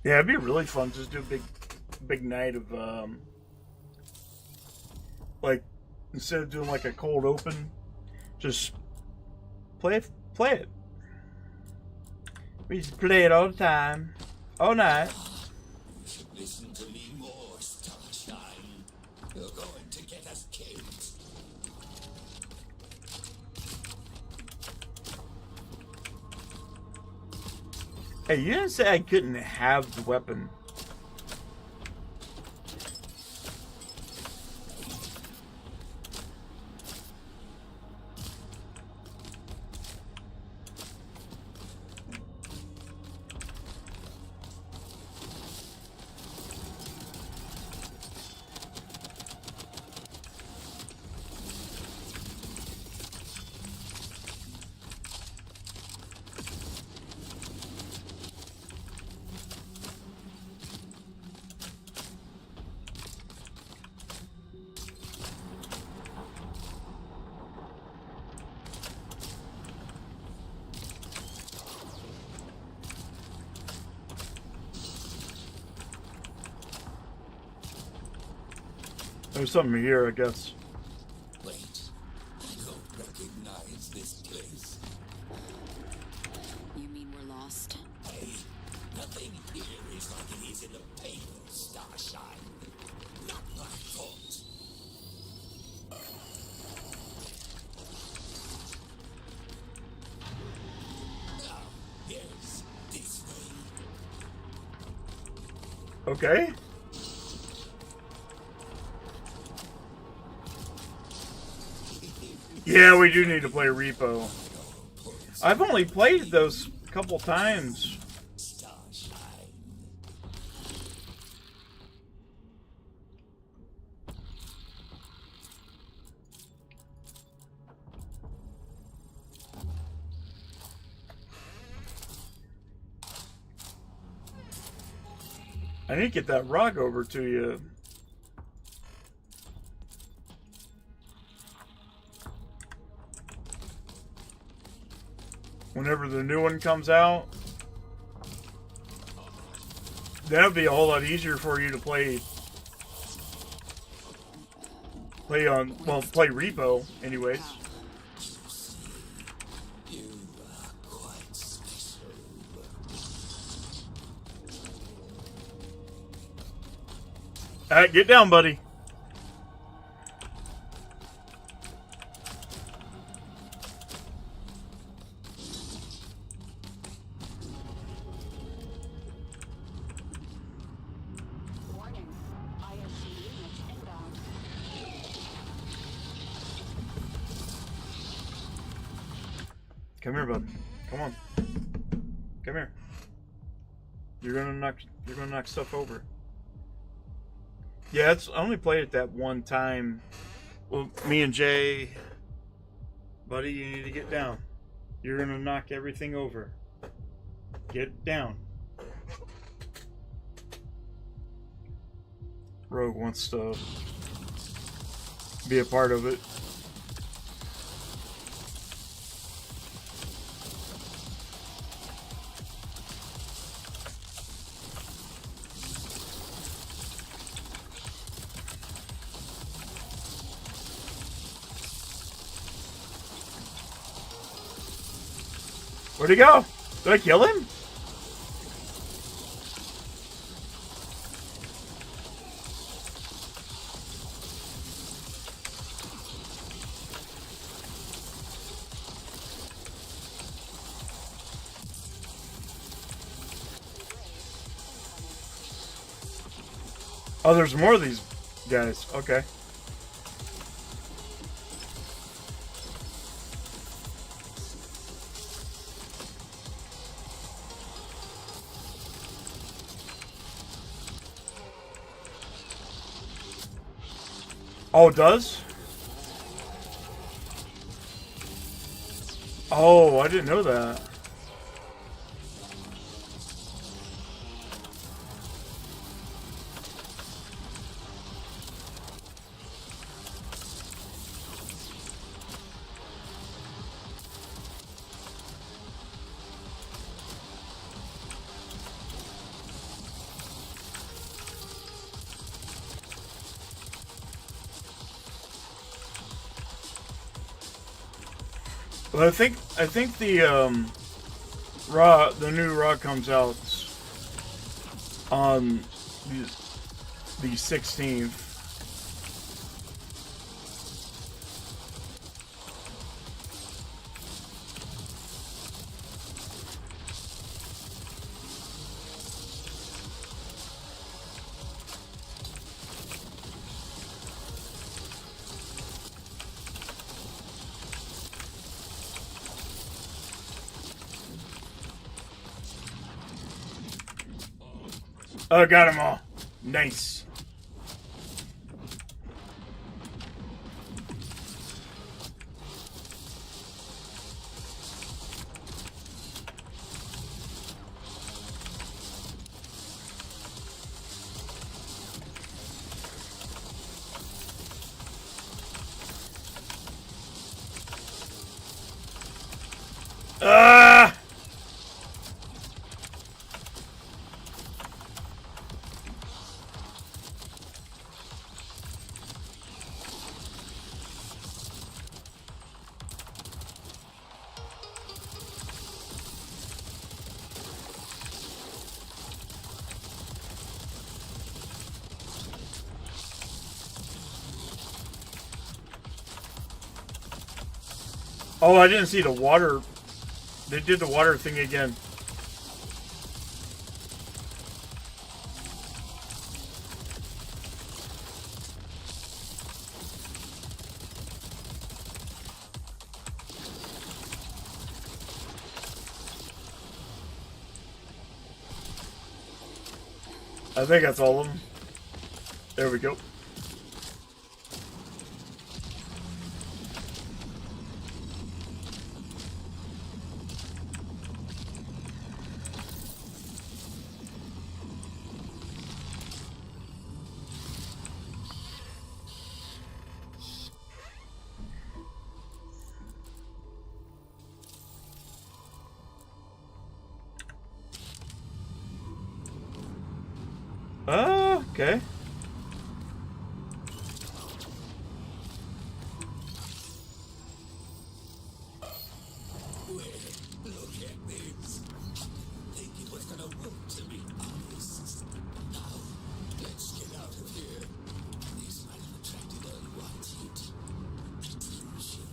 Yeah, it'd be really fun to just do a big night of like, instead of doing like a cold open, just play it. We just play it all the time, all night. Listen to me more, Starshine. You're going to get us killed. Hey, you didn't say I couldn't have the weapon. There's something here, I guess. Wait, I don't recognize this place. You mean we're lost? Hey, nothing here is like it is in the paper, Starshine. Not my fault. Now, here's this way. Okay. Yeah, we do need to play Repo. I've only played those a couple times. Starshine. I need to get that ROG over to you. Whenever the new one comes out, that'd be a whole lot easier for you to play on, well, play Repo anyways. You are quite special. Alright, get down, buddy. Warning. ISC units inbound. Come here, bud. Come on. Come here. You're gonna knock stuff over. Yeah, I only played it that one time. Well, me and Jay, buddy, you need to get down. You're gonna knock everything over. Get down. Rogue wants to be a part of it. Where'd he go? Did I kill him? Oh, there's more of these guys. Okay. Oh, it does? Oh, I didn't know that. Well, I think the the new ROG comes out on the 16th. Oh, got them all. Nice. Ah! Oh, I didn't see the water. They did the water thing again. I think that's all of them. There we go. Okay. Look at this. Think it was gonna work, to be honest. Now, let's get out of here. This might have attracted unwanted attention.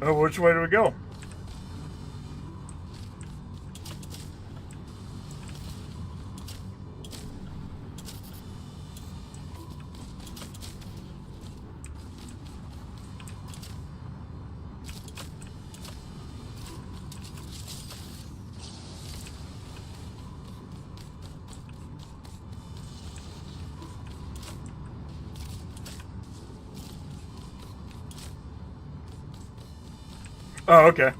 Oh, which way do we go? Oh, okay.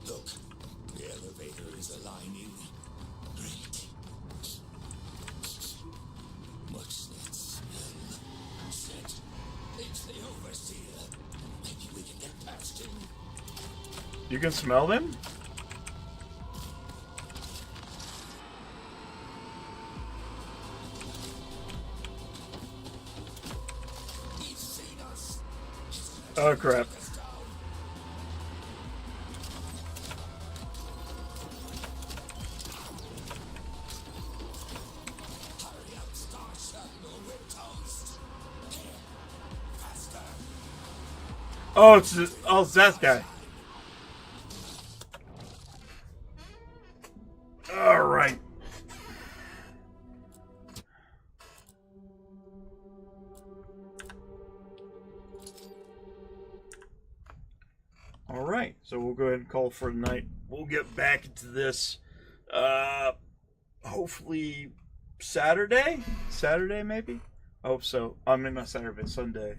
Look, the elevator is aligning. Great. What's that smell? Shit. It's the overseer. Maybe we can get past him. You can smell them? Oh crap. Oh, it's that guy. All right. All right. So we'll go ahead and call it for tonight. We'll get back into this. Hopefully Saturday. Saturday maybe. I hope so. I mean not Saturday, but Sunday.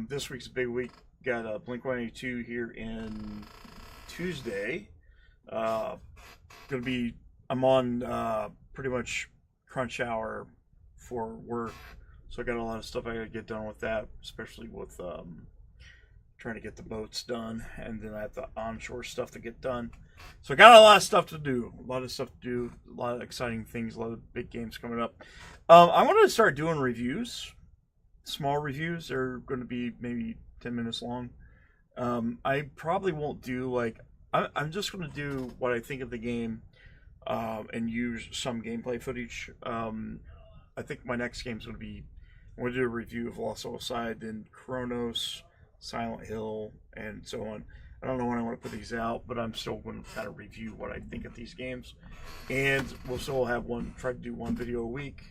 This week's a big week. Got Blink-182 here in Tuesday. I'm on pretty much crunch hour for work, so I got a lot of stuff I gotta get done with that, especially with trying to get the boats done, and then I have the onshore stuff to get done. So I got a lot of stuff to do, a lot of exciting things, a lot of big games coming up. I want to start doing reviews, small reviews. They're going to be maybe 10 minutes long. I probably won't do I'm just going to do what I think of the game and use some gameplay footage. I think my next game is going to be, I'm going to do a review of Lost Soul Side, then Chronos, Silent Hill, and so on. I don't know when I want to put these out, but I'm still going to kind of review what I think of these games. And we'll still have try to do one video a week,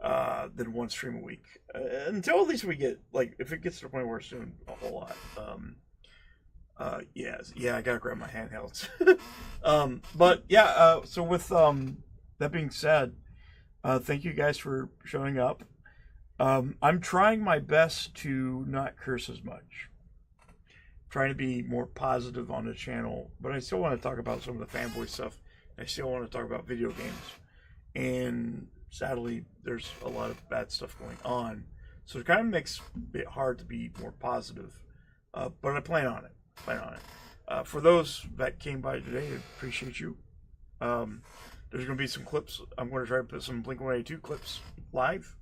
then one stream a week. Until at least we get, if it gets to the point where it's doing a whole lot. Yeah, I gotta grab my handhelds. But yeah, so with that being said, thank you guys for showing up. I'm trying my best to not curse as much. Trying to be more positive on the channel, but I still want to talk about some of the fanboy stuff. I still want to talk about video games, and sadly, there's a lot of bad stuff going on. So it kind of makes it hard to be more positive. But I plan on it. For those that came by today, I appreciate you. There's going to be some clips. I'm going to try to put some Blink-182 clips live.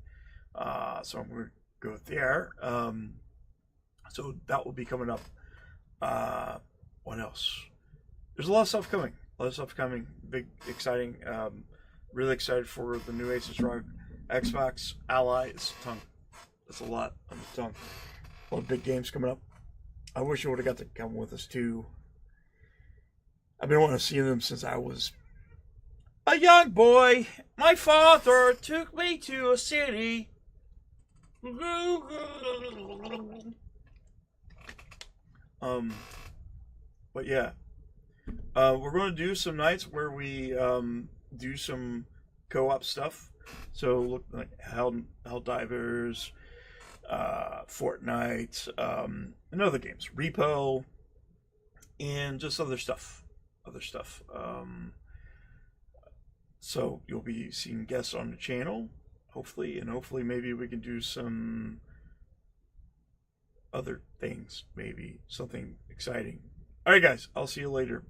So I'm going to go there. So that will be coming up. What else? There's a lot of stuff coming. Big, exciting. Really excited for the new Asus ROG Xbox Ally. It's a ton. That's a lot on the tongue. A lot of big games coming up. I wish you would have got to come with us too. I've been wanting to see them since I was a young boy. My father took me to a city. But yeah, we're going to do some nights where we do some co-op stuff. So look like Helldivers, Fortnite, and other games, Repo, and just other stuff. So you'll be seeing guests on the channel, hopefully, and hopefully maybe we can do some other things, maybe something exciting. All right, guys, I'll see you later.